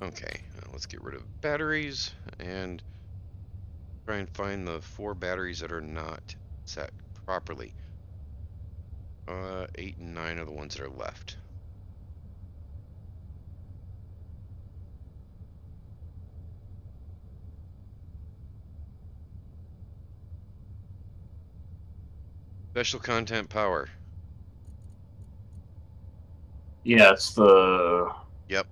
Okay, let's get rid of batteries and try and find the 4 batteries that are not set properly. 8 and 9 are the ones that are left. Special content power. Yeah, it's the... Yep.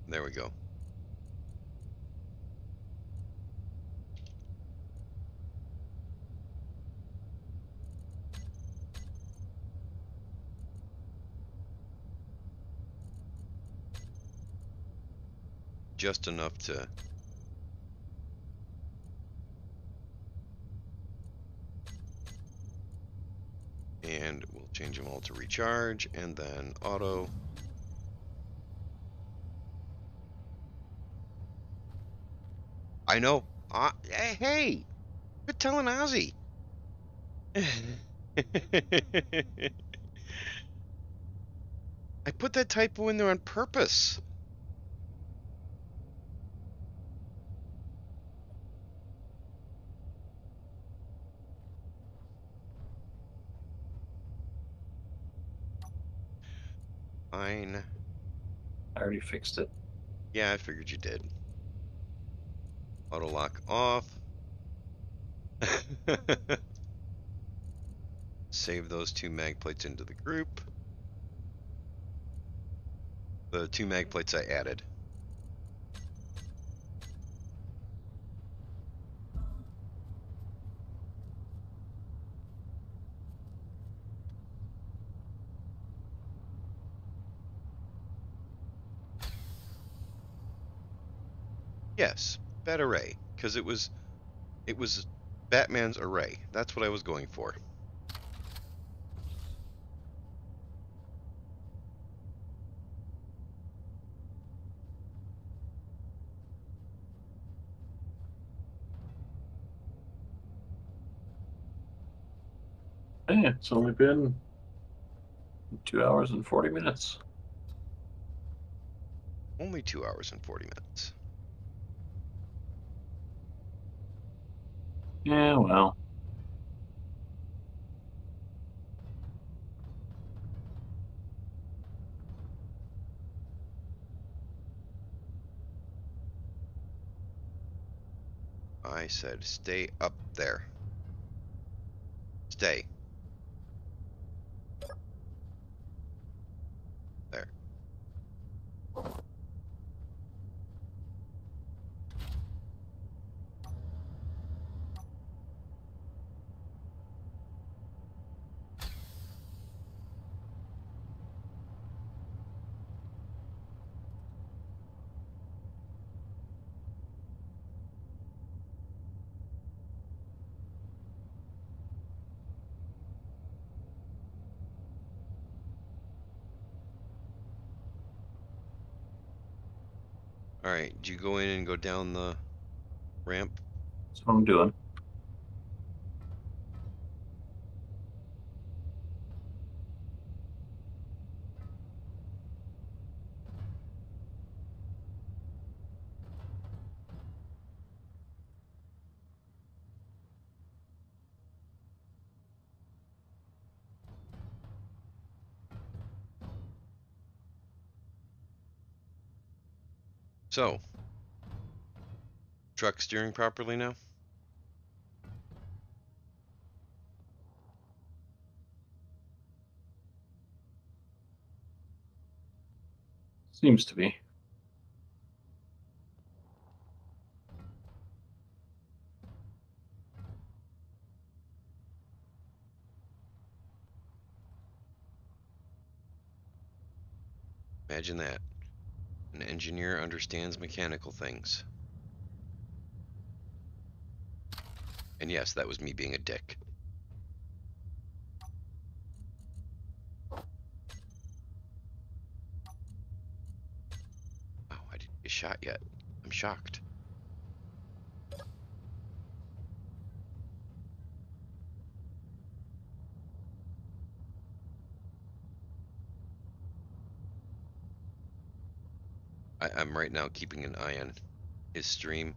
There we go. Just enough to and we'll change them all to recharge and then auto. I know. Hey, quit telling Ozzy. I put that typo in there on purpose. Fine. I already fixed it. Yeah, I figured you did. Auto lock off. Save those 2 mag plates into the group. The 2 mag plates I added. Yes, bat array, because it was Batman's array. That's what I was going for. Hey, it's only been 2 hours and 40 minutes. Only 2 hours and 40 minutes. Yeah, well. I said stay up there. Stay. There. Alright, did you go in and go down the ramp? That's what I'm doing. So, truck steering properly now? Seems to be. Imagine that. An engineer understands mechanical things. And yes, that was me being a dick. Wow, I didn't get shot yet. I'm shocked. I'm right now keeping an eye on his stream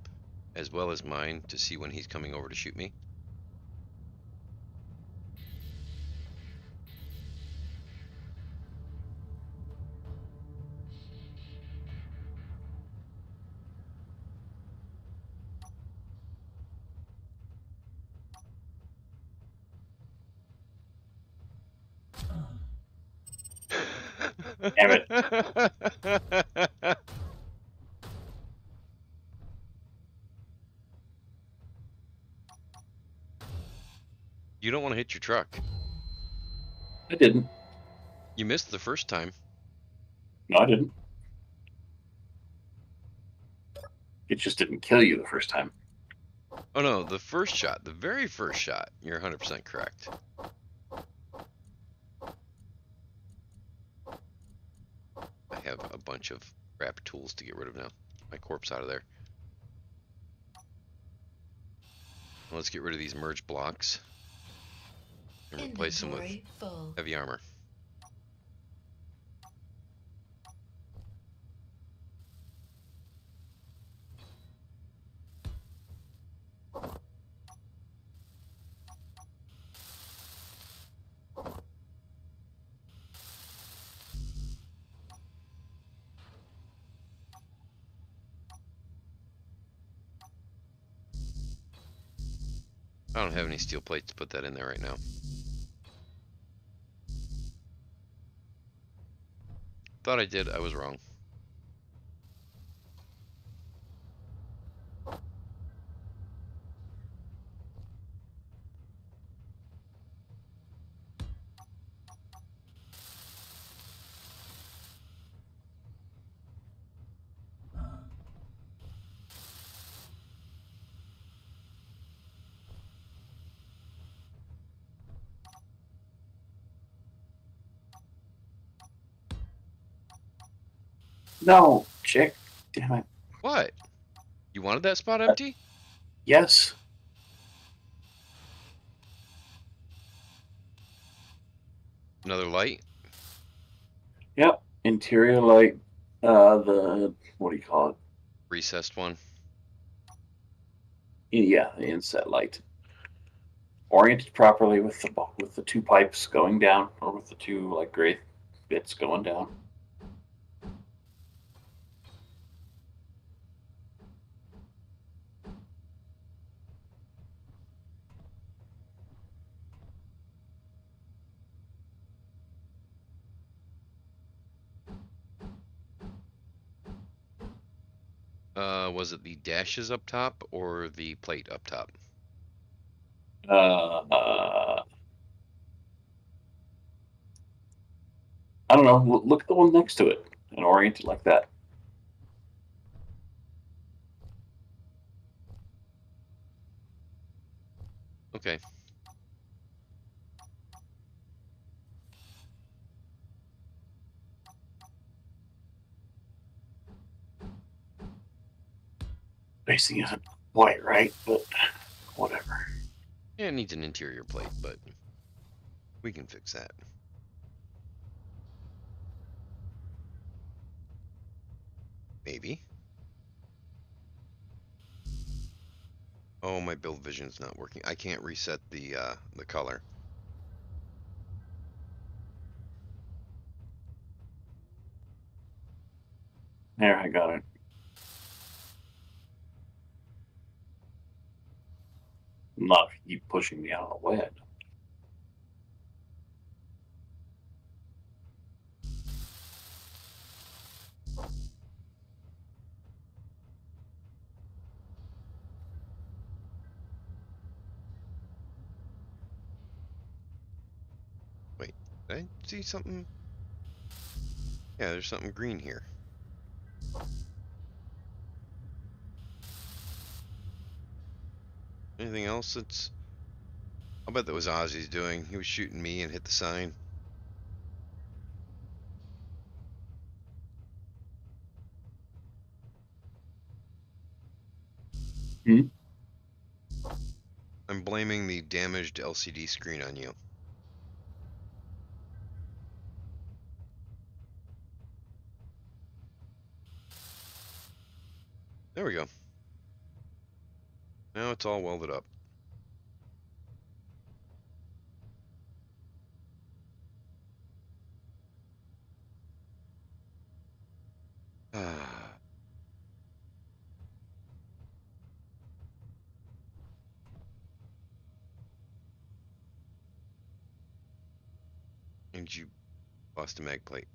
as well as mine to see when he's coming over to shoot me. Damn it. You don't want to hit your truck. I didn't. You missed the first time. No, I didn't. It just didn't kill you the first time. Oh no, the first shot, the very first shot, you're 100% correct. I have a bunch of crap tools to get rid of now. My corpse out of there. Let's get rid of these merge blocks and replace them with full. heavy armor. I don't have any steel plates to put that in there right now. Thought I did, I was wrong. No, chick. Damn it. What? You wanted that spot empty? Yes. Another light? Yep. Interior light. The what do you call it? Recessed one. Yeah, the inset light. Oriented properly with the two pipes going down, or with the two like gray bits going down. Was it the dashes up top or the plate up top? I don't know. Look at the one next to it and orient it like that. Okay. Spacing isn't quite right, but whatever. Yeah, it needs an interior plate, but we can fix that. Maybe. Oh, my build vision's not working. I can't reset the color. There, I got it. Not if you keep pushing me out of the way. Wait, did I see something? Yeah, there's something green here. Anything else that's... I'll bet that was Ozzy's doing. He was shooting me and hit the sign. Hmm? I'm blaming the damaged LCD screen on you. There we go. Now it's all welded up. Ah. And you lost a mag plate.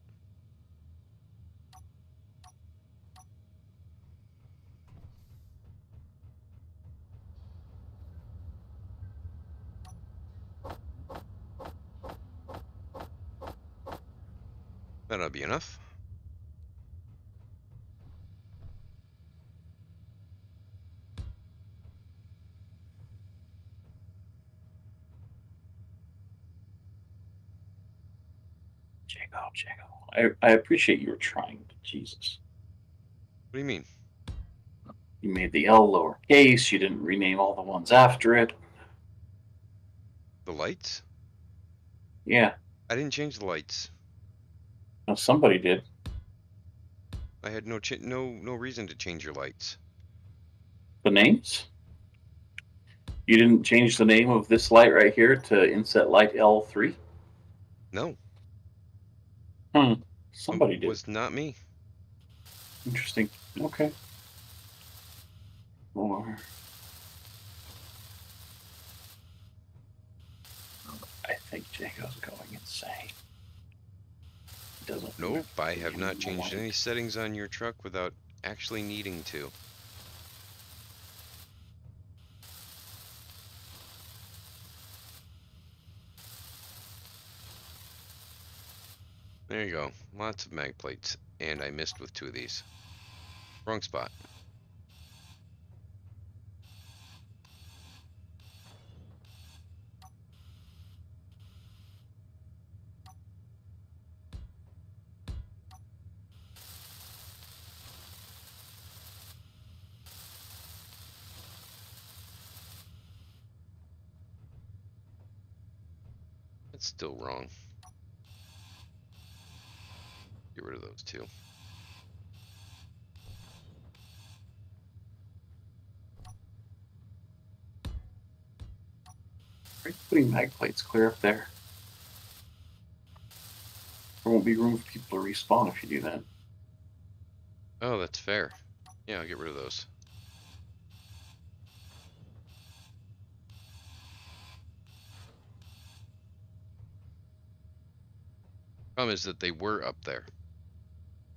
That'll be enough. Jago. I appreciate you were trying, but Jesus. What do you mean? You made the L lowercase. You didn't rename all the ones after it. The lights? Yeah. I didn't change the lights. No, somebody did. I had no reason to change your lights. The names? You didn't change the name of this light right here to inset light L3? No. Somebody It did. was not me. Interesting. Okay. Or I think Jaco's going insane. He doesn't. Nope, I have not changed any settings on your truck without actually needing to. There you go. Lots of mag plates. And I missed with 2 of these. Wrong spot. It's still wrong. Get rid of those 2. Are you putting mag plates clear up there? There won't be room for people to respawn if you do that. Oh, that's fair. Yeah, I'll get rid of those. Problem is that they were up there.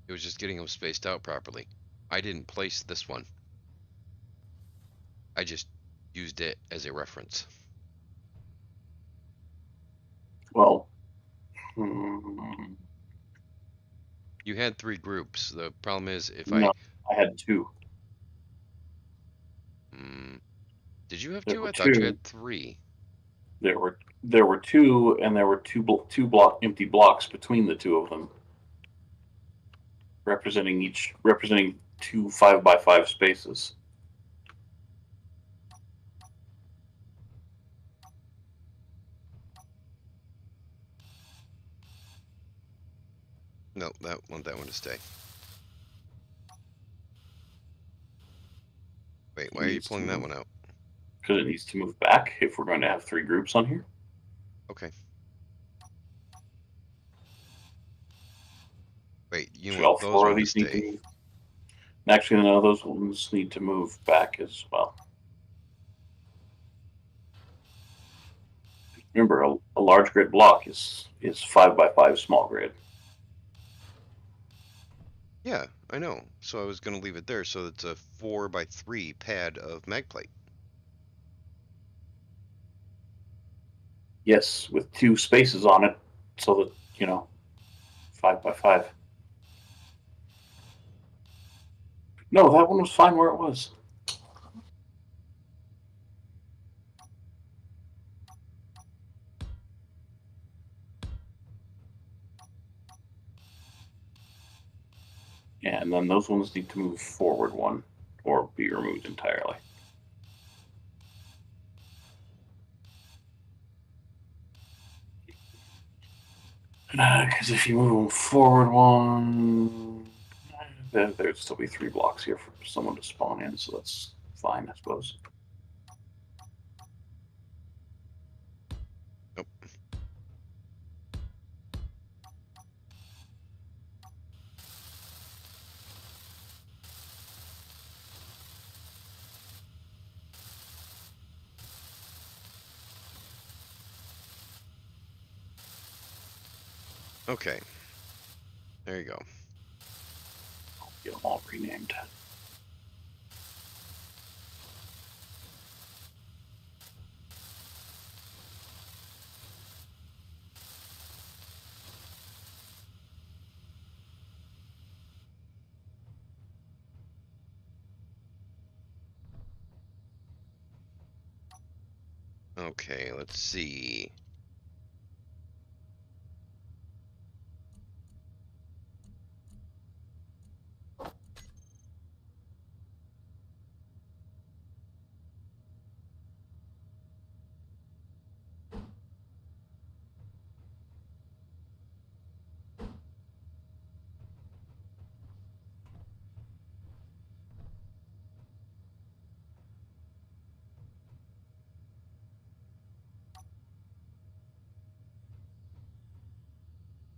It was just getting them spaced out properly. I didn't place this one. I just used it as a reference. Well, You had 3 groups. The problem is if no, I had 2. Did you have There 2? were I thought you 2. had 3. There were 2, and there were two empty blocks between the 2 of them, representing 2 5x5 spaces. No, want that one to stay. Wait, why are you pulling that one out? Because it needs to move back if we're going to have 3 groups on here. Okay. Wait, you Should all want those 4 of ones these to need to stay? move? Actually, no, those ones need to move back as well. Remember, a large grid block is 5x5 small grid. Yeah, I know. So I was going to leave it there so it's a 4x3 pad of magplate. Yes, with 2 spaces on it, so that 5x5. No, that one was fine where it was. Yeah, and then those ones need to move forward 1 or be removed entirely. Because if you move them forward 1, there'd still be 3 blocks here for someone to spawn in, so that's fine, I suppose. Nope. Okay. There you go. I'll get them all renamed. Okay, let's see.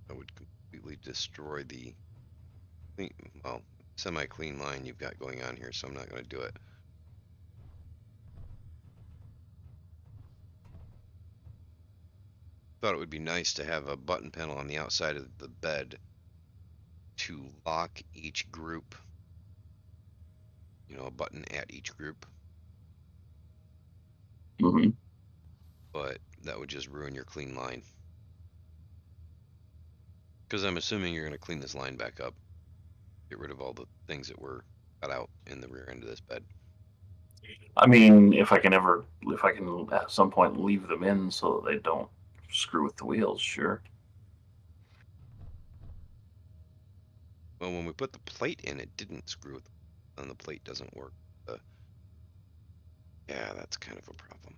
I would completely destroy the well, semi-clean line you've got going on here, so I'm not going to do it. Thought it would be nice to have a button panel on the outside of the bed to lock each group. A button at each group. Mm-hmm. But that would just ruin your clean line. Because I'm assuming you're going to clean this line back up. Get rid of all the things that were cut out in the rear end of this bed. I mean, if I can at some point leave them in so that they don't screw with the wheels, sure. Well, when we put the plate in, it didn't screw with, and the plate doesn't work. Yeah, that's kind of a problem.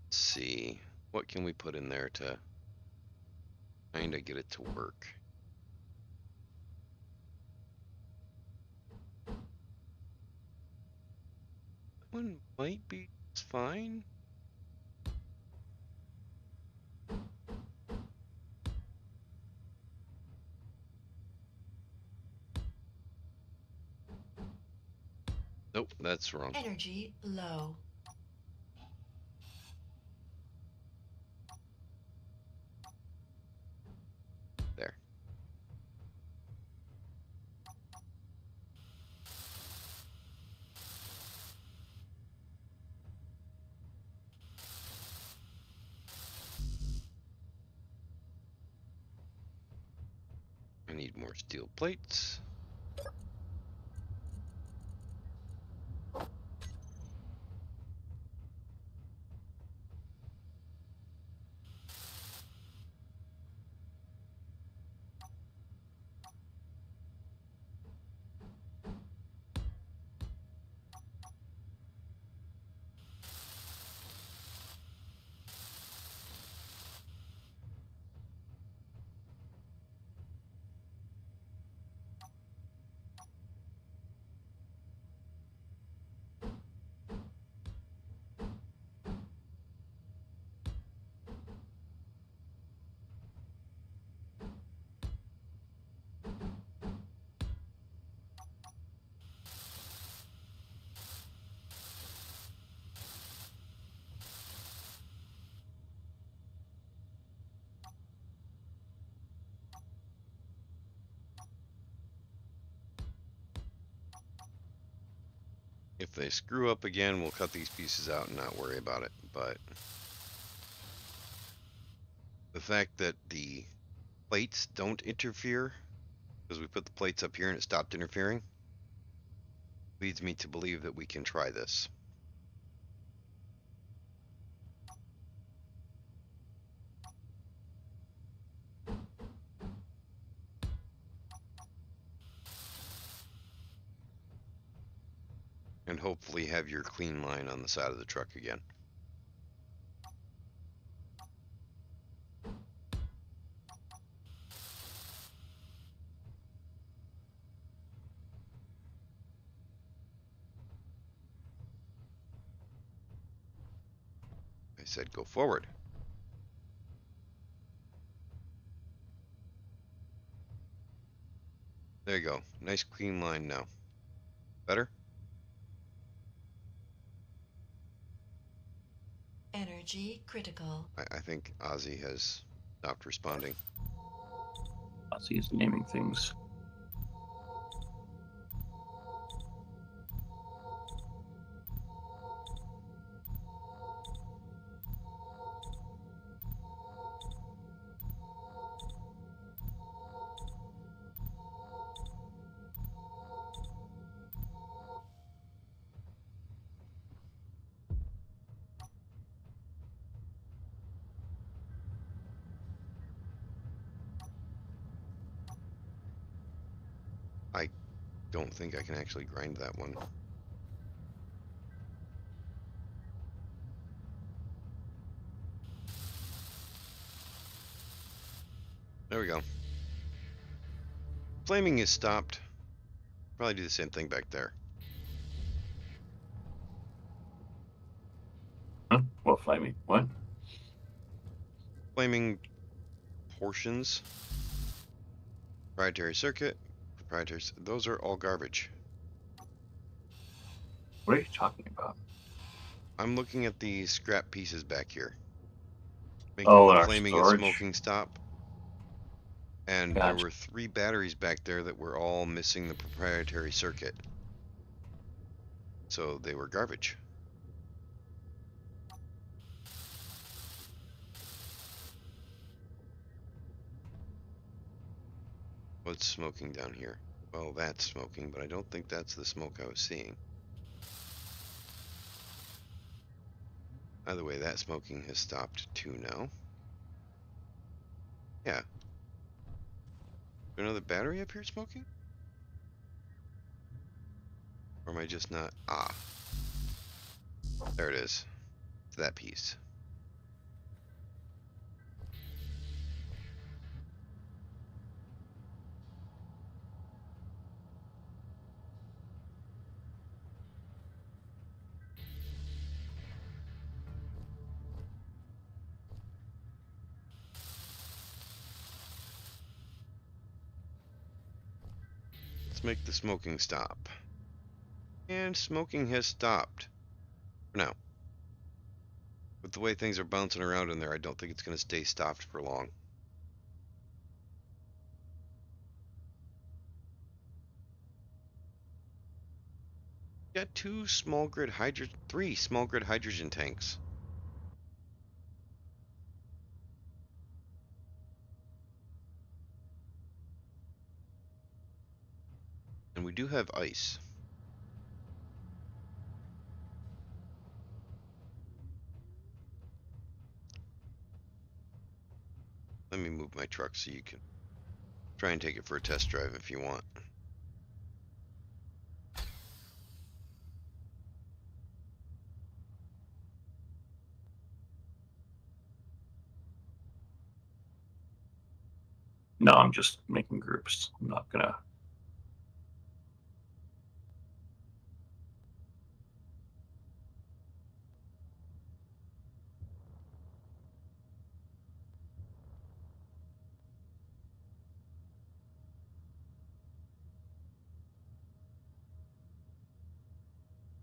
Let's see, what can we put in there to kind of get it to work? That one might be fine. Nope, that's wrong. Energy low. need more steel plates. If they screw up again, we'll cut these pieces out and not worry about it. But the fact that the plates don't interfere, because we put the plates up here and it stopped interfering, leads me to believe that we can try this. And hopefully have your clean line on the side of the truck again. I said go forward. There you go. Nice clean line now. Better? Energy critical. I think Ozzy has stopped responding. Ozzy is naming things. I don't think I can actually grind that one. There we go. Flaming is stopped. Probably do the same thing back there. Huh? What flaming? What? Flaming portions. Proprietary circuit. Those are all garbage. What are you talking about? I'm looking at the scrap pieces back here. Making Oh, the in our flaming and storage? smoking stop. And there Gotcha. were 3 batteries back there that were all missing the proprietary circuit. So they were garbage. What's smoking down here? Well, that's smoking, but I don't think that's the smoke I was seeing. Either way, that smoking has stopped too now. Yeah. Another battery up here smoking? Or am I just not? Ah. There it is. It's that piece. Let's make the smoking stop. And smoking has stopped. For now. With the way things are bouncing around in there, I don't think it's going to stay stopped for long. Got 3 small grid hydrogen tanks. we do have ice. Let me move my truck so you can try and take it for a test drive if you want. No, I'm just making groups. I'm not gonna.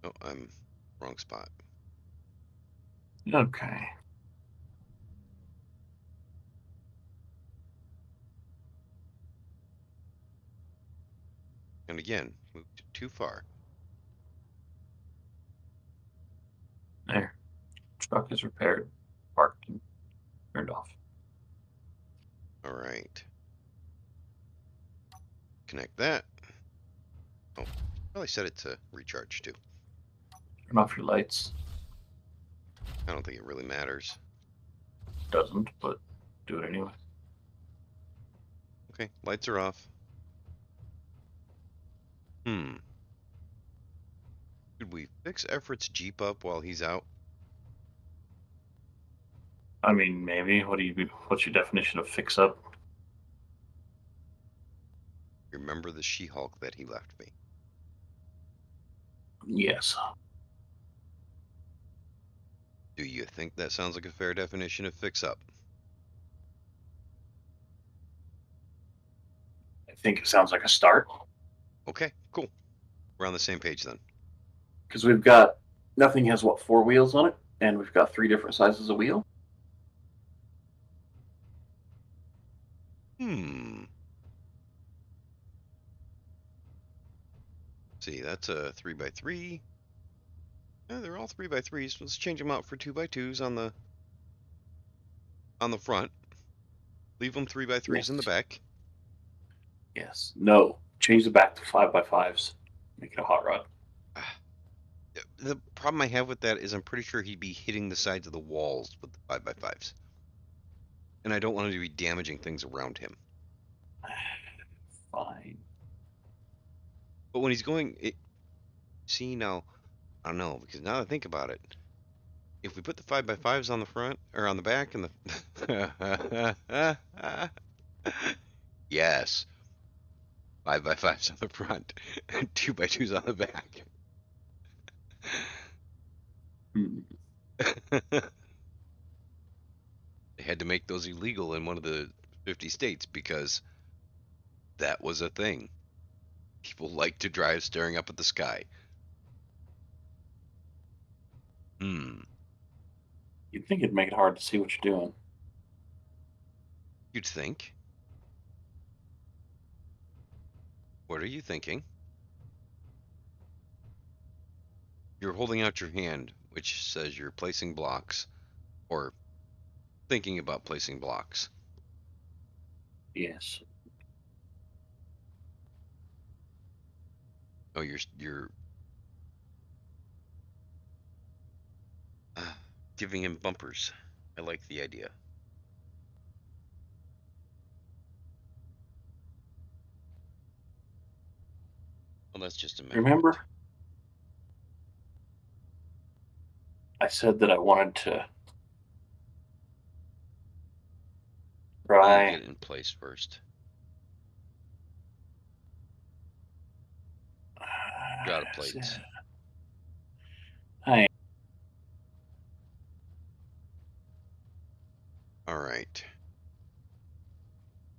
Oh, I'm wrong spot. Okay. And again, moved too far. There. Truck is repaired, parked, and turned off. All right. Connect that. Oh, probably set it to recharge too. Turn off your lights. I don't think it really matters. Doesn't, but do it anyway. Okay, lights are off. Could we fix Everett's Jeep up while he's out? I mean, maybe. What's your definition of fix up? Remember the She-Hulk that he left me? Yes. Do you think that sounds like a fair definition of fix up? I think it sounds like a start. Okay, cool. We're on the same page then. Because we've got, nothing has, 4 wheels on it? And we've got 3 different sizes of wheel? See, that's a 3x3. Yeah, they're all 3x3s. Let's change them out for 2x2s on the front. Leave them 3x3s in the back. Yes. No. Change the back to 5x5s. Make it a hot rod. The problem I have with that is I'm pretty sure he'd be hitting the sides of the walls with the 5x5s. And I don't want to be damaging things around him. Fine. But when he's going... See, now... I don't know, because now that I think about it, if we put the 5x5s on the front, or on the back, and the... Yes. 5x5s on the front, and 2x2s on the back. They had to make those illegal in one of the 50 states because that was a thing. People like to drive staring up at the sky. You'd think it'd make it hard to see what you're doing. You'd think. What are you thinking? You're holding out your hand, which says you're placing blocks, or thinking about placing blocks. Yes. Oh, you're giving him bumpers. I like the idea. Well, that's just a measurement. Remember? I said that I wanted to try. Get it in place first. Got a plate. Hi. All right.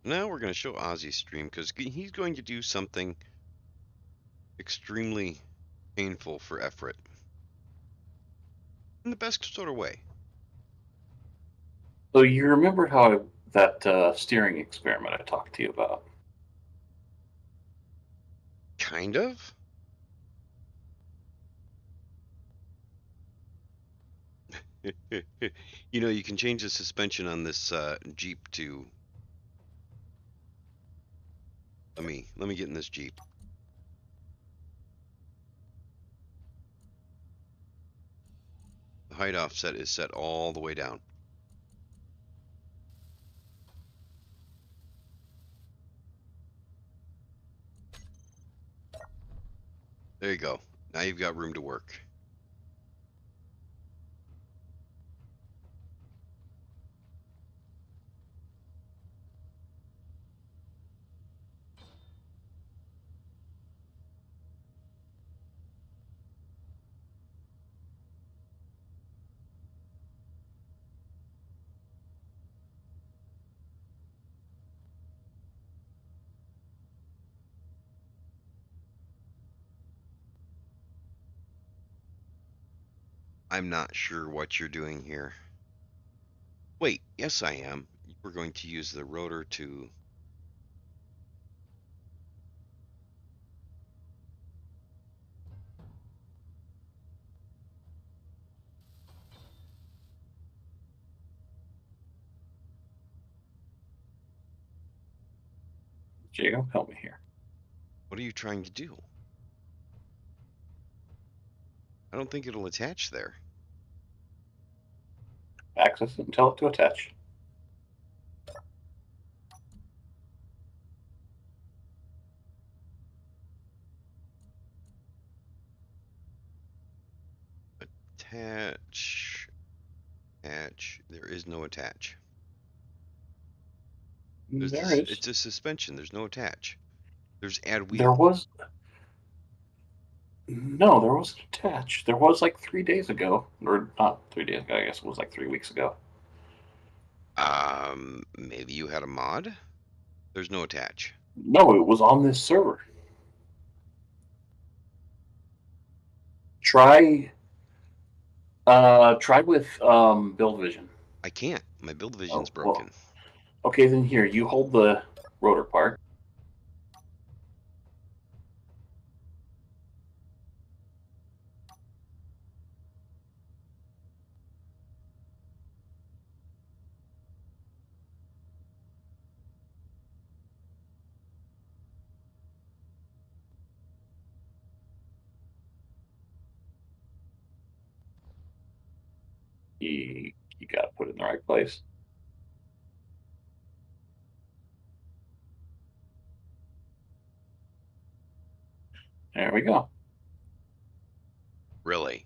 Now we're going to show Ozzy's stream because he's going to do something extremely painful for Everett. In the best sort of way. So you remember how that steering experiment I talked to you about? Kind of. You know, you can change the suspension on this Jeep to... Let me get in this Jeep. height offset is set all the way down. There you go. Now you've got room to work. I'm not sure what you're doing here. Wait, yes I am. We're going to use the rotor to... Jacob, help me here. What are you trying to do? I don't think it'll attach there. Access it and tell it to attach. Attach. Attach. There is no attach. There is. It's a suspension. There's no attach. There's add There wheel. was. No, there wasn't attached. There was like 3 days ago. Or not 3 days ago, I guess it was like 3 weeks ago. Maybe you had a mod? There's no attach. No, it was on this server. Try with build vision. I can't. My build vision's well, broken. Okay, then here, you hold the rotor part. You got to put it in the right place. There we go. Really?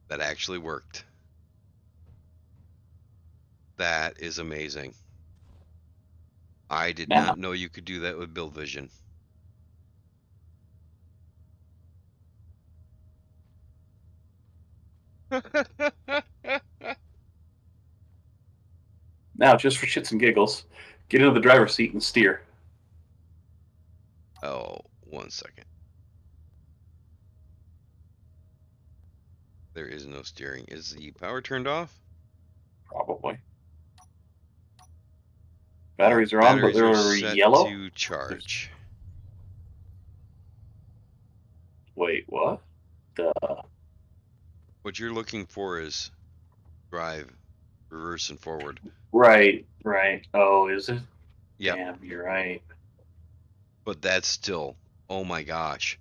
That actually worked. That is amazing. I did Now. not know you could do that with build vision. Now, just for shits and giggles, get into the driver's seat and steer. Oh, 1 second. There is no steering. Is the power turned off? Probably. Batteries are on, but Batteries are they're set yellow. to charge. Wait, what? What you're looking for is drive, reverse, and forward. Right. Oh, is it? Yep. Damn, you're right. But that's still, oh my gosh.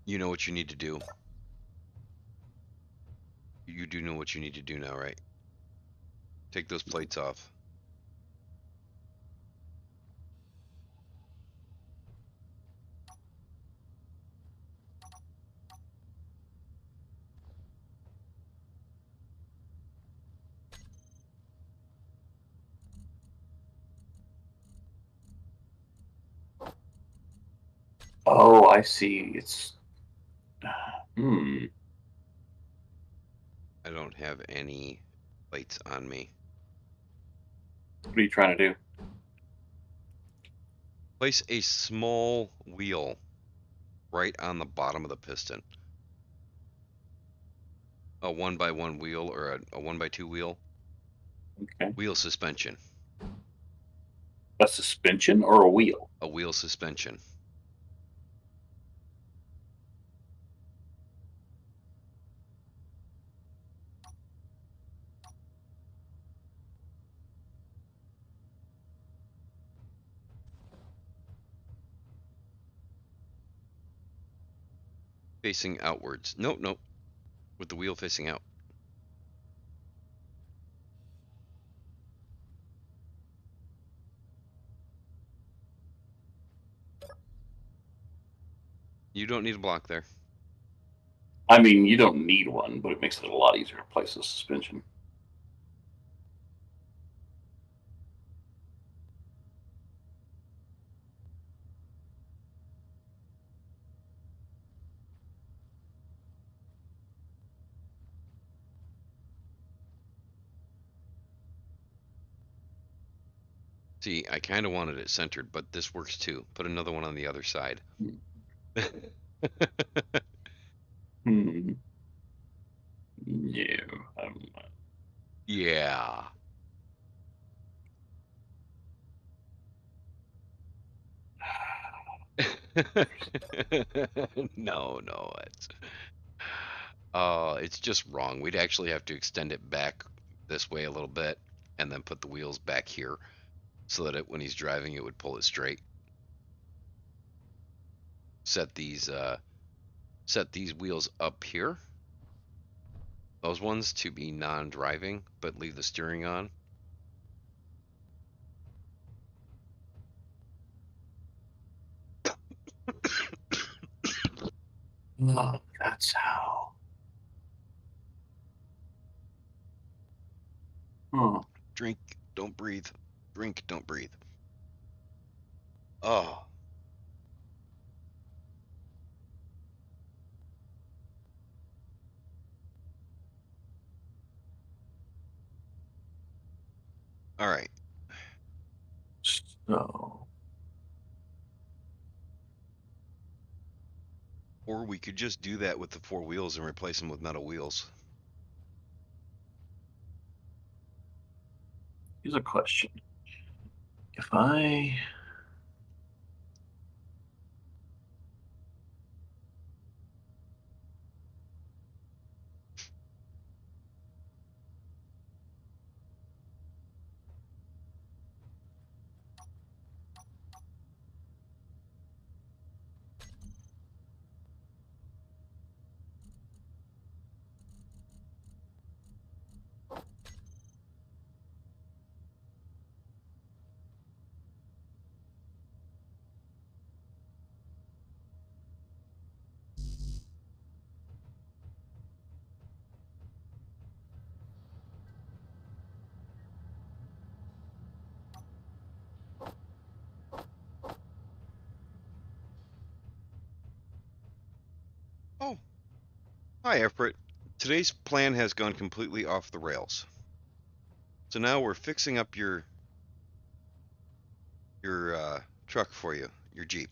You know what you need to do. You do know what you need to do now, right? Take those plates off. Oh, I see. It's. I don't have any plates on me. What are you trying to do? Place a small wheel right on the bottom of the piston. A 1x1 wheel or a 1x2 wheel. Okay. Wheel suspension. A suspension or a wheel? A wheel suspension. Facing outwards. Nope, nope. With the wheel facing out. You don't need a block there. I mean, you don't need one, but it makes it a lot easier to place the suspension. See, I kind of wanted it centered, but this works too. Put another one on the other side. Hmm. No. Yeah. No, no, it's just wrong. We'd actually have to extend it back this way a little bit and then put the wheels back here so that when he's driving it would pull it straight. Set these wheels up here. Those ones to be non-driving, but leave the steering on. Oh, that's how. Hmm. Drink, don't breathe. Drink, don't breathe. Oh. All right. So. Or we could just do that with the 4 wheels and replace them with metal wheels. Here's a question. If I. Oh, hi, Everett. Today's plan has gone completely off the rails. So now we're fixing up your truck for you, your Jeep.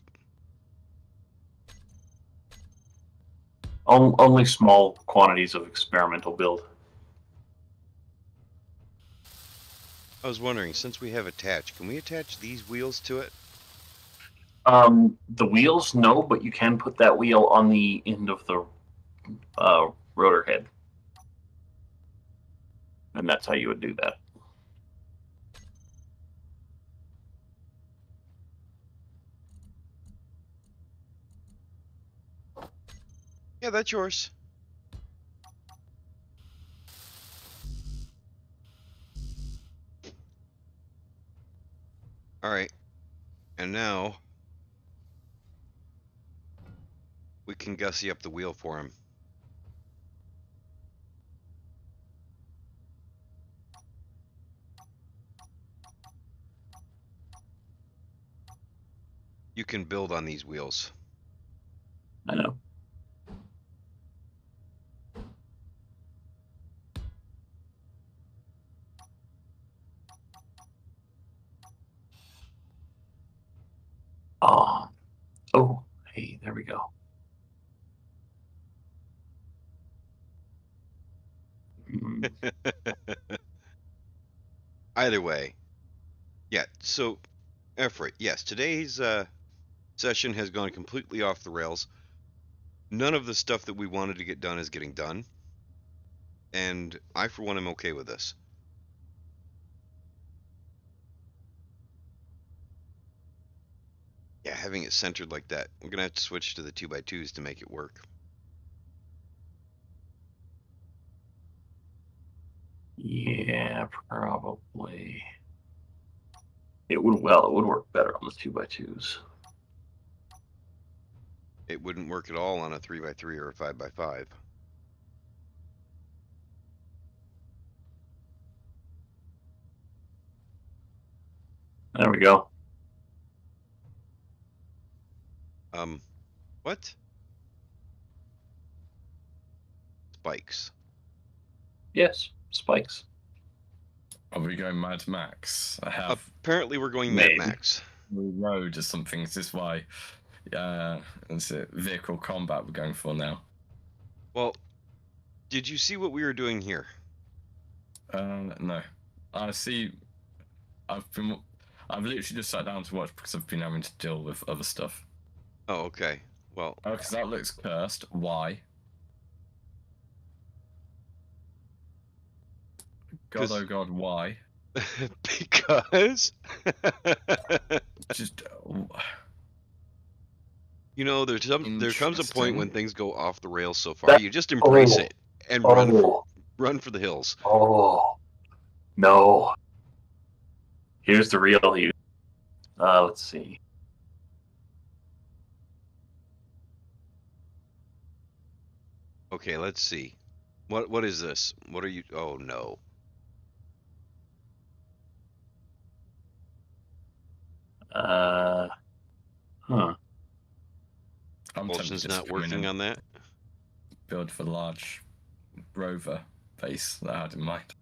Only small quantities of experimental build. I was wondering, since we have attached, can we attach these wheels to it? The wheels, no, but you can put that wheel on the end of the rotor head. And that's how you would do that. Yeah, that's yours. All right. And now we can gussy up the wheel for him. You can build on these wheels. I know. Oh, hey, there we go. Either way. Yeah, so Everett, yes, today's session has gone completely off the rails. None of the stuff that we wanted to get done is getting done. And I, for one, am okay with this. Yeah, having it centered like that. We're going to have to switch to the 2x2s to make it work. Yeah, probably. It would work better on the 2x2s. It wouldn't work at all on a 3x3 or a 5x5. There we go. What? Spikes. Yes, spikes. Are we going Mad Max? I have Apparently we're going Mad Maybe. Max. road or something. Is this why? Is it vehicle combat we're going for now? Well, did you see what we were doing here? No. I see. I've literally just sat down to watch because I've been having to deal with other stuff. Oh, okay. Well, Oh, because that looks cursed. Why? God, 'Cause- oh God, why? because Just you know, there comes a point Interesting. when things go off the rails so far. You just embrace it and run for the hills. Oh no! Here's the real you. Let's see. Okay, let's see. What is this? What are you? Oh no. Huh. I'm Propulsion's tempted to not come in working and on that. build for large rover base that I had in mind.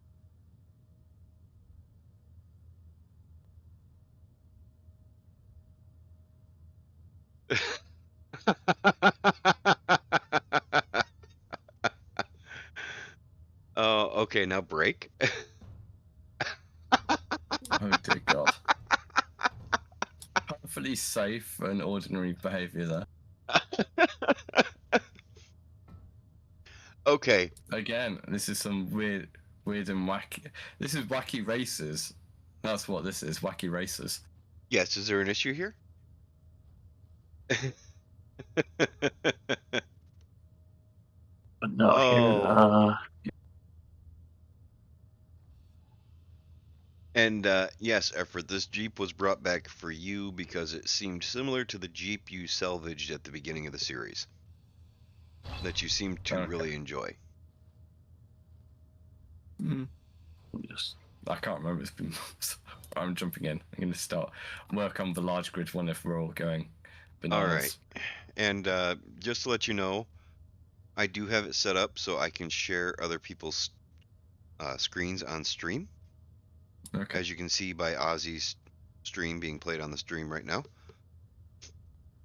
Oh, okay, now break. Oh dear God. Hopefully safe and ordinary behaviour there. Okay. Again, this is some weird and wacky. This is wacky races. That's what this is, wacky races. Yes, is there an issue here? But no, Oh. And yes, Effort, this Jeep was brought back for you because it seemed similar to the Jeep you salvaged at the beginning of the series. That you seemed to Okay. really enjoy. just I can't remember. It's been months. I'm jumping in. I'm going to start work on the large grid one if we're all going bananas. All right. And just to let you know, I do have it set up so I can share other people's screens on stream. Okay. As you can see by Ozzy's stream being played on the stream right now.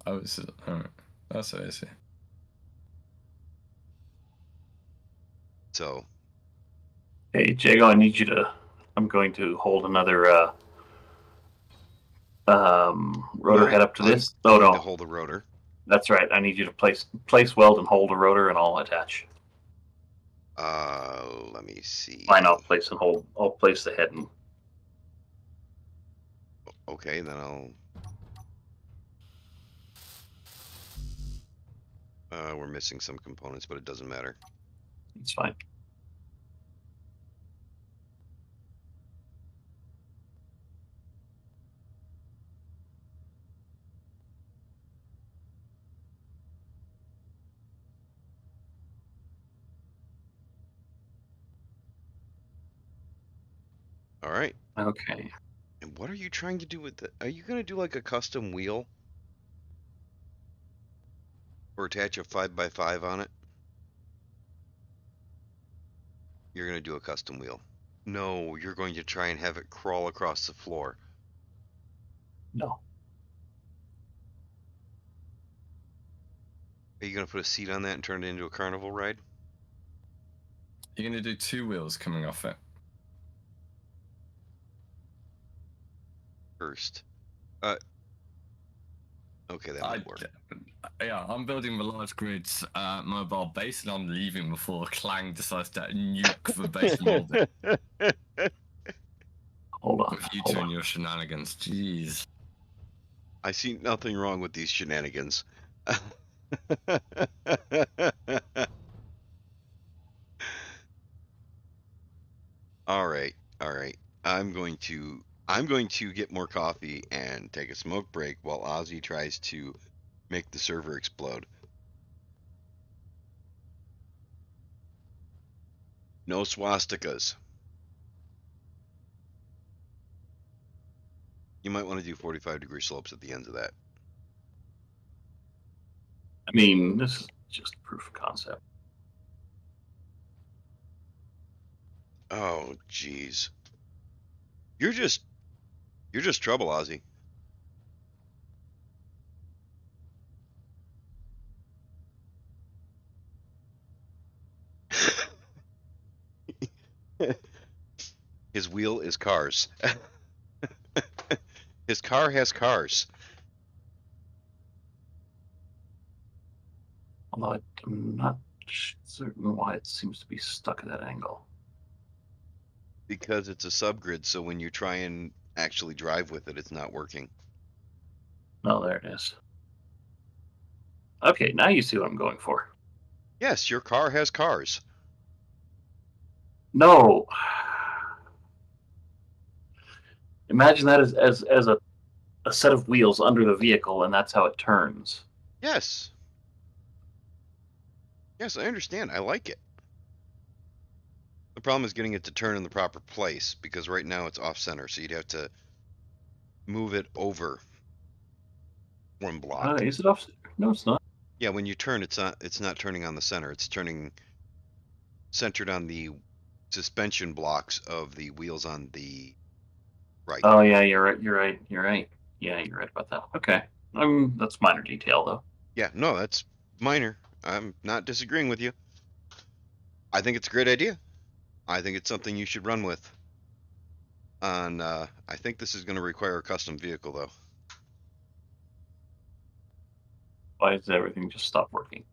Oh, it's all right. That's what I see. So, hey, Jago, I need you to. I'm going to hold another rotor head up to this. I Oh need to no, hold the rotor. that's right. I need you to place weld and hold a rotor, and I'll attach. Let me see. Fine, I'll place and hold. I'll place the head and. Okay, then I'll. We're missing some components, but it doesn't matter. It's fine. All right. Okay. And what are you trying to do with the? Are you gonna do like a custom wheel? Or attach a 5x5 on it? You're gonna do a custom wheel. No, you're going to try and have it crawl across the floor. No. Are you gonna put a seat on that and turn it into a carnival ride? You're going to do 2 wheels coming off it. First. Okay, that might work. Yeah, I'm building the large grid's mobile base, and I'm leaving before Clang decides to nuke the base molding. Hold on. With you Hold two on. and your shenanigans, jeez. I see nothing wrong with these shenanigans. All right, all right. I'm going to get more coffee and take a smoke break while Ozzy tries to make the server explode. No swastikas. You might want to do 45-degree slopes at the ends of that. I mean, this is just proof of concept. Oh, jeez. You're just trouble, Ozzy. His wheel is cars. His car has cars. Although I'm not certain why it seems to be stuck at that angle. Because it's a subgrid, so when you try and actually drive with it, it's not working. No, there it is. Okay, now you see what I'm going for. Yes, your car has cars. No. Imagine that as a set of wheels under the vehicle, and that's how it turns. Yes. Yes, I understand. I like it. The problem is getting it to turn in the proper place, because right now it's off center, so you'd have to move it over one block. Is it off? No, it's not. Yeah, when you turn, it's not turning on the center. It's turning centered on the suspension blocks of the wheels on the right. Oh yeah, you're right. You're right. You're right. Yeah, you're right about that. Okay, that's minor detail though. Yeah, no, that's minor. I'm not disagreeing with you. I think it's a great idea. I think it's something you should run with. I think this is going to require a custom vehicle, though. Why does everything just stop working?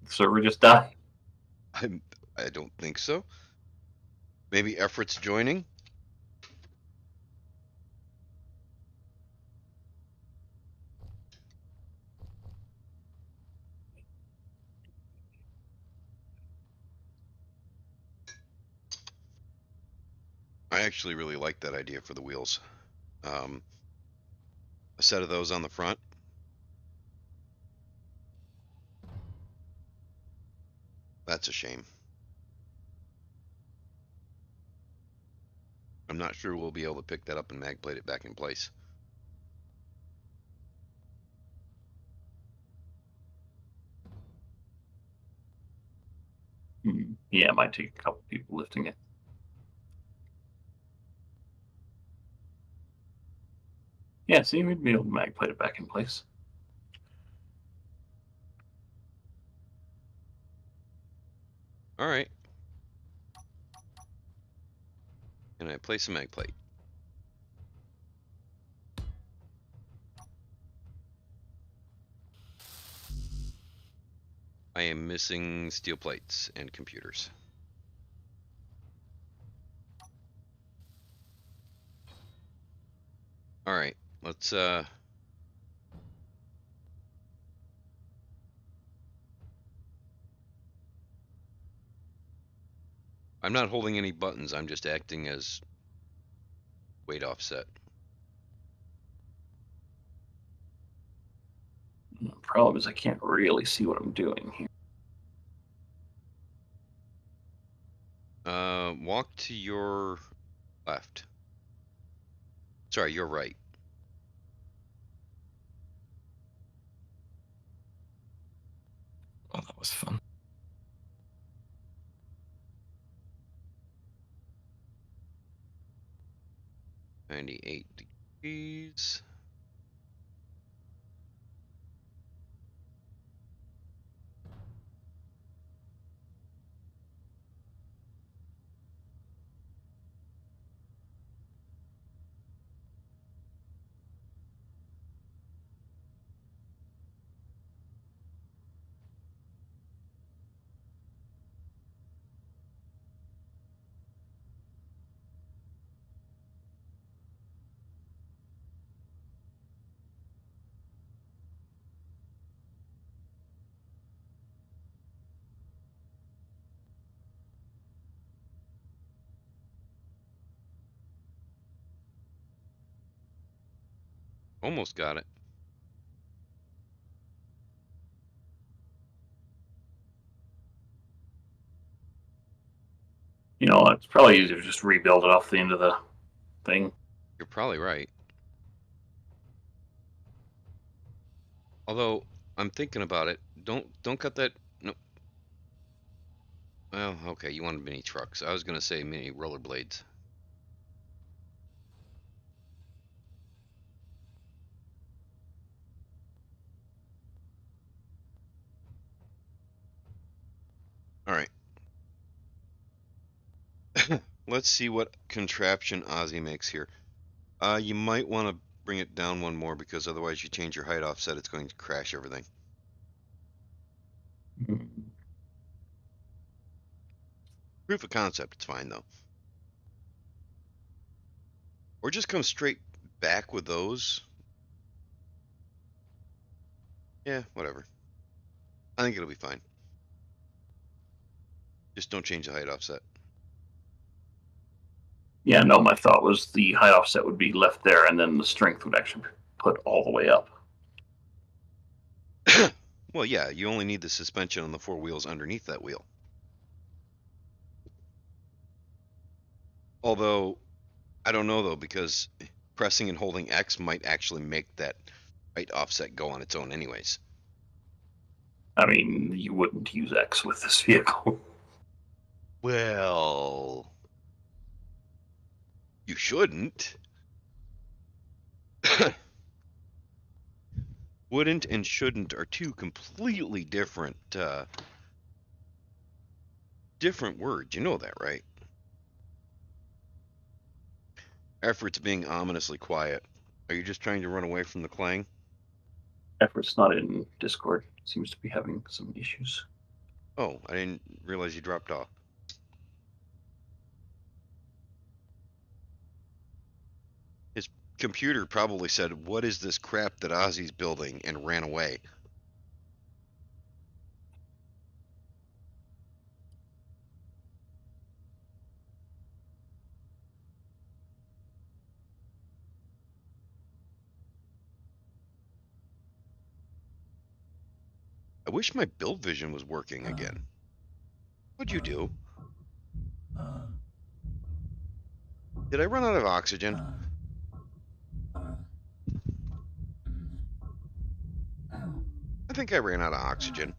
The server just died. I don't think so. Maybe efforts joining. I actually really like that idea for the wheels. A set of those on the front. That's a shame. I'm not sure we'll be able to pick that up and mag plate it back in place. Yeah, it might take a couple people lifting it. Yeah, see, we'd be able to mag plate it back in place. All right. Can I place a mag plate? I am missing steel plates and computers. All right, let's I'm not holding any buttons. I'm just acting as weight offset. The problem is I can't really see what I'm doing here. Walk to your left. Sorry, your right. Oh, that was fun. '98 degrees. Almost got it. You know, it's probably easier to just rebuild it off the end of the thing. You're probably right. Although I'm thinking about it, don't cut that. No. Well, okay, you wanted mini trucks. I was gonna say mini rollerblades. All right. Let's see what contraption Ozzy makes here. You might want to bring it down one more because otherwise you change your height offset, it's going to crash everything. Proof of concept, it's fine though. Or just come straight back with those. Yeah, whatever. I think it'll be fine. Just don't change the height offset. Yeah, no, my thought was the height offset would be left there, and then the strength would actually be put all the way up. Well, yeah, you only need the suspension on the four wheels underneath that wheel. Although, I don't know though, because pressing and holding X might actually make that height offset go on its own anyways. I mean, you wouldn't use X with this vehicle. Well, you shouldn't. Wouldn't and shouldn't are two completely different different words. You know that, right? Effort's being ominously quiet. Are you just trying to run away from the clang? Effort's not in Discord. Seems to be having some issues. Oh, I didn't realize you dropped off. His computer probably said, "What is this crap that Ozzy's building?" and ran away. I wish my build vision was working again. What'd you do? Did I run out of oxygen? I think I ran out of oxygen.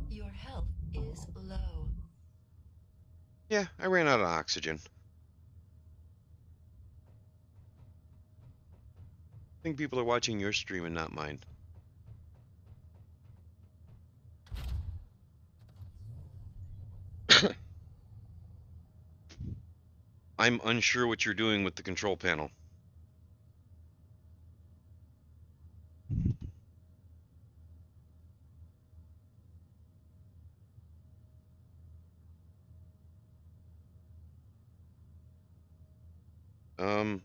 Your health is low. Yeah, I ran out of oxygen. I think people are watching your stream and not mine. I'm unsure what you're doing with the control panel. Um,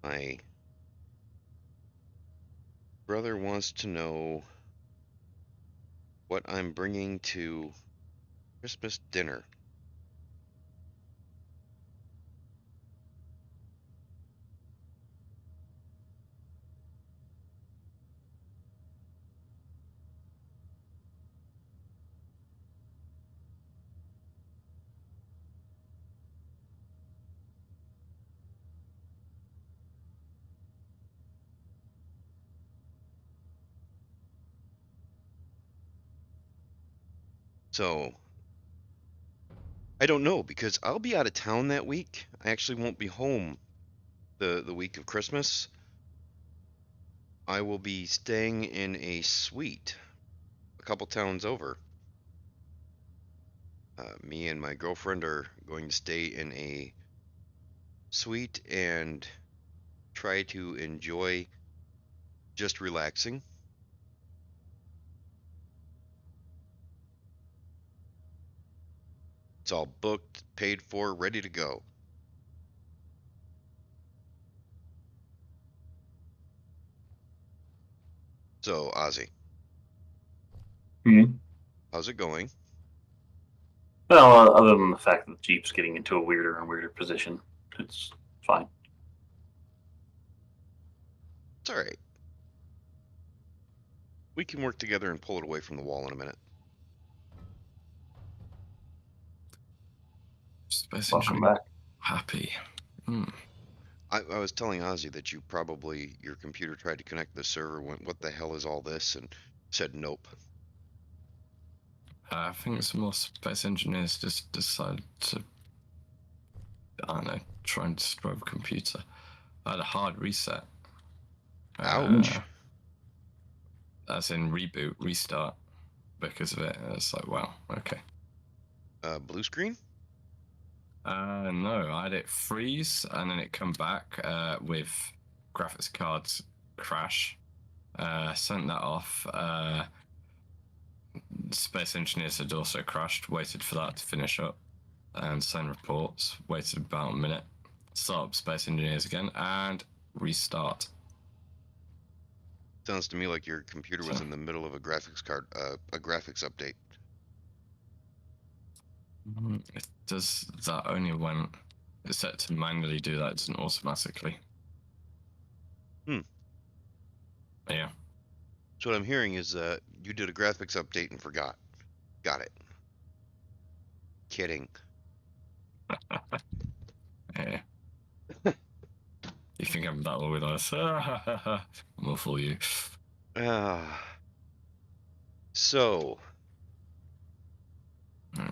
my brother wants to know what I'm bringing to Christmas dinner. So, I don't know because I'll be out of town that week. I actually won't be home the week of Christmas. I will be staying in a suite a couple towns over. Me and my girlfriend are going to stay in a suite and try to enjoy just relaxing. It's all booked, paid for, ready to go. So, Ozzy, Hmm. how's it going? Well, other than the fact that the Jeep's getting into a weirder and weirder position, it's fine. It's all right. We can work together and pull it away from the wall in a minute. Space Welcome engineer back. happy. Hmm. I was telling Ozzy that your computer tried to connect to the server, went, what the hell is all this? And said nope. I think some more space engineers just decided to, I don't know, try and destroy the computer. I had a hard reset. Ouch. As in reboot, restart because of it. It's like, wow, okay. Blue screen? No, I had it freeze and then it come back with graphics cards crash. Sent that off. Space engineers had also crashed. Waited for that to finish up and send reports. Waited about a minute. Start up space engineers again and restart. Sounds to me like your computer was in the middle of a graphics update. It does that only when it's set to manually do that. It doesn't automatically. Hmm. Yeah. So what I'm hearing is you did a graphics update and forgot. Got it. Kidding. Yeah. You think I'm that low with us? I'm gonna fool you. So,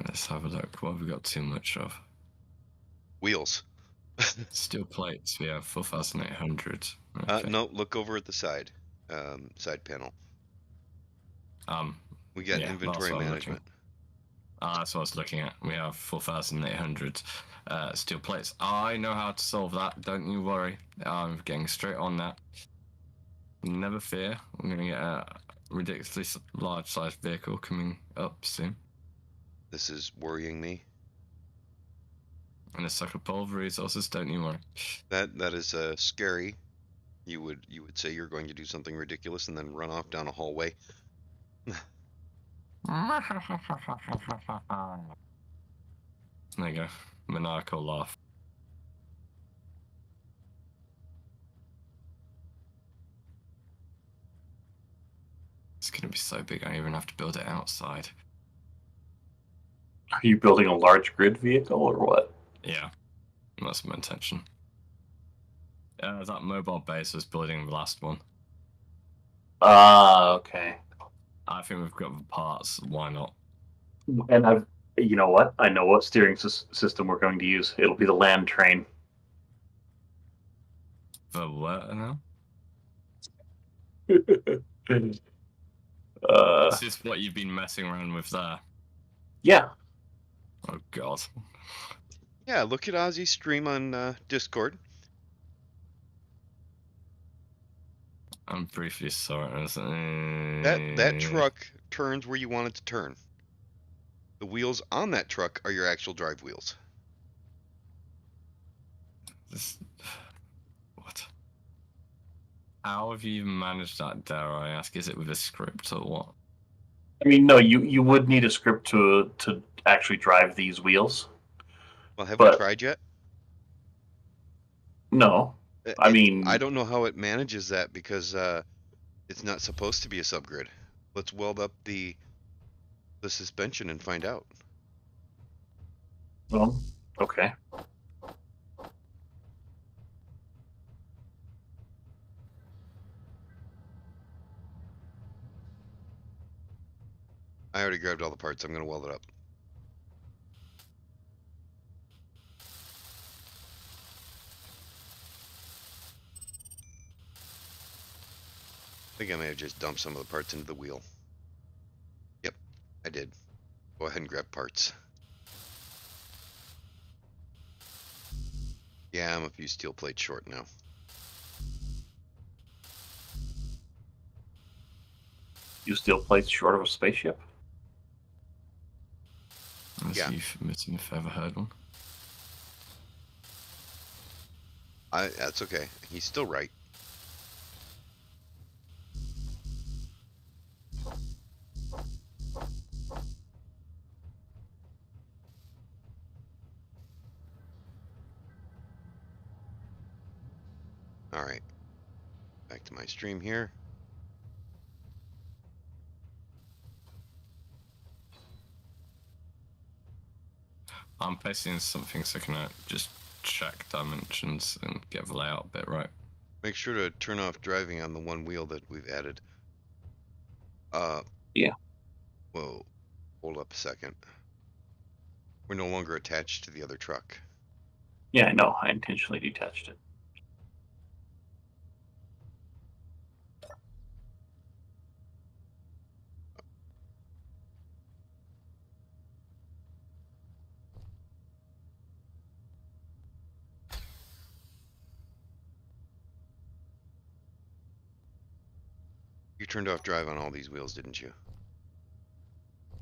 Let's have a look. What have we got too much of? wheels. Steel plates. We have 4,800. Okay. No, look over at the side panel. We got Yeah, inventory that's what management. that's what I was looking at. We have 4,800 steel plates. I know how to solve that. Don't you worry. I'm getting straight on that. Never fear. I'm going to get a ridiculously large-sized vehicle coming up soon. This is worrying me. And a sucker full of resources. Don't you worry. That is scary. You would say you're going to do something ridiculous and then run off down a hallway. There you go. Maniacal laugh. It's going to be so big, I don't even have to build it outside. Are you building a large grid vehicle or what? Yeah, that's my intention. That mobile base was building the last one. Ah, okay. I think we've got the parts. Why not? And you know what? I know what steering system we're going to use. It'll be the land train. The what now? This is what you've been messing around with there. Yeah. Oh god. Yeah, look at Ozzy's stream on Discord. I'm briefly sorry. That truck turns where you want it to turn. The wheels on that truck are your actual drive wheels. What? How have you even managed that, dare I ask? Is it with a script or what? I mean, no, you would need a script to actually drive these wheels. Well, have we tried yet? No. I mean, I don't know how it manages that because it's not supposed to be a subgrid. Let's weld up the suspension and find out. well, okay. I already grabbed all the parts. I'm going to weld it up. think I may have just dumped some of the parts into the wheel. Yep, I did. Go ahead and grab parts. Yeah, I'm a few steel plates short now. You steel plates short of a spaceship? Let's Yeah. see if I've ever heard one. That's okay. He's still right. All right. Back to my stream here. I'm pasting something so I can just check dimensions and get the layout bit right. Make sure to turn off driving on the one wheel that we've added. Yeah. Whoa. Hold up a second. We're no longer attached to the other truck. Yeah, I know. I intentionally detached it. You turned off drive on all these wheels, didn't you?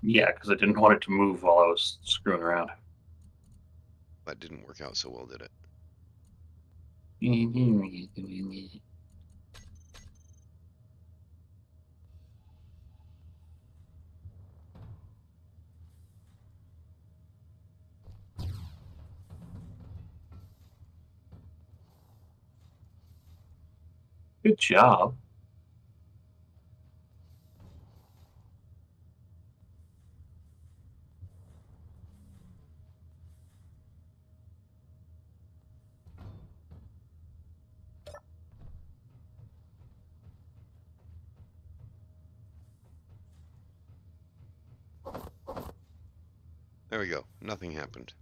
Yeah, because I didn't want it to move while I was screwing around. That didn't work out so well, did it? Good job. There we go. Nothing happened.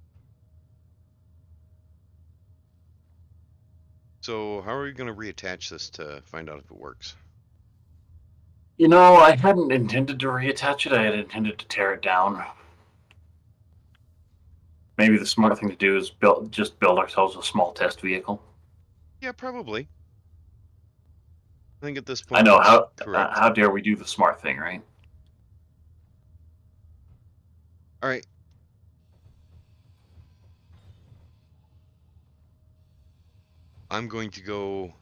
So how are we going to reattach this to find out if it works? You know, I hadn't intended to reattach it. I had intended to tear it down. Maybe the smart thing to do is just build ourselves a small test vehicle. Yeah, probably. I think at this I point know that's correct. how dare we do the smart thing, right? All right. I'm going to go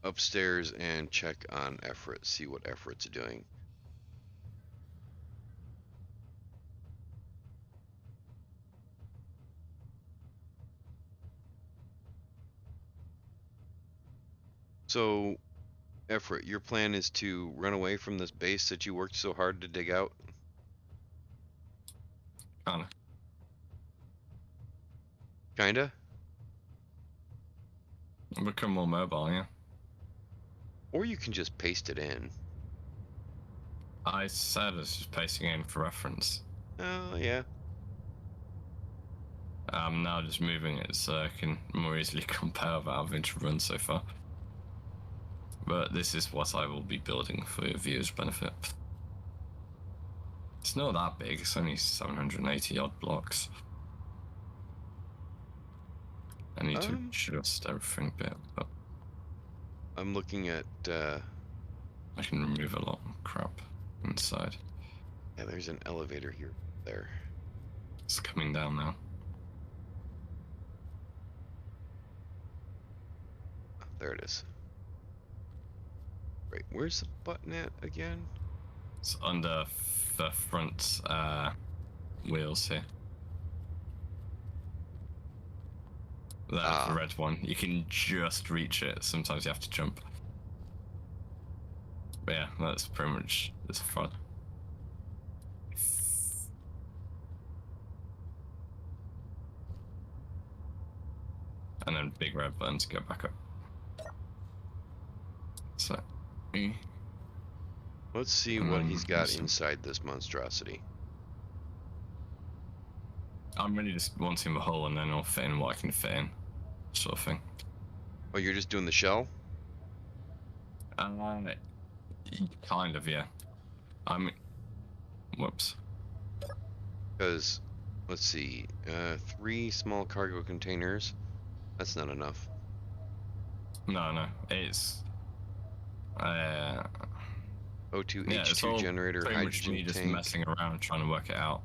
upstairs and check on Everett, see what Everett's doing. So, Everett, your plan is to run away from this base that you worked so hard to dig out? Kinda. Kinda? Become more mobile, yeah. Or you can just paste it in. I said it's just pasting in for reference. Oh, yeah. I'm now just moving it so I can more easily compare what I've been to run so far. But this is what I will be building for your viewers' benefit. It's not that big, it's only 780 odd blocks. I need to adjust everything a bit, but I'm looking at, I can remove a lot of crap inside. yeah, there's an elevator here. There. It's coming down now. Oh, there it is. Right, where's the button at again? It's under the front wheels here. That the red one. You can just reach it. Sometimes you have to jump. But yeah, that's pretty much this front. And then big red button to go back up. So, Let's see what he's got inside this monstrosity. I'm really just wanting the hole and then I'll fit in what I can fit in, sort of thing. Oh, you're just doing the shell? Kind of, yeah. I mean, whoops. Because, let's see, 3 small cargo containers. That's not enough. No, it's uh, O2 yeah, it's H2 all generator, pretty much hydrogen me just tank. messing around trying to work it out.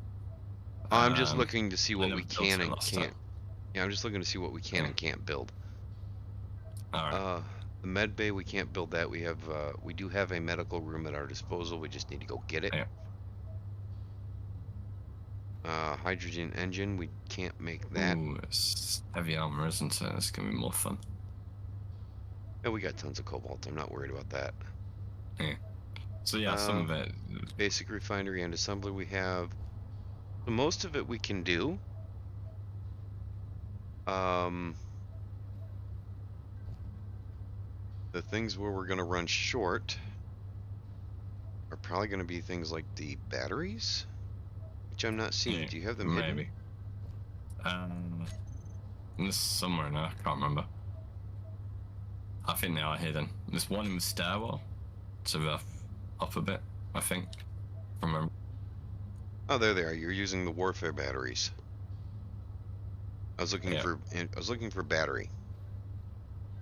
I'm just looking to see I what never we built can it and last can't. time. Yeah, I'm just looking to see what we can and can't build. All right. The med bay, we can't build that. We do have a medical room at our disposal. We just need to go get it. Yeah. Hydrogen engine, we can't make that. Ooh, it's heavy armor, isn't it? It's gonna be more fun. Yeah, we got tons of cobalt. I'm not worried about that. Yeah. So yeah, some of it. Basic refinery and assembly we have. So most of it we can do. The things where we're going to run short are probably going to be things like the batteries, which I'm not seeing. Yeah, Do you have them maybe. This somewhere now. I can't remember. I think they are hidden. There's one in the stairwell, to the up a bit. I think. Remember. Oh, there they are. You're using the warfare batteries. I was looking Yeah. for battery.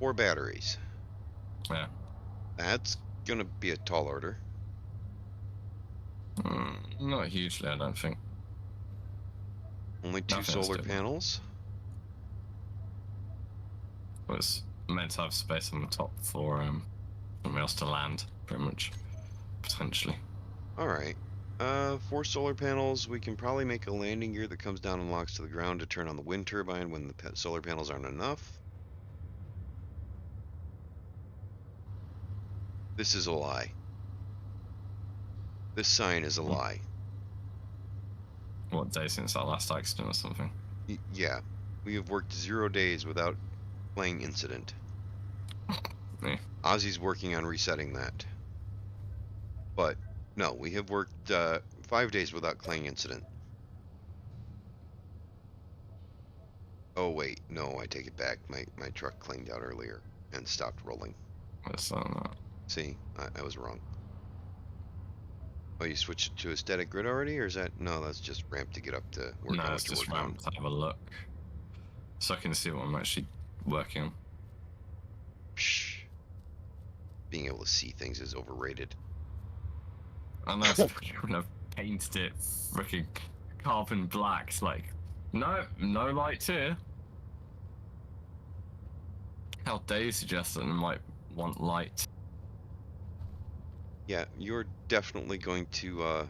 4 batteries. Yeah. That's gonna be a tall order. Not hugely, I don't think. Only 2 Nothing else solar doable. panels. But it's meant to have space on the top for something else to land, pretty much, potentially. All right. 4 solar panels. We can probably make a landing gear that comes down and locks to the ground to turn on the wind turbine when the solar panels aren't enough. This is a lie. This sign is a lie. What day since that last accident or something? Yeah, we have worked 0 days without playing incident. Yeah. Ozzy's working on resetting that. But no, we have worked 5 days without playing incident. Oh wait, no, I take it back. My truck claimed out earlier and stopped rolling. That's See, I was wrong. Oh, you switched it to a static grid already, or is that... No, that's just ramp to get up to work on no, what it's you're just working on. ramp to have a look, so I can see what I'm actually working on. Psh. Being able to see things is overrated. And that's when I've painted it freaking carbon black. It's like, no lights here. How dare you suggest that I might want light? Yeah, you're definitely going to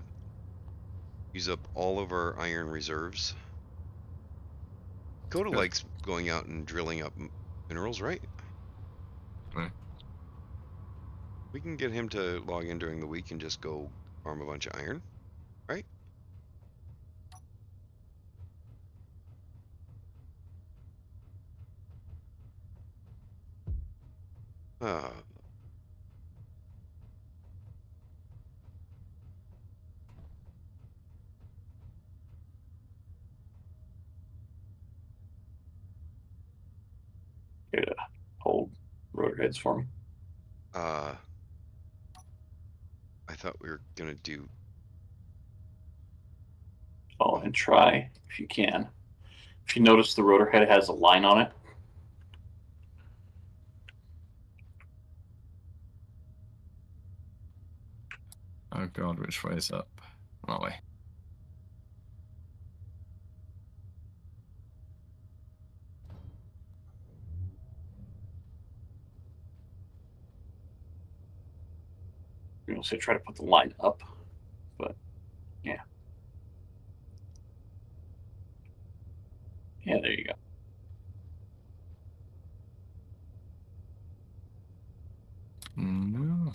use up all of our iron reserves. Coda Good. likes going out and drilling up minerals, right? Yeah. We can get him to log in during the week and just go farm a bunch of iron, right? Uh, Here to hold rotor heads for me. I thought we were gonna do... Oh, and try if you can. If you notice, the rotor head has a line on it. Oh god, which way is up? That way. You know, so try to put the line up, but yeah. Yeah, there you go. No.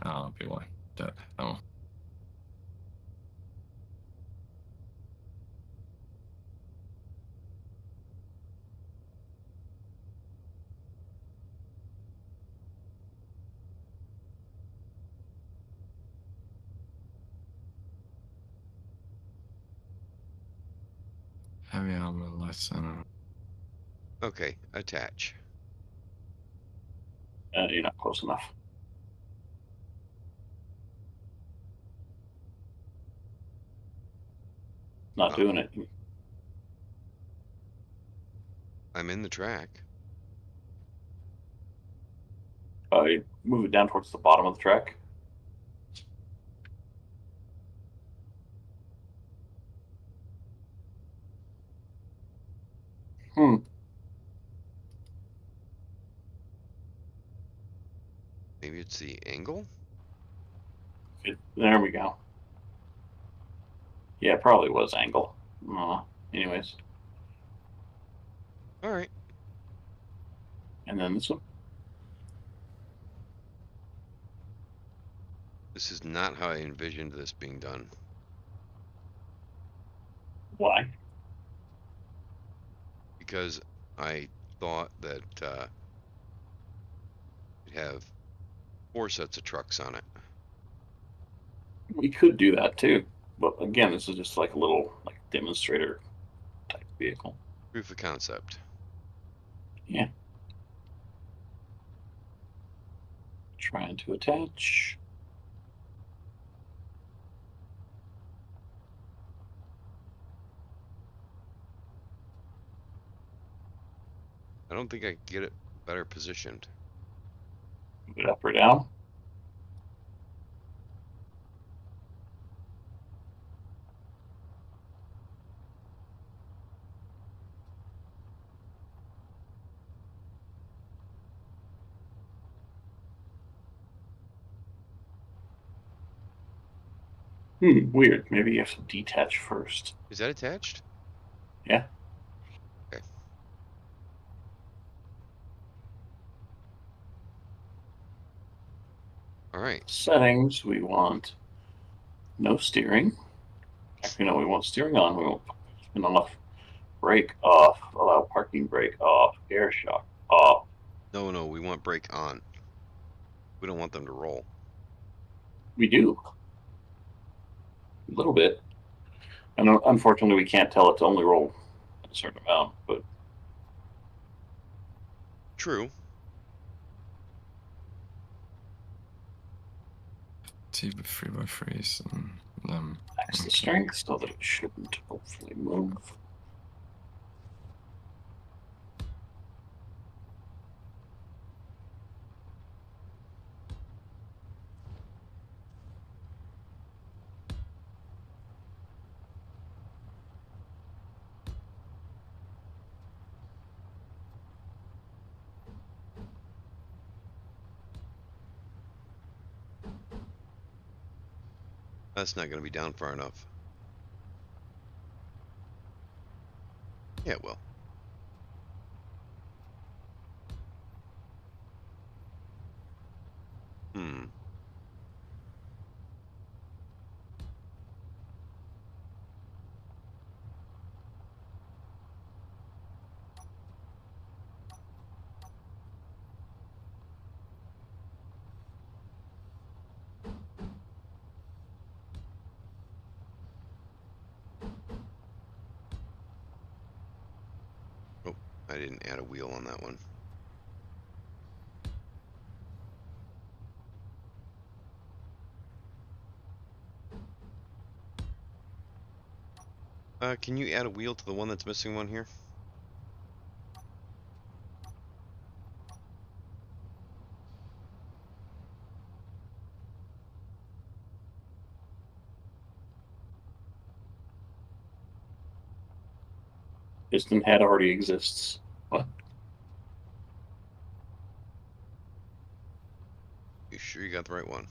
Oh, that'll be why. Oh. Heavy armor, light center. Okay, attach. You're not close enough. Not Oh. doing it. I'm in the track. You move it down towards the bottom of the track. Hmm. Maybe it's the angle? There we go. Yeah, it probably was angle. Anyways. All right. And then this one. This is not how I envisioned this being done. Why? Because I thought that you'd have 4 sets of trucks on it. We could do that too. But again, this is just like a little like demonstrator type vehicle. Proof of concept. Yeah. Trying to attach. I don't think I can get it better positioned. Move it up or down. Weird. Maybe you have to detach first. Is that attached? Yeah. Okay. All right. Settings. We want no steering. Actually, no, we want steering on. We want spin off. Brake off. Allow parking brake off. Air shock off. No, we want brake on. We don't want them to roll. We do. A little bit. And unfortunately, we can't tell it to only roll a certain amount, but True. Two by 3x3s and max the strength so that it shouldn't hopefully move. That's not going to be down far enough. Yeah, it will. Oh, I didn't add a wheel on that one. Can you add a wheel to the one that's missing one here? Piston head already exists. What? You sure you got the right one?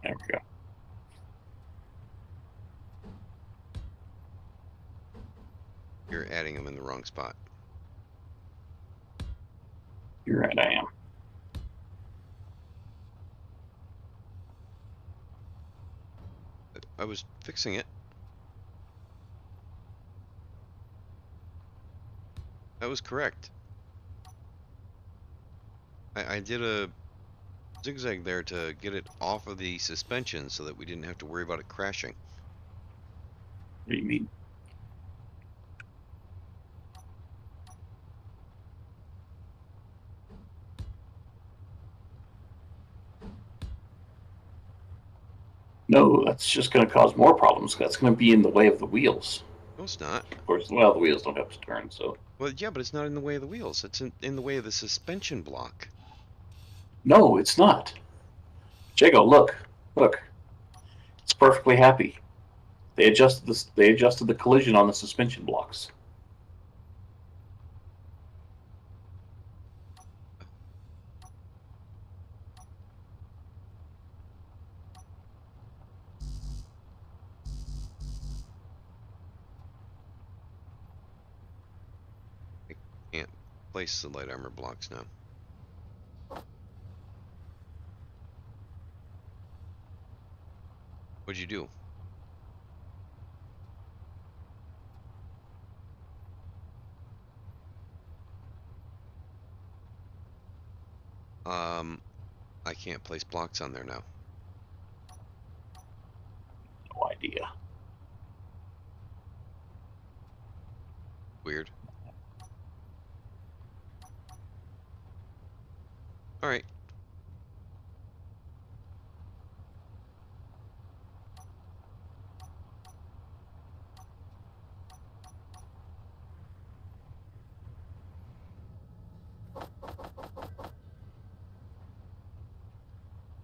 There we go. You're adding them in the wrong spot. You're right, I am. I was fixing it. That was correct. I did a zigzag there to get it off of the suspension so that we didn't have to worry about it crashing. What do you mean? No, that's just going to cause more problems. That's going to be in the way of the wheels. No, it's not. Of course, well, the wheels don't have to turn, so. Well, yeah, but it's not in the way of the wheels. It's in the way of the suspension block. No, it's not. Jago, look. It's perfectly happy. They adjusted this. They adjusted the collision on the suspension blocks. I can't place the light armor blocks now. What'd you do? I can't place blocks on there now. No idea. Weird. All right.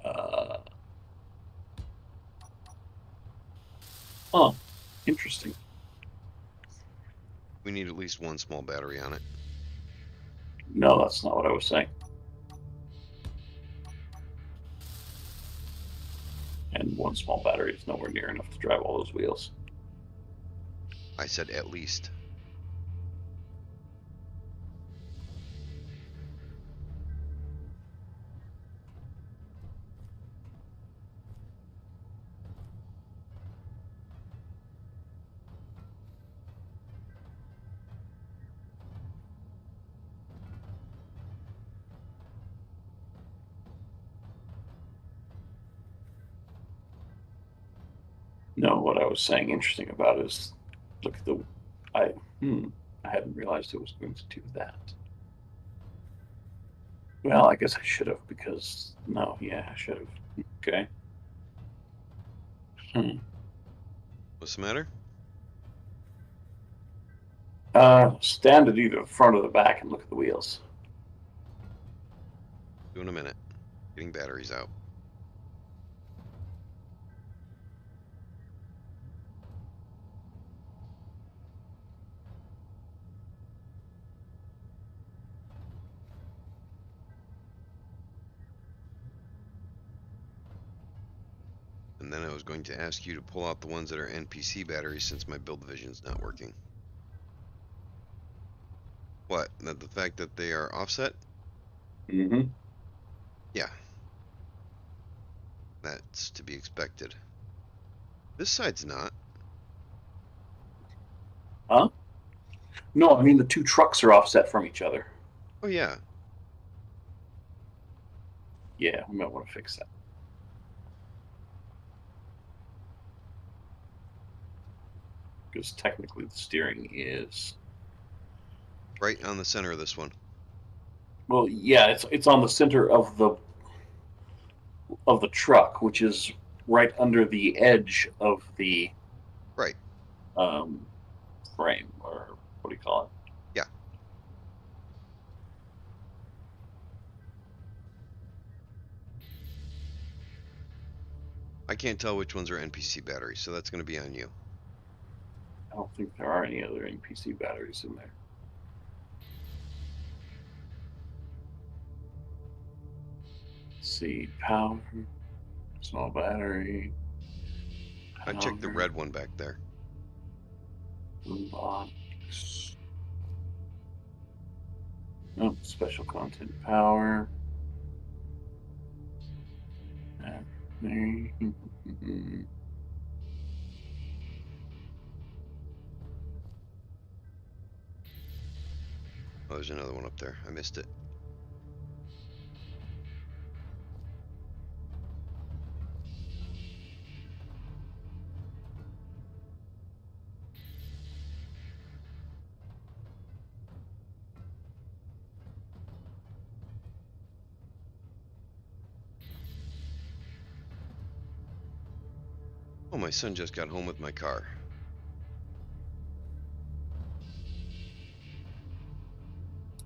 Uh, huh. Interesting. We need at least one small battery on it. No, that's not what I was saying. And one small battery is nowhere near enough to drive all those wheels. I said at least. No, what I was saying interesting about it is look at the I hadn't realized it was going to do that. Well, I guess I should have because no, yeah, I should have. Okay. What's the matter? Stand at either the front or the back and look at the wheels. Do in a minute. Getting batteries out. And then I was going to ask you to pull out the ones that are NPC batteries since my build vision's not working. What? The fact that they are offset? Mm-hmm. Yeah. That's to be expected. This side's not. Huh? No, I mean the two trucks are offset from each other. Oh yeah. Yeah, we might want to fix that. Because technically the steering is Right on the center of this one. well, yeah, it's on the center of the truck, which is right under the edge of the Right. um, frame, or what do you call it? Yeah. I can't tell which ones are NPC batteries, so that's going to be on you. I don't think there are any other NPC batteries in there. Let's see, power, small battery. I checked the Power, red one back there. blue box. Oh, special content power. Oh, there's another one up there. I missed it. Oh, my son just got home with my car.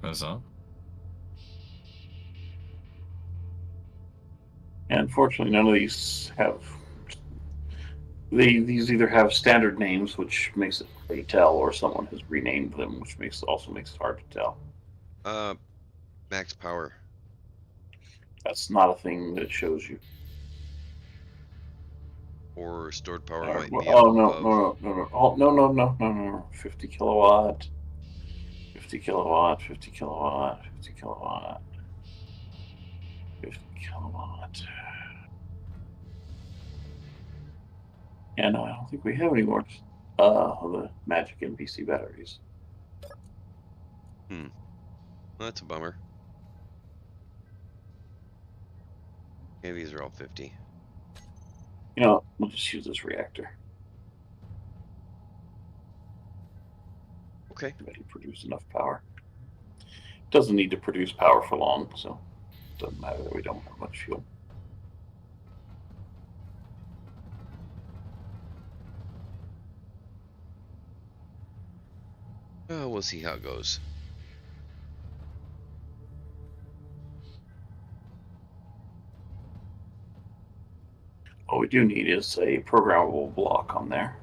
Where's that? And unfortunately, none of these have. These either have standard names, which makes it hard to tell, or someone has renamed them, which also makes it hard to tell. Max power. That's not a thing that shows you. Or stored power Oh might be no, up no, above. no, no, no, oh, no, no, no, no, no. 50 kilowatt, 50 kilowatt, 50 kilowatt, 50 kilowatt, 50 kilowatt. Yeah, no, I don't think we have any more of the magic NPC batteries. Well, that's a bummer. Yeah, these are all 50. You know, we'll just use this reactor. Okay. Ready to produce enough power. Doesn't need to produce power for long, so it doesn't matter that we don't have much fuel. We'll see how it goes. What we do need is a programmable block on there.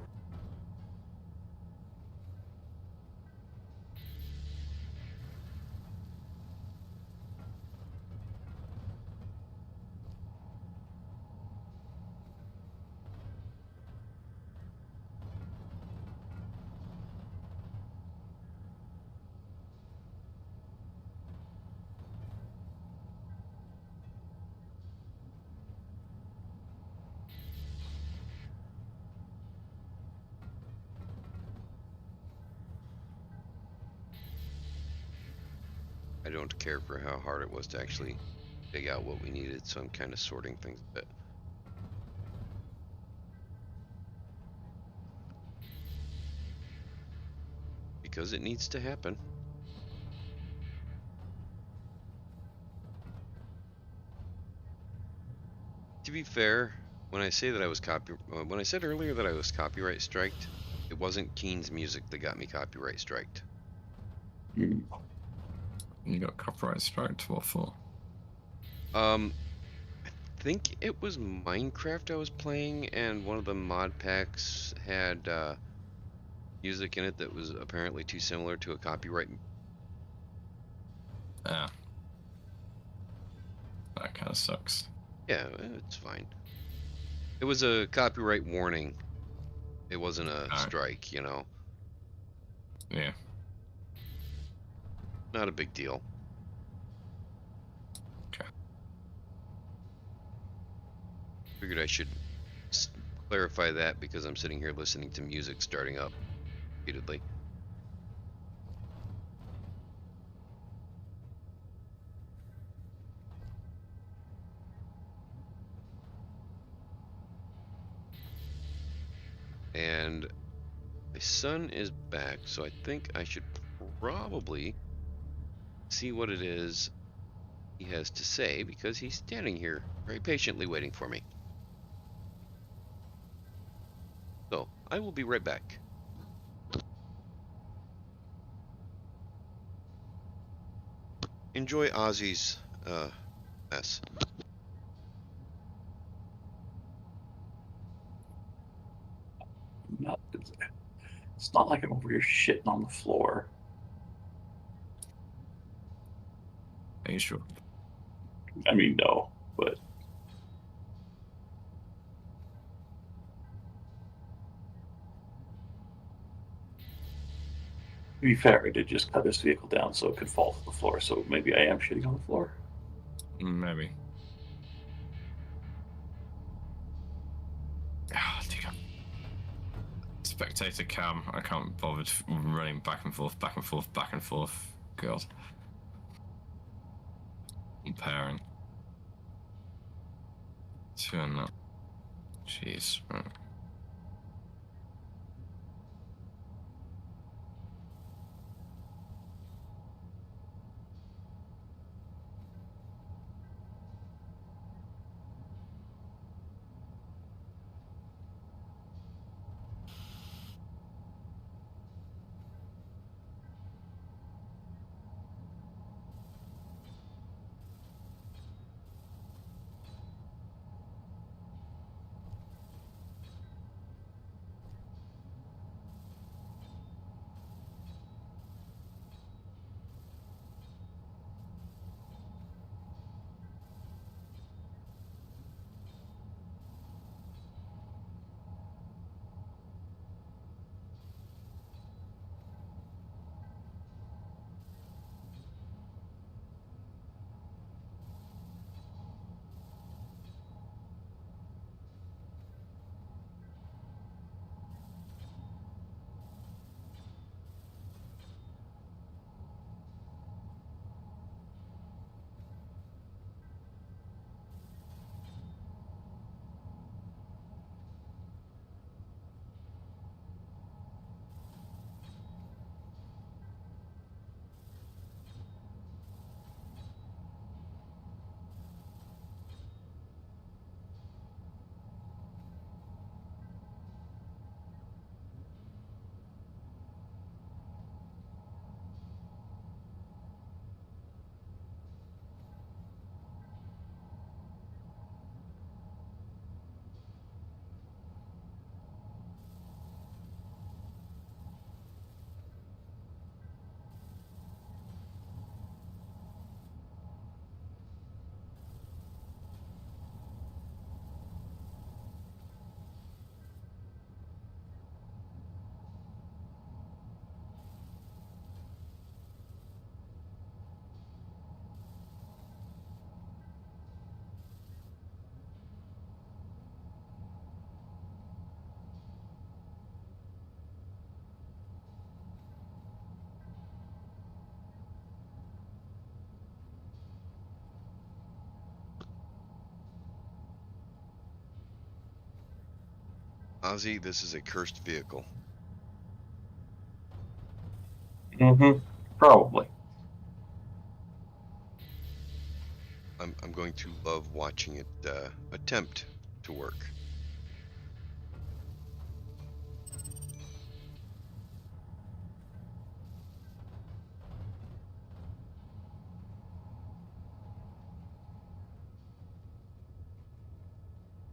I don't care for how hard it was to actually dig out what we needed, so I'm kind of sorting things a bit. Because it needs to happen. To be fair, when I say that I was when I said earlier that I was copyright striked, it wasn't Keen's music that got me copyright striked. Hmm. You got copyright striked. What for? I think it was Minecraft I was playing, and one of the mod packs had music in it that was apparently too similar to a copyright. Yeah. That kind of sucks. Yeah, it's fine. It was a copyright warning. It wasn't a Alright. strike, you know. Yeah. Not a big deal. Okay. Figured I should clarify that because I'm sitting here listening to music starting up repeatedly. And my son is back, so I think I should probably see what it is he has to say because he's standing here very patiently waiting for me. So I will be right back. Enjoy Ozzy's mess. It's not like I'm over here shitting on the floor. Are you sure? I mean, no, but to be fair, I did just cut this vehicle down so it could fall to the floor, so maybe I am shitting on the floor. Maybe. Ah, dear. Spectator cam. I can't be bothered running back and forth, back and forth, back and forth. God. Comparing. Turn that. Jeez. Right. Ozzy, this is a cursed vehicle. Mm-hmm. Probably. I'm going to love watching it attempt to work.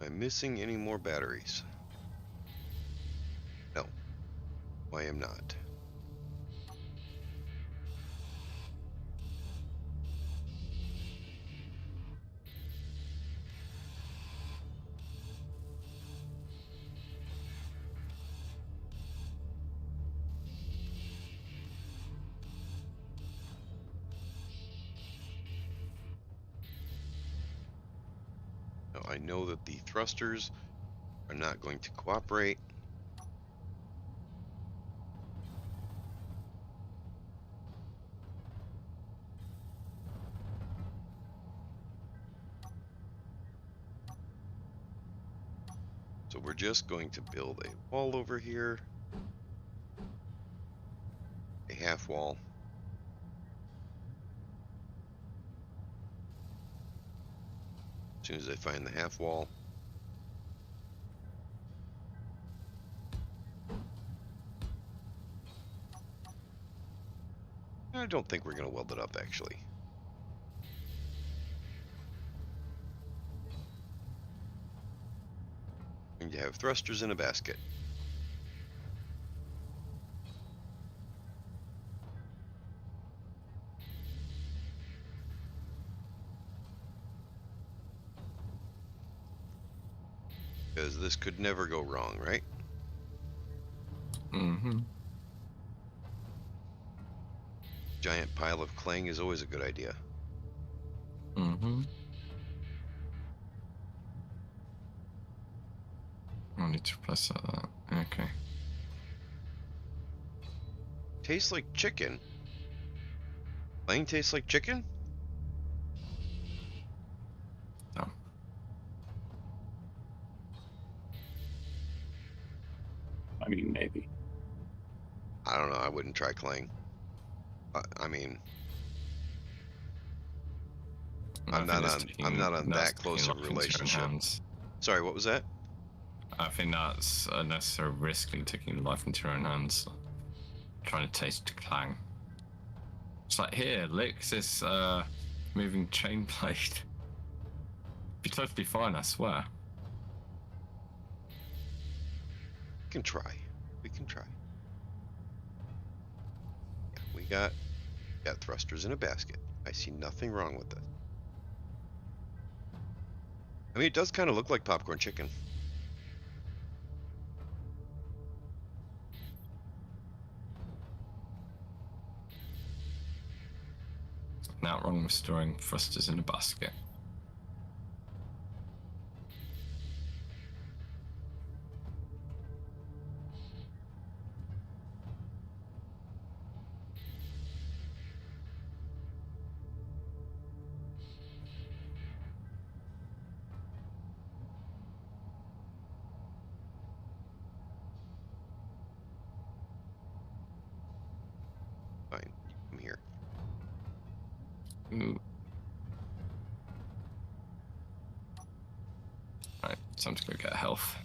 Am I missing any more batteries? No, I am not. Now, I know that the thrusters are not going to cooperate. So we're just going to build a wall over here, a half wall. As soon as I find the half wall, I don't think we're going to weld it up actually. And you have thrusters in a basket. Because this could never go wrong, right? Mm-hmm. Giant pile of clang is always a good idea. Mm-hmm. I need to replace that. Okay. Tastes like chicken. Clang tastes like chicken? Oh. I mean, maybe. I don't know. I wouldn't try clang. I mean, I'm not on that close a relationship. Sorry, what was that? I think that's unnecessary risking taking life into your own hands. Trying to taste clang. It's like, here, lick this moving chain plate. Be totally fine, I swear. We can try. We can try. Yeah, we got thrusters in a basket. I see nothing wrong with this. I mean, it does kind of look like popcorn chicken. Not wrong with storing thrusters in a basket. Fine, I'm here. Ooh. Right, time to go get health.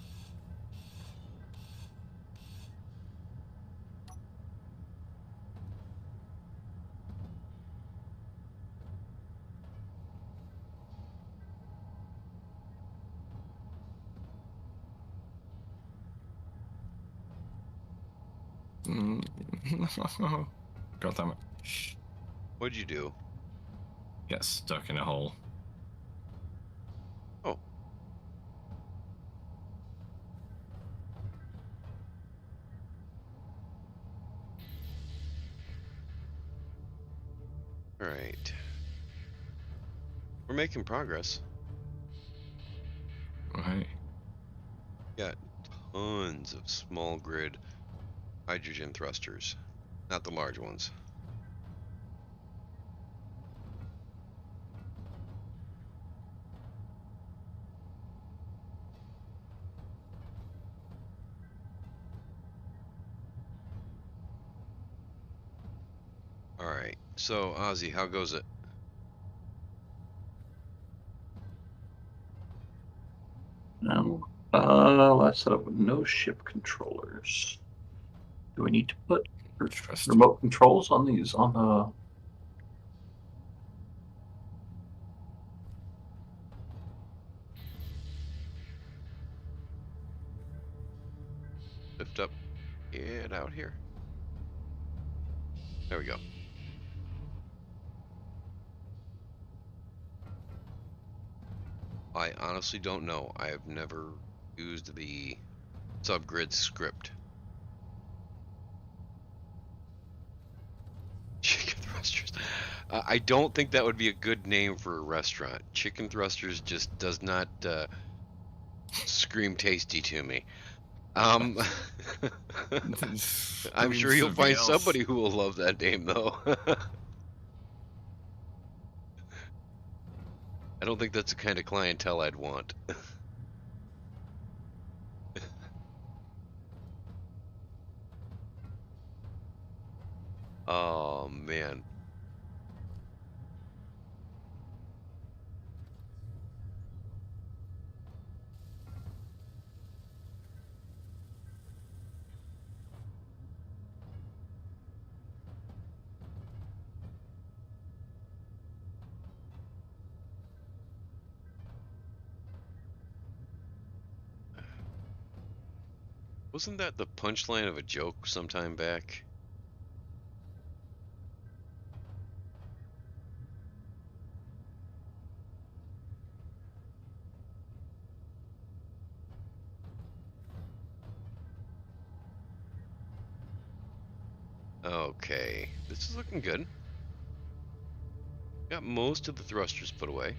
God damn it. What'd you do? Get stuck in a hole. Oh. All right. We're making progress. Right. Got tons of small grid hydrogen thrusters, not the large ones. Alright, so Ozzy, how goes it? Let's set up with no ship controllers. Do we need to put Interesting. remote controls on these on the? Lift up. Get out here. There we go. I honestly don't know. I have never used the subgrid script. Chicken thrusters. I don't think that would be a good name for a restaurant. Chicken thrusters just does not scream tasty to me. I'm sure you'll Something find else. somebody who will love that name, though. I don't think that's the kind of clientele I'd want. Oh, man. Wasn't that the punchline of a joke sometime back? Okay, this is looking good. Got most of the thrusters put away.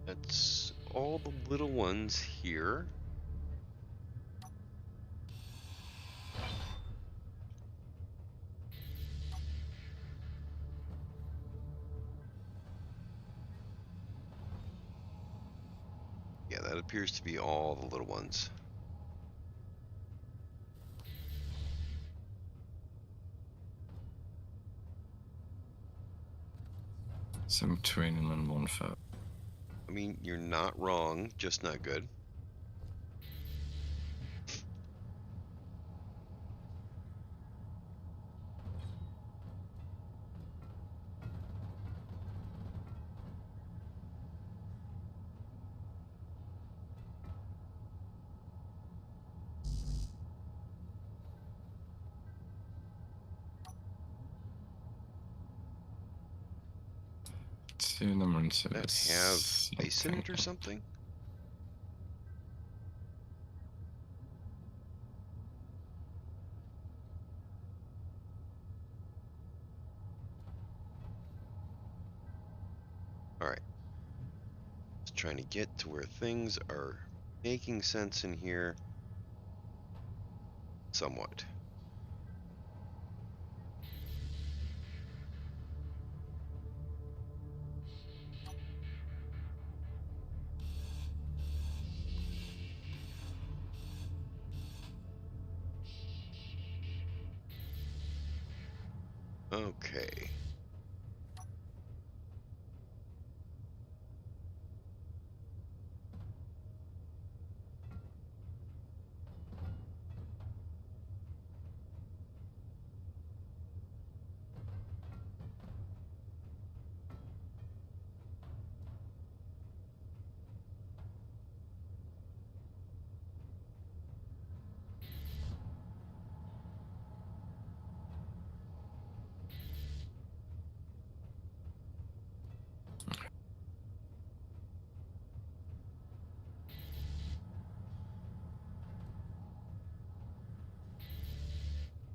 That's all the little ones here. Yeah, that appears to be all the little ones. Some tweening and one foot. I mean, you're not wrong, just not good. Two number and two. That have ice in it or something? Alright. Just trying to get to where things are making sense in here. Somewhat. Okay.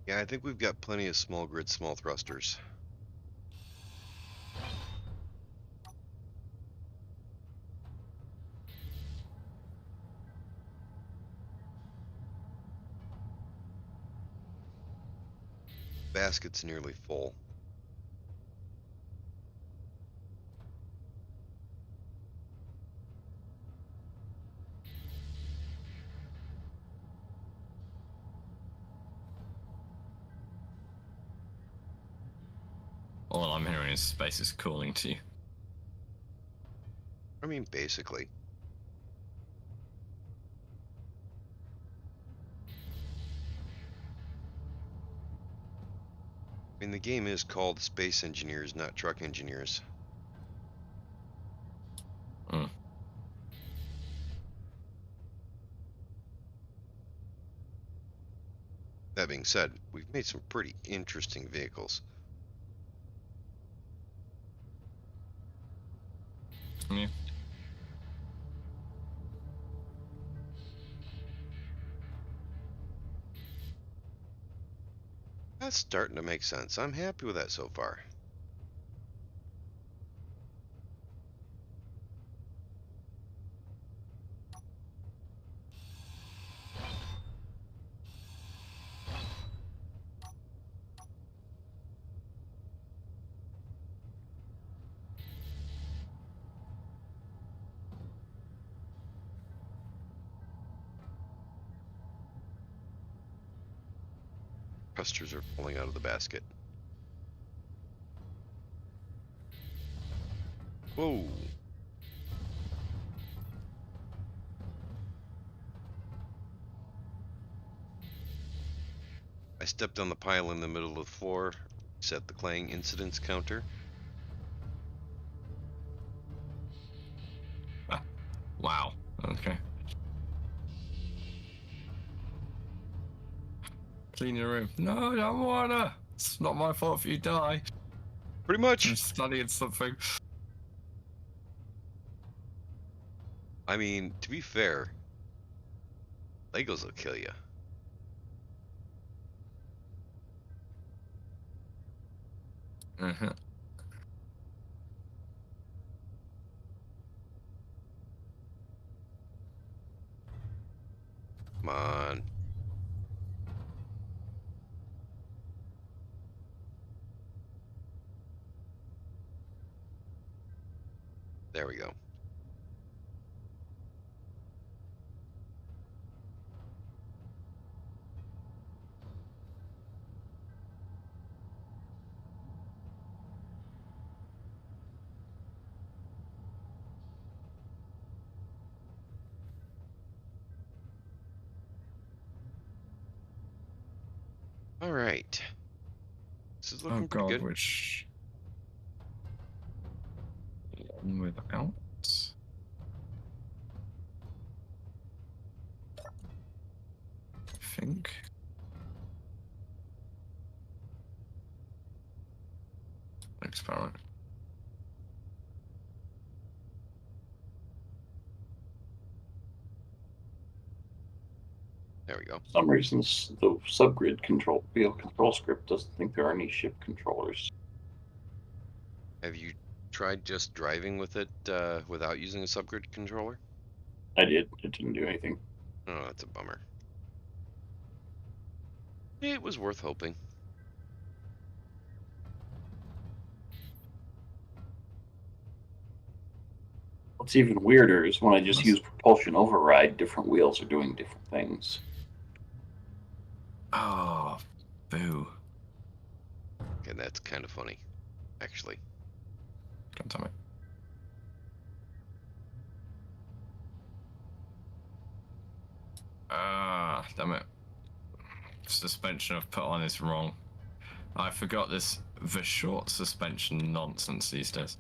Yeah, I think we've got plenty of small grid, small thrusters. basket's nearly full. All I'm hearing is space is calling to you. I mean, basically. I mean, the game is called Space Engineers, not Truck Engineers. Mm. That being said, we've made some pretty interesting vehicles. Yeah. That's starting to make sense. I'm happy with that so far. Custers are falling out of the basket. Whoa. I stepped on the pile in the middle of the floor, set the clang incidents counter. Wow. Okay. Clean your room. No, I don't wanna. It's not my fault if you die. Pretty I'm much. studying something. I mean, to be fair, Legos will kill you. Uh-huh. Come on. There we go. All right. This is Oh looking pretty god, good. which one without? I think. Experiment. There we go. For some reasons, the subgrid control wheel control script doesn't think there are any ship controllers. Have you tried just driving with it without using a subgrid controller? I did. It didn't do anything. Oh, that's a bummer. It was worth hoping. What's even weirder is when I just use propulsion override, different wheels are doing different things. Oh, boo. Okay, that's kind of funny, actually. God damn it. Ah, damn it. Suspension I've put on is wrong. I forgot the short suspension nonsense these days.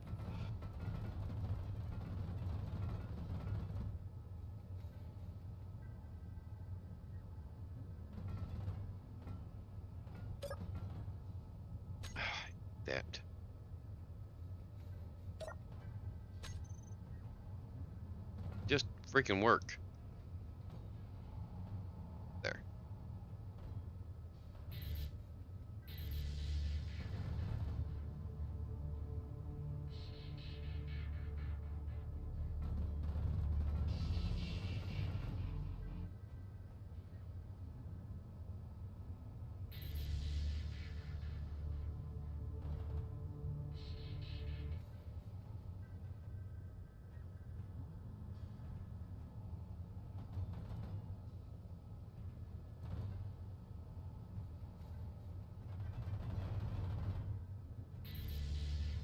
That. Just freaking work. There.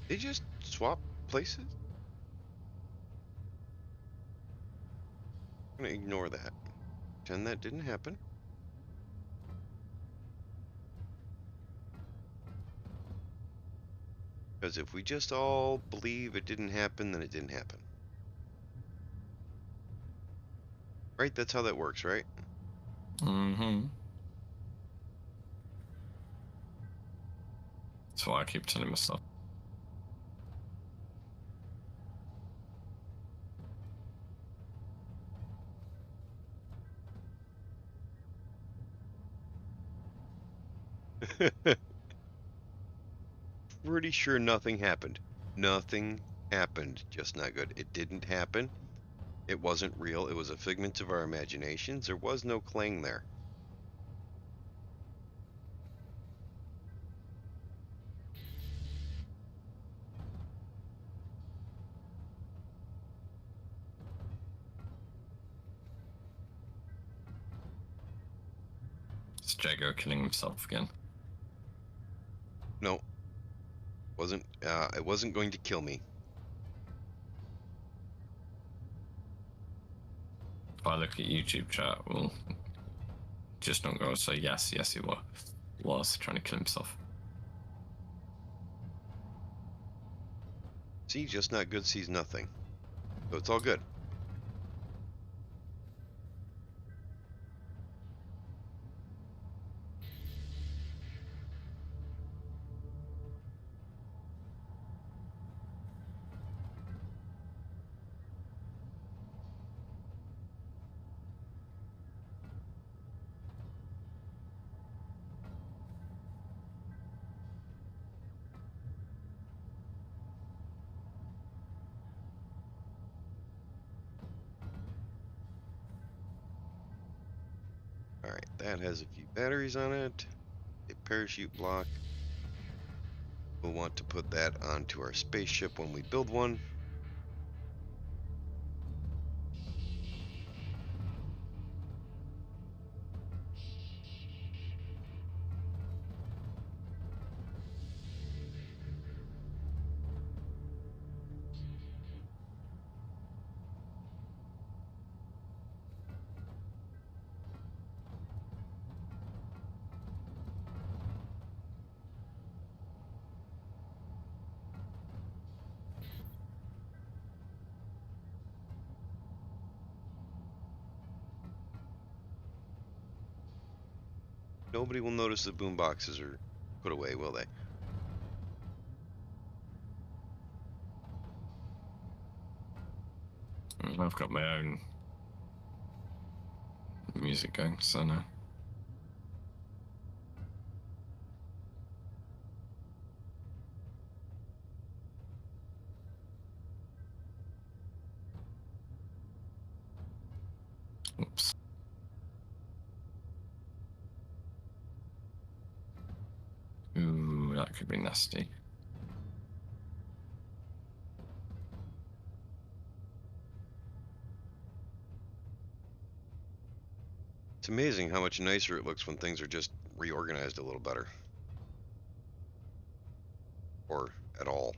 They just swap places? I'm gonna ignore that. Pretend that didn't happen. Because if we just all believe it didn't happen, then it didn't happen. Right? That's how that works, right? Mm-hmm. That's why I keep telling myself. Pretty sure nothing happened. Nothing happened. Just not good. It didn't happen. It wasn't real. It was a figment of our imaginations. There was no clang there. It's Jago killing himself again. No, wasn't. It wasn't going to kill me. If I look at YouTube chat, we'll just not go say yes, he was trying to kill himself. See, just not good sees nothing. So it's all good. Alright, that has a few batteries on it. A parachute block. We'll want to put that onto our spaceship when we build one. Nobody will notice the boom boxes are put away, will they? I've got my own music going, so no. Oops. Ooh, that could be nasty. It's amazing how much nicer it looks when things are just reorganized a little better. Or at all.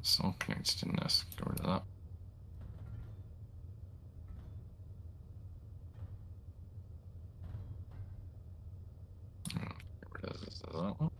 It's all connected in this. Get rid of that. Get rid of that one.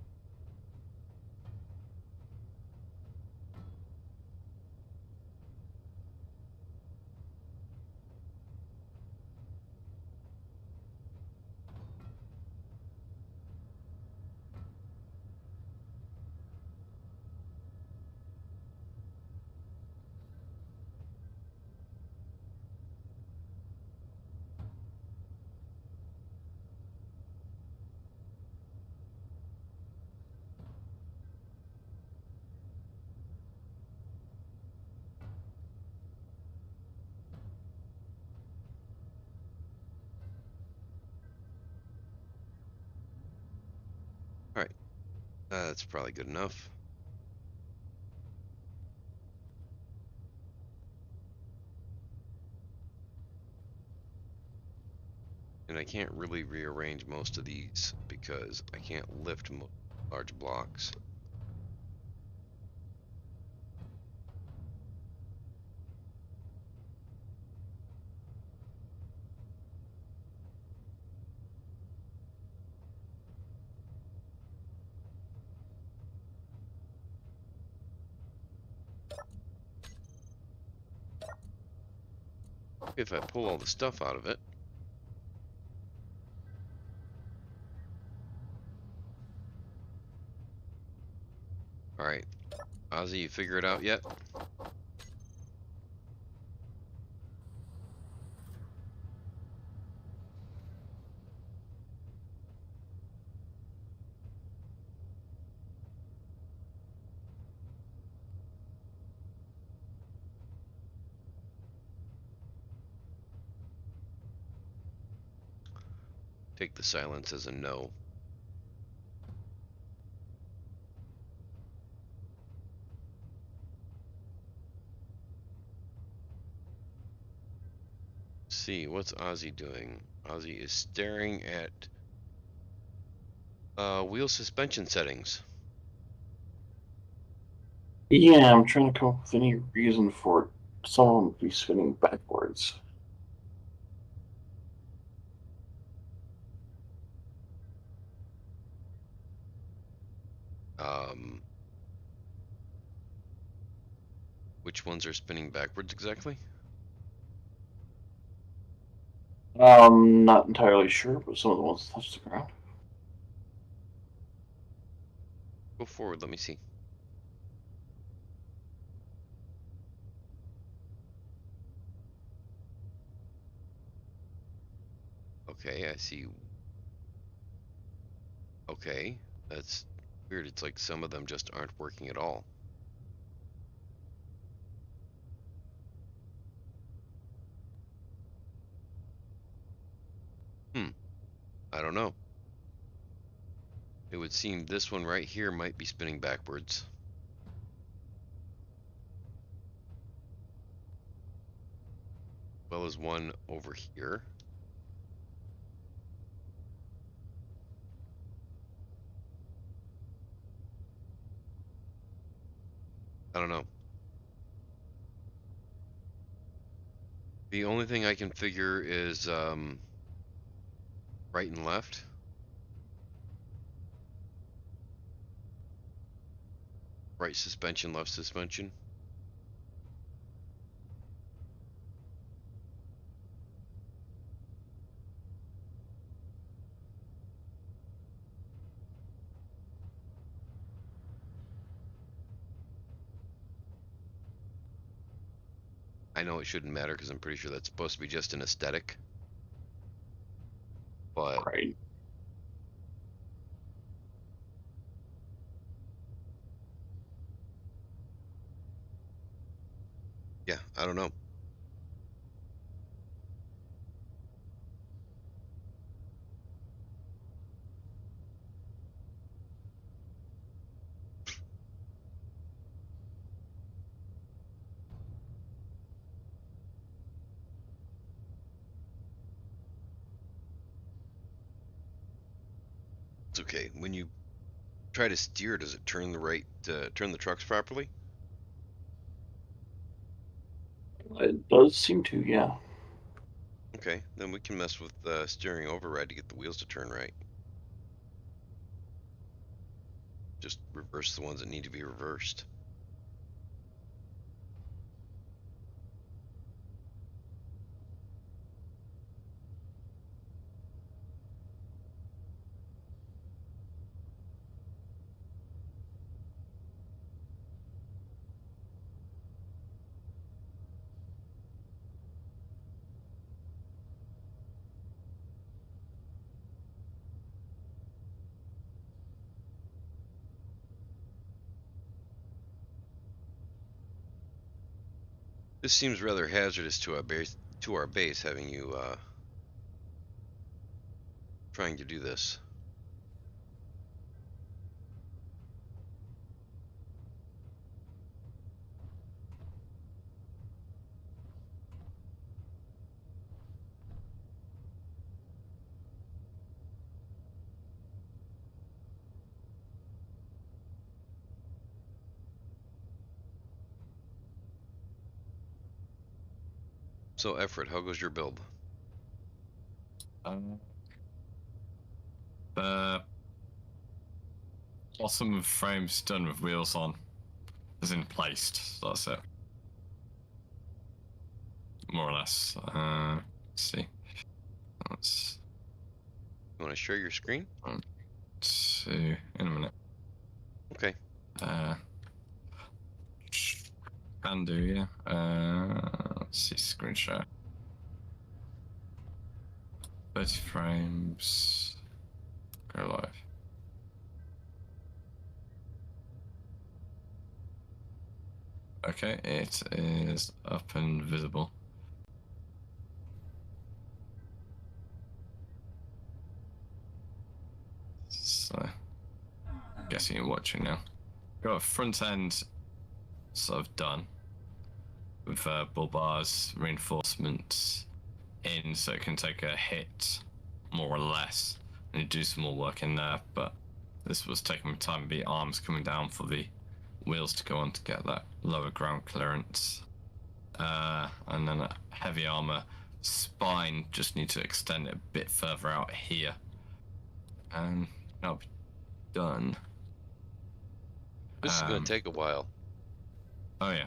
Alright. That's probably good enough. And I can't really rearrange most of these because I can't lift large blocks. If I pull all the stuff out of it. Alright. Ozzy, you figure it out yet? Take the silence as a no. See, what's Ozzy doing? Ozzy is staring at wheel suspension settings. Yeah, I'm trying to come up with any reason for someone to be spinning backwards. Which ones are spinning backwards exactly? Not entirely sure, but some of the ones touch the ground. Go forward, let me see. Okay, I see. Okay, that's weird. It's like some of them just aren't working at all. I don't know. It would seem this one right here might be spinning backwards. As well as one over here. I don't know. The only thing I can figure is right and left. Right suspension, left suspension. I know it shouldn't matter because I'm pretty sure that's supposed to be just an aesthetic. But Right. yeah, I don't know. It's okay. When you try to steer, does it turn the trucks properly? It does seem to, yeah. Okay, then we can mess with the steering override to get the wheels to turn right. Just reverse the ones that need to be reversed. This seems rather hazardous to our base, having you trying to do this. So, Efred, how goes your build? The bottom of frame's done with wheels on, as in placed. So that's it, more or less. Let's see. Let's You want to share your screen? see in a minute. Okay. Can do, yeah. Let's see, screen share. 30 frames. Go live. Okay, it is up and visible. So, guessing you're watching now. Got a front end sort of done with bull bars, reinforcements in, so it can take a hit more or less and do some more work in there. But this was taking me time. The arms coming down for the wheels to go on to get that lower ground clearance, and then a heavy armor spine. Just need to extend it a bit further out here, and that'll be done. This is going to take a while. Oh yeah.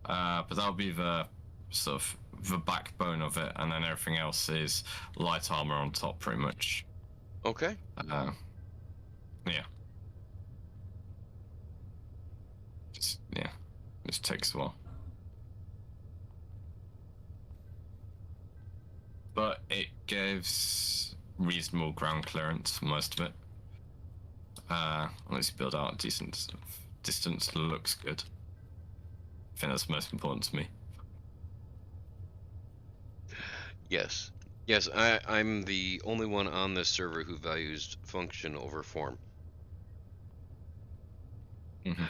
But that'll be the sort of the backbone of it, and then everything else is light armor on top, pretty much. Okay. Yeah. Just takes a while. But it gives reasonable ground clearance for most of it. Unless you build out a decent distance, looks good. I think that's most important to me. Yes. Yes, I'm the only one on this server who values function over form. Mm-hmm.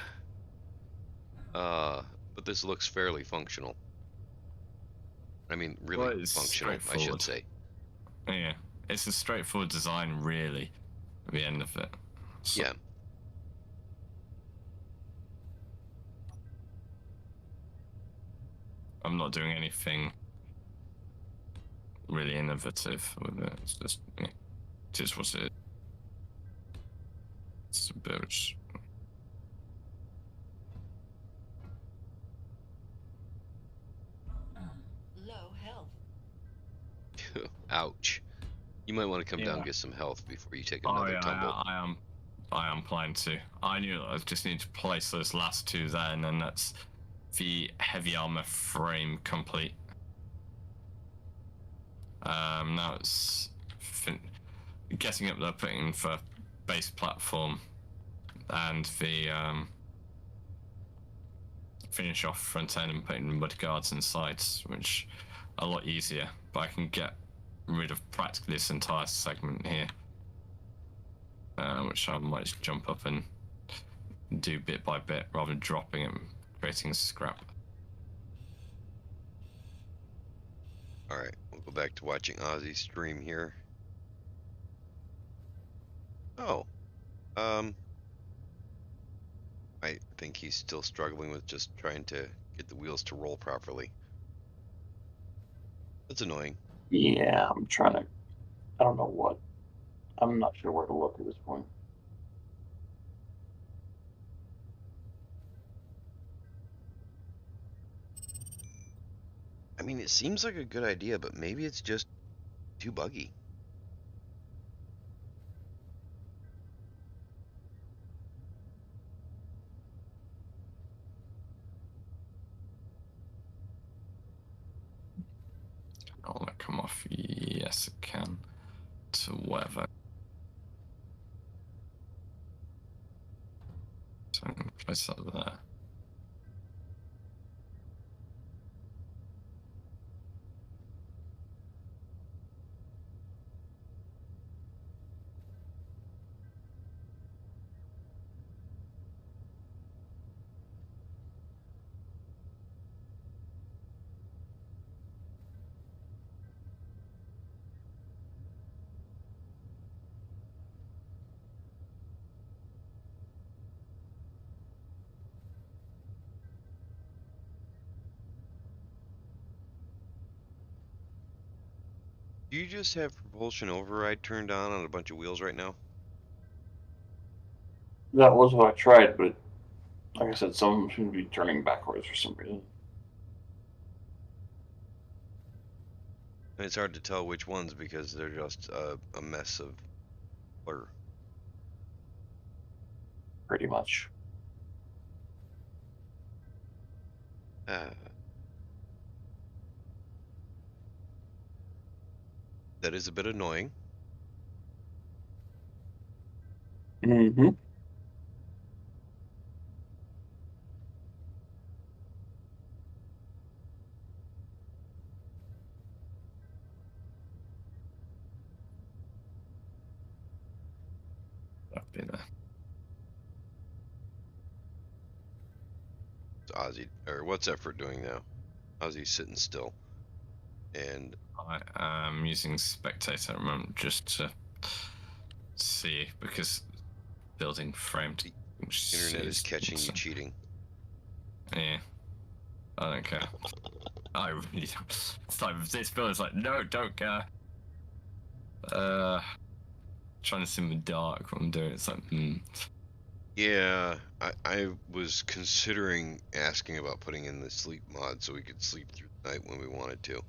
But this looks fairly functional. I mean, really Well, functional, I should say. Yeah, it's a straightforward design, really, at the end of it. So, yeah. I'm not doing anything really innovative with it. It's just, yeah, it is what it is. It's a bit of Low health. Ouch. You might want to come down and get some health before you take another tumble. I am planning to. I knew I just need to place those last two there, and then that's the heavy armor frame complete. Now it's getting up there, putting for base platform, and the finish off front end and putting mud guards and sides, which are a lot easier. But I can get rid of practically this entire segment here, which I might just jump up and do bit by bit rather than dropping it and creating scrap. Alright, we'll go back to watching Ozzy's stream here. Oh. I think he's still struggling with just trying to get the wheels to roll properly. That's annoying. Yeah, I'm trying to. I don't know what. I'm not sure where to look at this point. I mean, it seems like a good idea, but maybe it's just too buggy. I'll let it come off. Yes, it can. To whatever. So I'm going to place that there. Do you just have propulsion override turned on a bunch of wheels right now? That was what I tried, but like I said, some of them seem to be turning backwards for some reason. And it's hard to tell which ones because they're just a mess of blur. Pretty much. That is a bit annoying. Mm-hmm. That'd be there. It's Ozzy, or what's Effort doing now? Ozzy's sitting still. And I am using spectator at the moment just to see, because building framed. the internet is catching you cheating. Yeah. I don't care. I really don't. It's like, this builder's like, no, don't care. Trying to see in the dark what I'm doing. It's like, Yeah, I was considering asking about putting in the sleep mod so we could sleep through the night when we wanted to.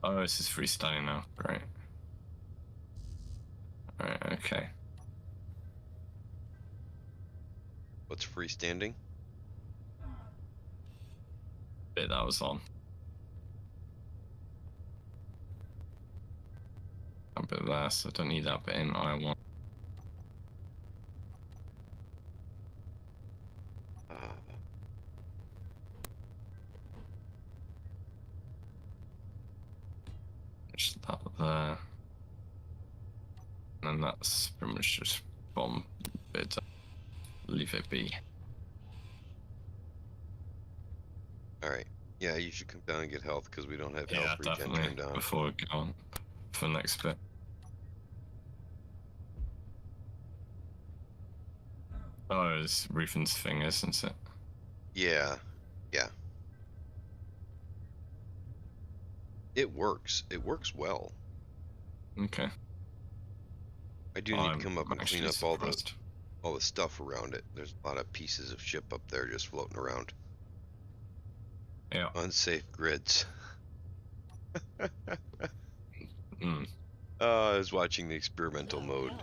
oh, this is freestanding now. Great. Alright, okay. What's freestanding? Bit that was on. A bit there, so I don't need that bit in. I want. Just that there. And that's pretty much just bomb bit. Leave it be. Alright. Yeah, you should come down and get health because we don't have Yeah, health regen definitely. turned on. Before we go on for the next bit. Oh, it's Rufen's thing, isn't it? Yeah. Yeah. It works. It works well. Okay. I do need to come up and clean up surprised. all the stuff around it. There's a lot of pieces of ship up there just floating around. Yeah. Unsafe grids. Mm. I was watching the experimental mode.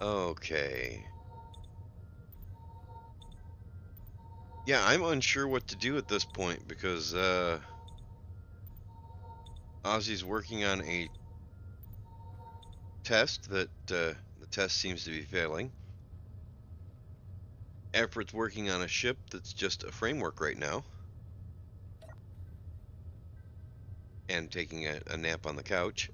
Okay. Yeah, I'm unsure what to do at this point because Ozzy's working on a test that the test seems to be failing. Effort's working on a ship that's just a framework right now. And taking a nap on the couch.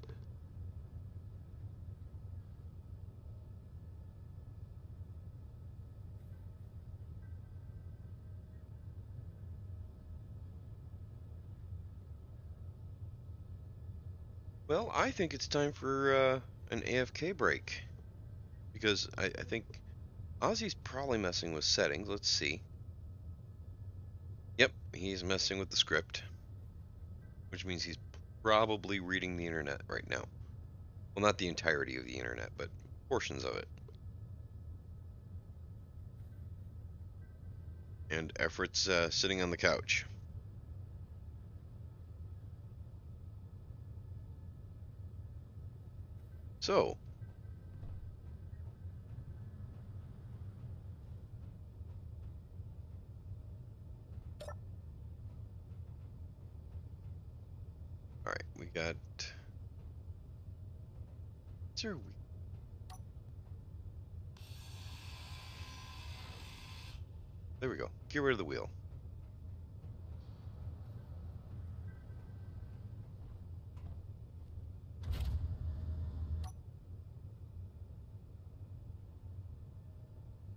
Well, I think it's time for an AFK break. Because I think Ozzy's probably messing with settings. Let's see. Yep, he's messing with the script. Which means he's probably reading the internet right now. Well, not the entirety of the internet, but portions of it. And Effort's sitting on the couch. So, all right, we got. What's our week? There we go. Get rid of the wheel.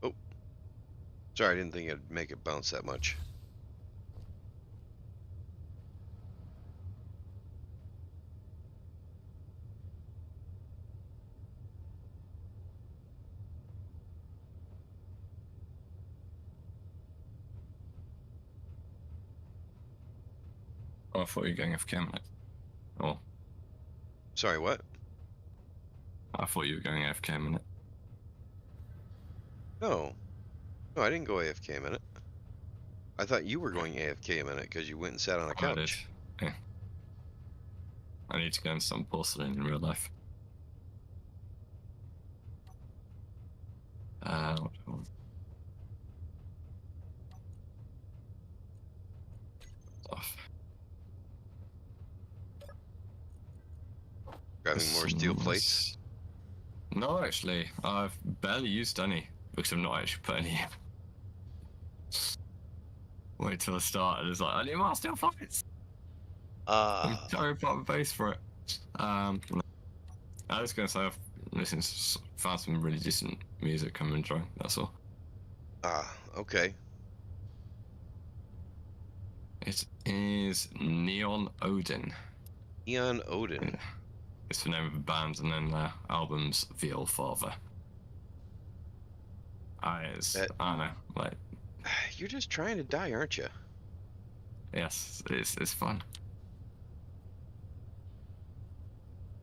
Oh, sorry, I didn't think I'd make it bounce that much. Oh, I thought you were going AFK a minute. Oh, Sorry, what? I thought you were going AFK a minute. No. No, I didn't go AFK a minute. I thought you were going AFK a minute because you went and sat on a I did. couch. Yeah. I need to go and some porcelain in real life. What do I want? Off. Grabbing more steel plates. No, actually, I've barely used any because I've not actually put any in. Wait till the start and it's like, I need more steel plates. I'm tearing apart the base for it. I was gonna say I've listened, found some really decent music I'm enjoying. That's all. Okay. It is Neon Odin. Neon Odin. It's the name of the band, and then their album's The Old Father. I don't know, like. You're just trying to die, aren't you? Yes, it's fun.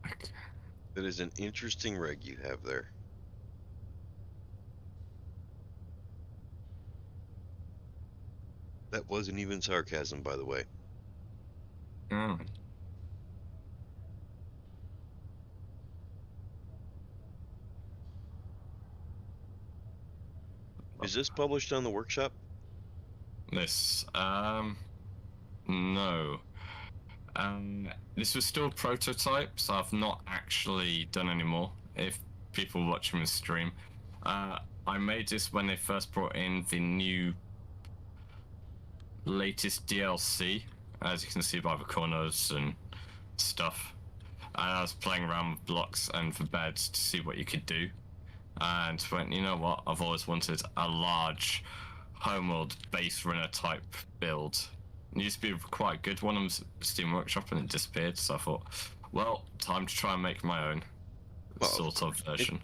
Okay. That is an interesting rig you have there. That wasn't even sarcasm, by the way. Mm. Is this published on the workshop? This, no. This was still prototype, so I've not actually done any more. If people watching the stream, I made this when they first brought in the new latest DLC, as you can see by the corners and stuff. And I was playing around with blocks and the beds to see what you could do. And went, you know what? I've always wanted a large homeworld base runner type build. It used to be quite a good one on Steam Workshop and it disappeared, so I thought, well, time to try and make my own sort of version.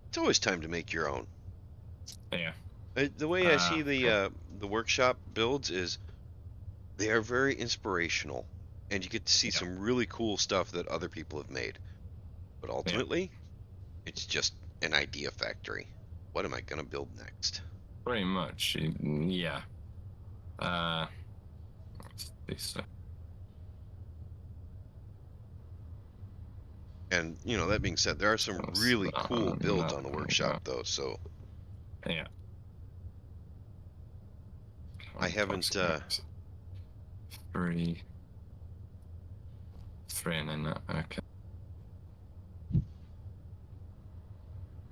It's always time to make your own. Yeah. The way I see the workshop builds is they are very inspirational, and you get to see some really cool stuff that other people have made. But ultimately, it's just an idea factory. What am I gonna build next? Pretty much, yeah. So. And you know, that being said, there are some really cool builds on the workshop, though. So yeah, I haven't. 3 and then that. Okay.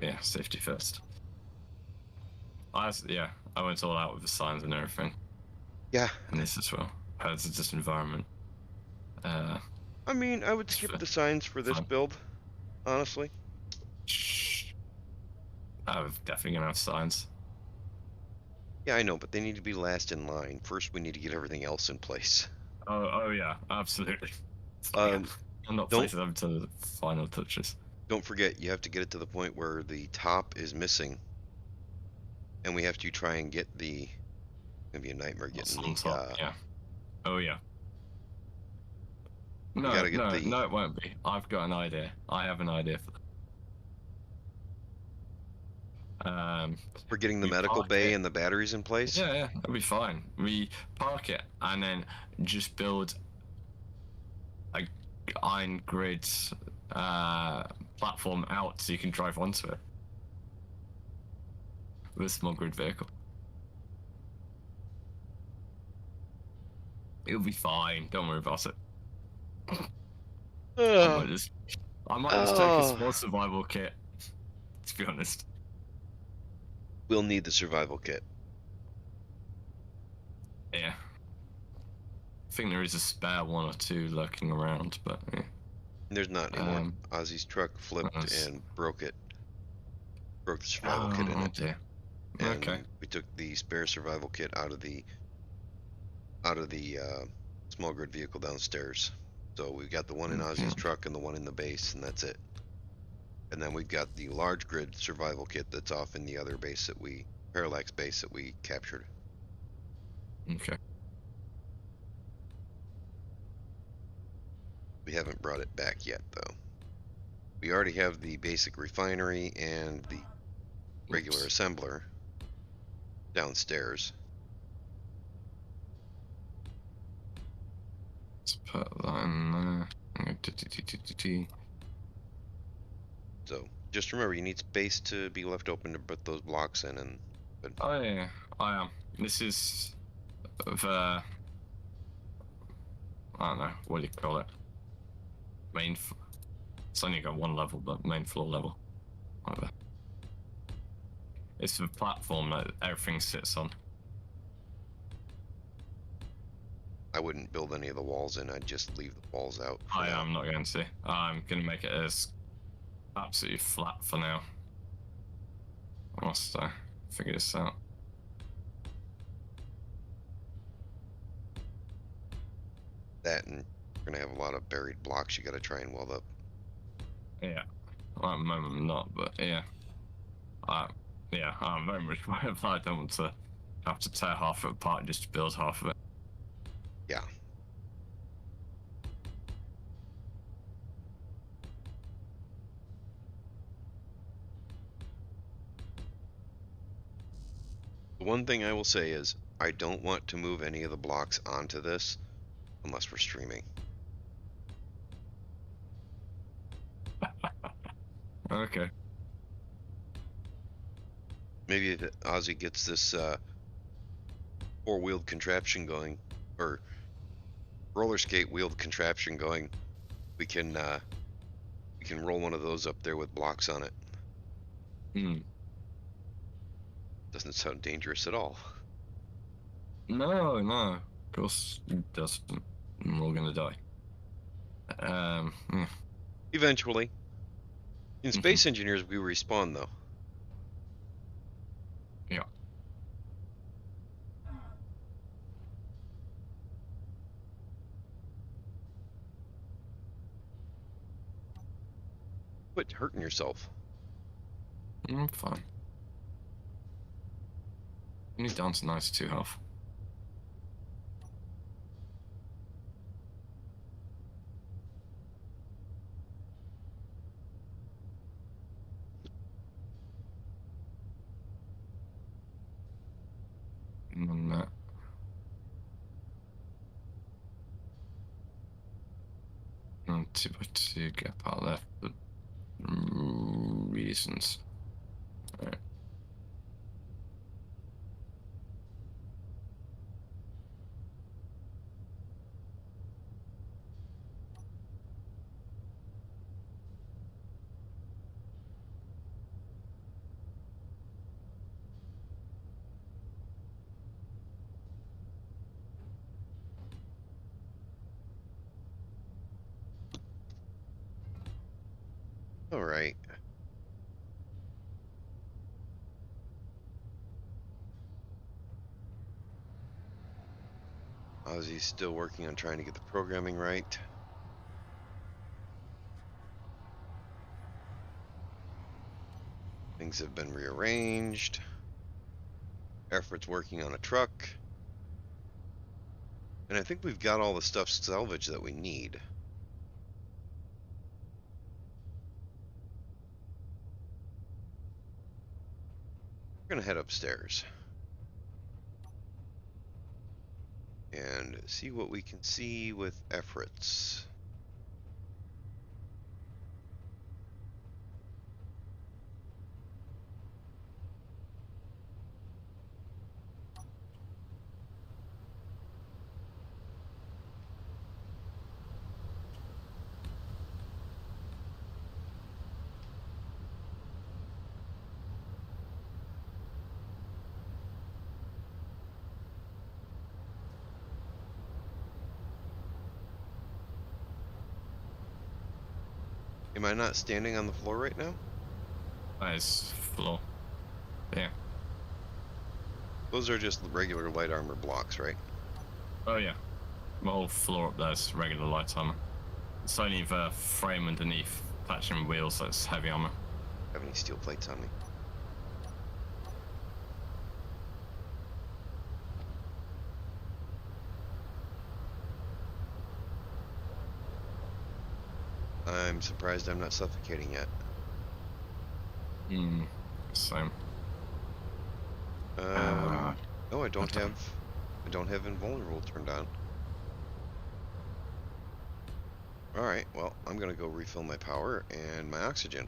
Yeah, safety first. I went all out with the signs and everything. Yeah, And this as well. It's just environment. I mean, I would It's skip the signs for this fun. build, honestly. I'm definitely gonna have signs. Yeah, I know, but they need to be last in line. First, we need to get everything else in place. Oh yeah, absolutely. Yeah, I'm not don't placing them to the final touches. don't forget, you have to get it to the point where the top is missing, and we have to try and get the. It's gonna be a nightmare What's getting on the. top? Yeah. Oh yeah. We No, gotta get no, the. no, it won't be. I've got an idea. I have an idea for that. We're getting the We medical park bay it. and the batteries in place. Yeah, it'll be fine. We park it and then just build a iron grid platform out so you can drive onto it with a small grid vehicle. It'll be fine. Don't worry about it. Ugh. I might just take a Oh. small survival kit. To be honest. We'll need the survival kit. Yeah. I think there is a spare one or two lurking around, but yeah. There's not anymore. Ozzy's truck flipped Nice. and broke it. Broke the survival kit in it. Dear. And Okay. we took the spare survival kit out of the small grid vehicle downstairs. So we've got the one in Ozzy's truck and the one in the base, and that's it. And then we've got the large grid survival kit that's off in the other base Parallax base that we captured. Okay. We haven't brought it back yet, though. We already have the basic refinery and the regular assembler downstairs. Let's put that in there. So just remember, you need space to be left open to put those blocks in. And Oh yeah, I am. This is the I don't know what do you call it. It's only got one level, but main floor level. Whatever. It's the platform that everything sits on. I wouldn't build any of the walls in. I'd just leave the walls out. I am not going to. I'm going to make it as absolutely flat for now. I must figure this out. That, and you're gonna have a lot of buried blocks you got to try and weld up. Yeah. Well, at the moment I'm not, but yeah. Yeah, I'm very much aware of that. I don't want to have to tear half of it apart just to build half of it. Yeah. The one thing I will say is I don't want to move any of the blocks onto this unless we're streaming. Okay. Maybe if Ozzy gets this four-wheeled contraption going, or roller skate wheeled contraption going, we can roll one of those up there with blocks on it. Doesn't sound dangerous at all. No, of course it doesn't. We're all gonna die. Yeah. Eventually. In Space Engineers, we respawn though. Yeah. Quit hurting yourself. I'm fine. You need down to 92 health. And then that. And 2x2 gap out left for reasons. Alright. Ozzy's still working on trying to get the programming right. Things have been rearranged. Effort's working on a truck. And I think we've got all the stuff salvaged that we need. We're gonna head upstairs and see what we can see with efforts. Am I not standing on the floor right now? Nice floor. Yeah. Those are just regular light armor blocks, right? Oh yeah. The whole floor up there's regular light armor. It's only the frame underneath attaching wheels that's heavy armor. Have any steel plates on me? I'm surprised I'm not suffocating yet. Same. No, I don't okay. have invulnerable turned on. Alright, well, I'm gonna go refill my power and my oxygen.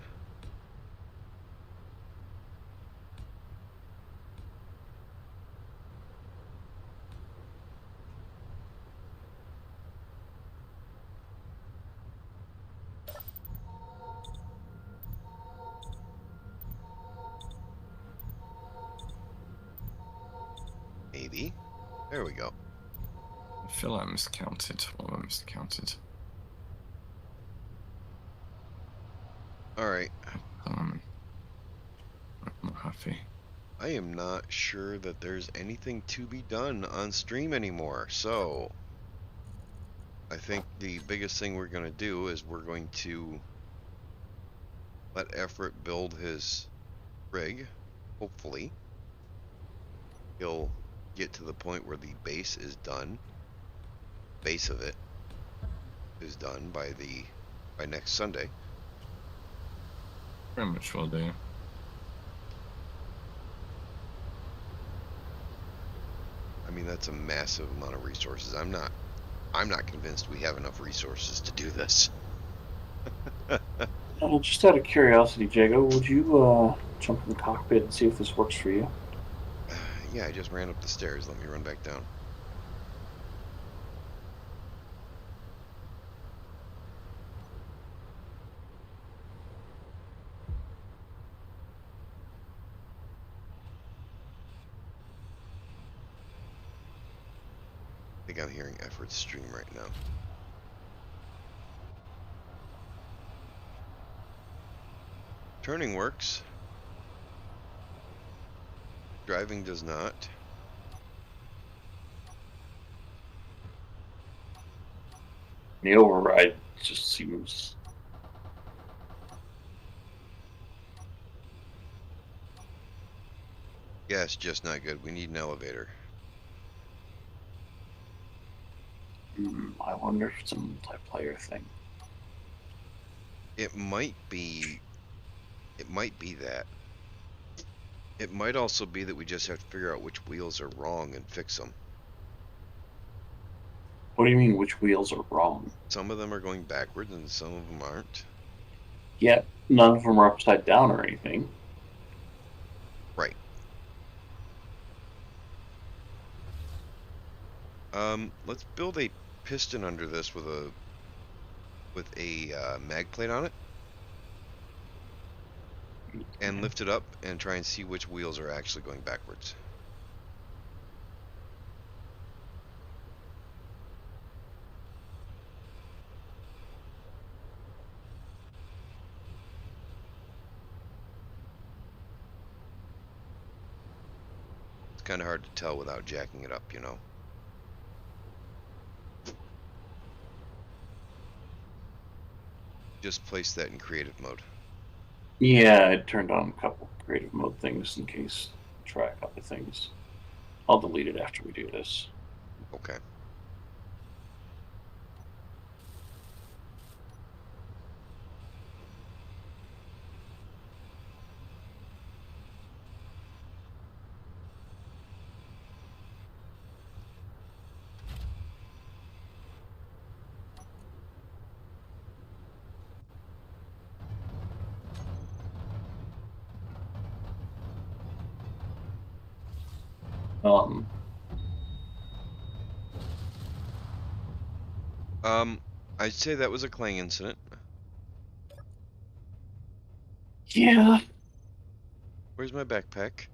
Maybe. There we go. I feel I miscounted. What I miscounted? Alright. I'm not happy. I am not sure that there's anything to be done on stream anymore, so I think the biggest thing we're going to do is we're going to let Everett build his rig. Hopefully he'll get to the point where the base is done. Base of it is done by next Sunday. Pretty much will do. I mean, that's a massive amount of resources. I'm not convinced we have enough resources to do this. Just out of curiosity, Jago, would you jump in the cockpit and see if this works for you? Yeah, I just ran up the stairs. Let me run back down. I think I'm hearing Effort's stream right now. Turning works. Driving does not. The override just seems... Yeah, it's just not good. We need an elevator. I wonder if it's a multiplayer thing. It might be that. It might also be that we just have to figure out which wheels are wrong and fix them. What do you mean, which wheels are wrong? Some of them are going backwards and some of them aren't. Yet, none of them are upside down or anything. Right. Let's build a piston under this with a mag plate on it. And lift it up and try and see which wheels are actually going backwards. It's kind of hard to tell without jacking it up, you know. just place that in creative mode? Yeah, I turned on a couple creative mode things in case try a couple things. I'll delete it after we do this. Okay. Um, I'd say that was a Clang incident. yeah, Where's my backpack?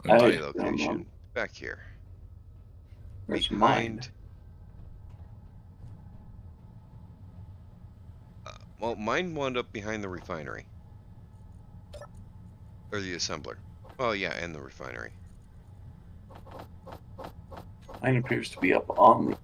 I Body don't know. location. Back here. Where's mine? Behind. Well, mine wound up behind the refinery. Or the assembler. Oh, yeah, and the refinery. Mine appears to be up on the.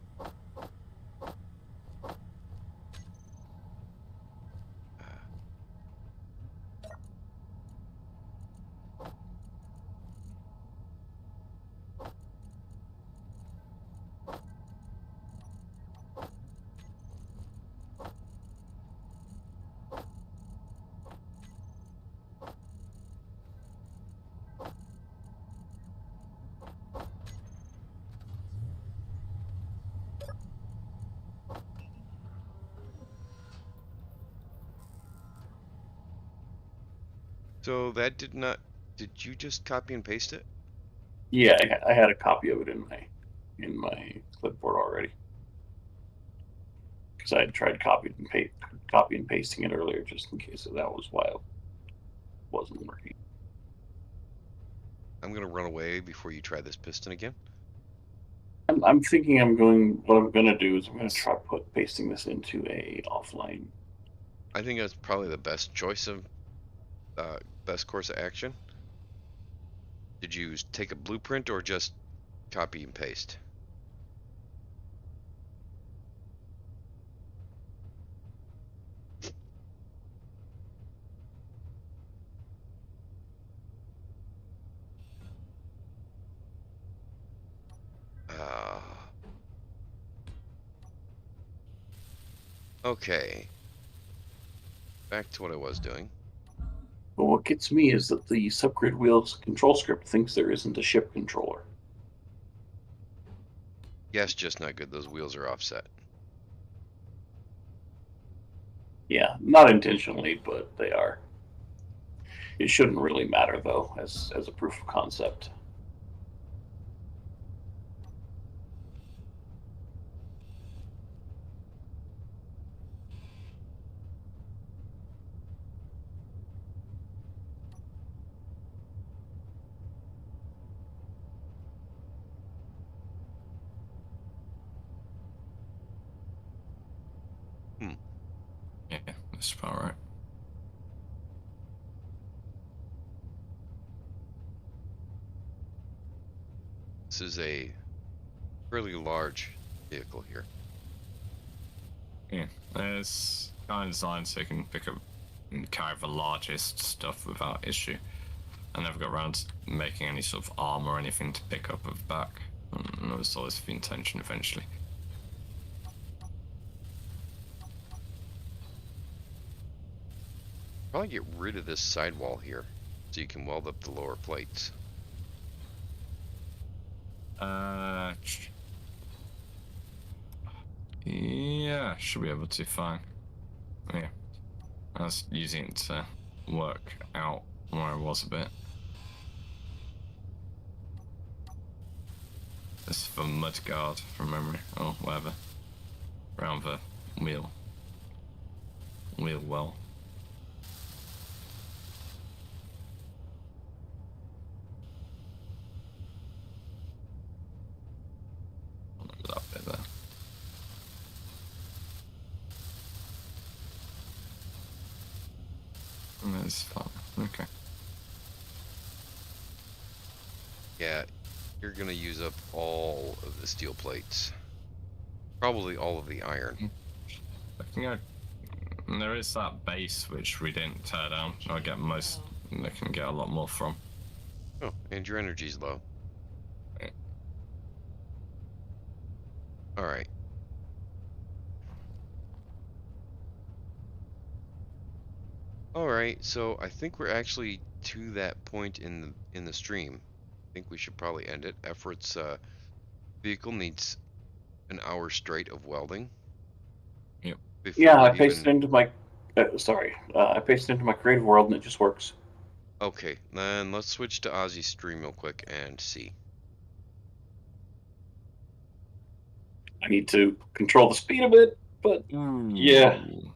So that did not... Did you just copy and paste it? Yeah, I had a copy of it in my clipboard already because I had tried copy and pasting it earlier just in case that was why it wasn't working. I'm gonna run away before you try this piston again. I'm thinking what I'm gonna do is I'm gonna try pasting this into a offline. I think that's probably the best choice of... best course of action. Did you take a blueprint or just copy and paste? Uh, okay. Back to what I was doing. But what gets me is that the subgrid wheels control script thinks there isn't a ship controller. Yes, just not good. Those wheels are offset. Yeah, not intentionally, but they are. It shouldn't really matter though, as a proof of concept. Yeah, that's about right. This is a fairly large vehicle here. Yeah, it's kind of designed so you can pick up and carry the largest stuff without issue. I never got around to making any sort of arm or anything to pick up of the back. And that was always the intention eventually. Probably get rid of this sidewall here so you can weld up the lower plates. Yeah, should be able to, fine. Yeah, I was using it to work out where I was a bit. This is for mud guard from memory, or whatever. Around the wheel well. That bit there. That's fine. Okay. Yeah, you're gonna use up all of the steel plates. Probably all of the iron. I can go. And there is that base which we didn't tear down. I get most. I can get a lot more from. Oh, and your energy's low. Yeah. All right. All right. So I think we're actually to that point in the stream. I think we should probably end it. Effort's vehicle needs an hour straight of welding. Yep. Yeah, I before pasted even. into my. I pasted into my creative world and it just works. Okay, then let's switch to Ozzy's stream real quick and see. I need to control the speed a bit, but yeah. Ooh.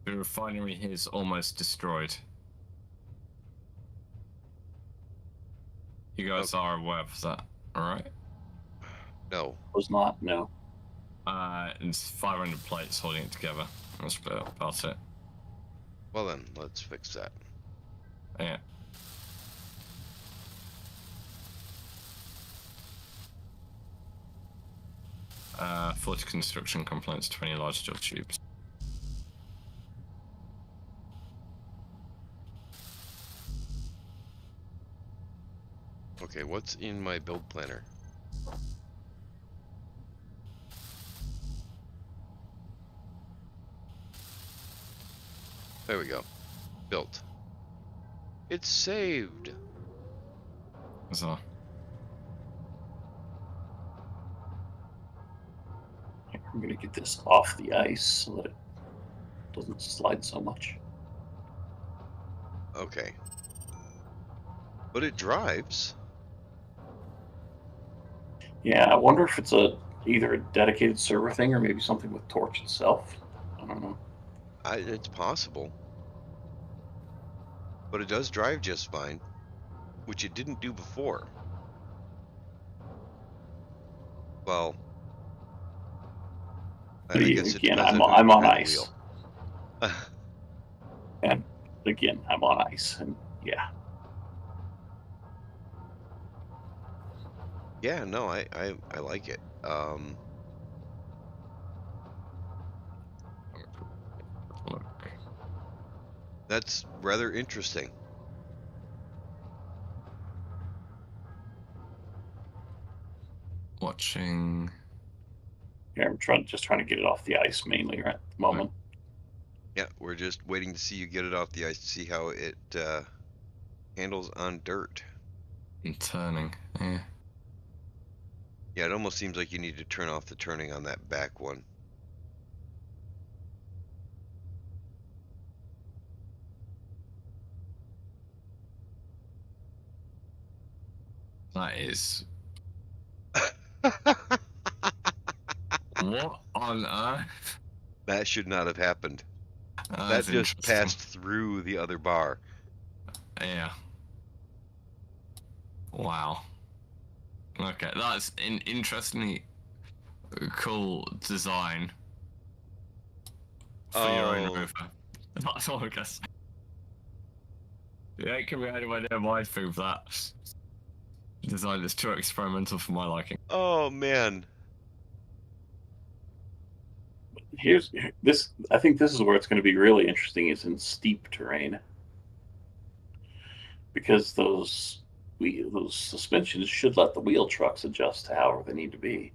The refinery is almost destroyed. You guys are aware of that, alright? No. Was not, no. It's 500 plates holding it together. That's about it. Well then, let's fix that. Yeah. Uh, 40 construction components, 20 large steel tubes. Okay, what's in my build planner? There we go. Built. It's saved. So, I'm gonna get this off the ice so that it doesn't slide so much. Okay. But it drives. Yeah, I wonder if it's either a dedicated server thing or maybe something with Torch itself. I don't know. It's possible. But it does drive just fine, which it didn't do before. Well, I guess it Again, depends I'm on who's on behind the ice, wheel. and again, I'm on ice, and yeah. Yeah, no, I like it. look. That's rather interesting. Watching. Yeah, I'm just trying to get it off the ice mainly right at the moment. Yeah, we're just waiting to see you get it off the ice to see how it handles on dirt. And turning. Yeah. Yeah, it almost seems like you need to turn off the turning on that back one. That is. What on earth? That should not have happened. That That's just interesting. passed through the other bar. Yeah. Wow. Okay, that's an interestingly cool design for your own rover. That's all I guess. Yeah, it can be anywhere near my food for that. Design is too experimental for my liking. Oh man. Here's this. I think this is where it's going to be really interesting. Is in steep terrain, because those suspensions should let the wheel trucks adjust to however they need to be.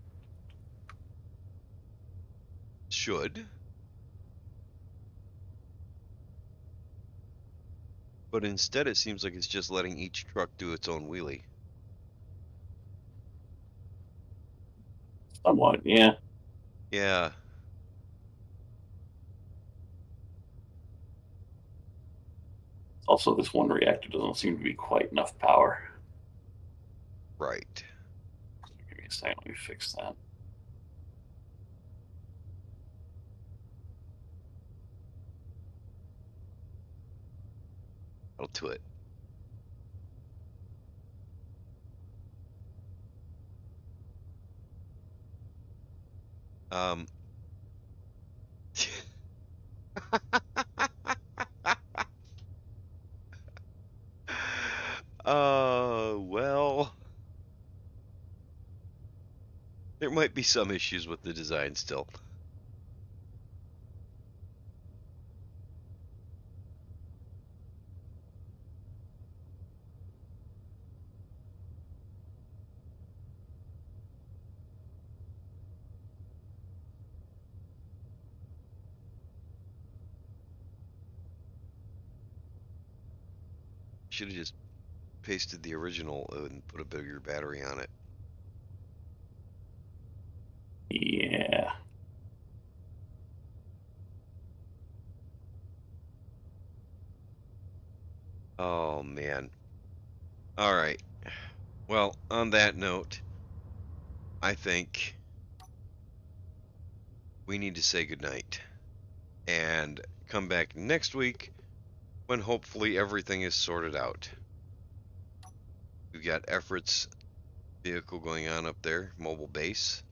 Should. But instead it seems like it's just letting each truck do its own wheelie. Somewhat, yeah. Yeah. Also, this one reactor doesn't seem to be quite enough power. Right. Give me a second, let me fix that. That'll do it. Um well, there might be some issues with the design still. should have just pasted the original and put a bigger battery on it. Yeah. Oh, man. All right. Well, on that note, I think we need to say goodnight and come back next week when hopefully everything is sorted out. We've got Effort's vehicle going on up there, mobile base.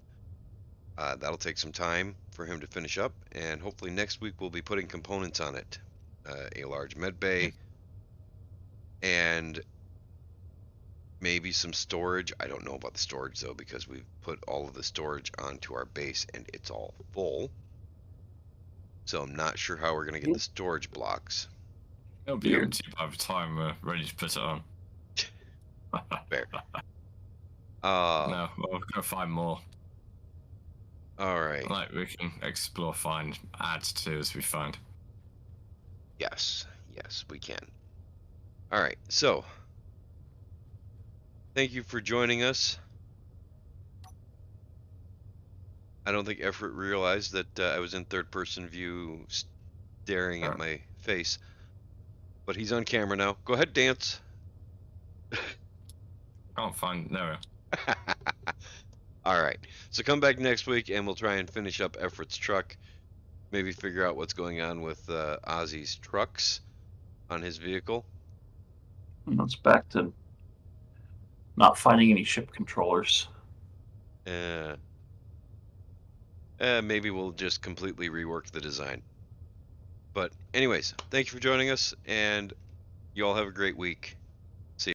That'll take some time for him to finish up, and hopefully next week we'll be putting components on it. A large med bay, and maybe some storage. I don't know about the storage though, because we've put all of the storage onto our base and it's all full. So I'm not sure how we're going to get the storage blocks. It'll be Weird. empty by the time we're ready to put it on. Fair. No, we'll go find more. All right. Like, we can explore, find, add to as we find. Yes, we can. All right, so thank you for joining us. I don't think Effort realized that I was in third-person view staring at my face, but he's on camera now. Go ahead, dance. Can't find, no. All right, so come back next week and we'll try and finish up Effort's truck. Maybe figure out what's going on with Ozzy's trucks on his vehicle. And it's back to not finding any ship controllers. Maybe we'll just completely rework the design. But anyways, thank you for joining us, and you all have a great week.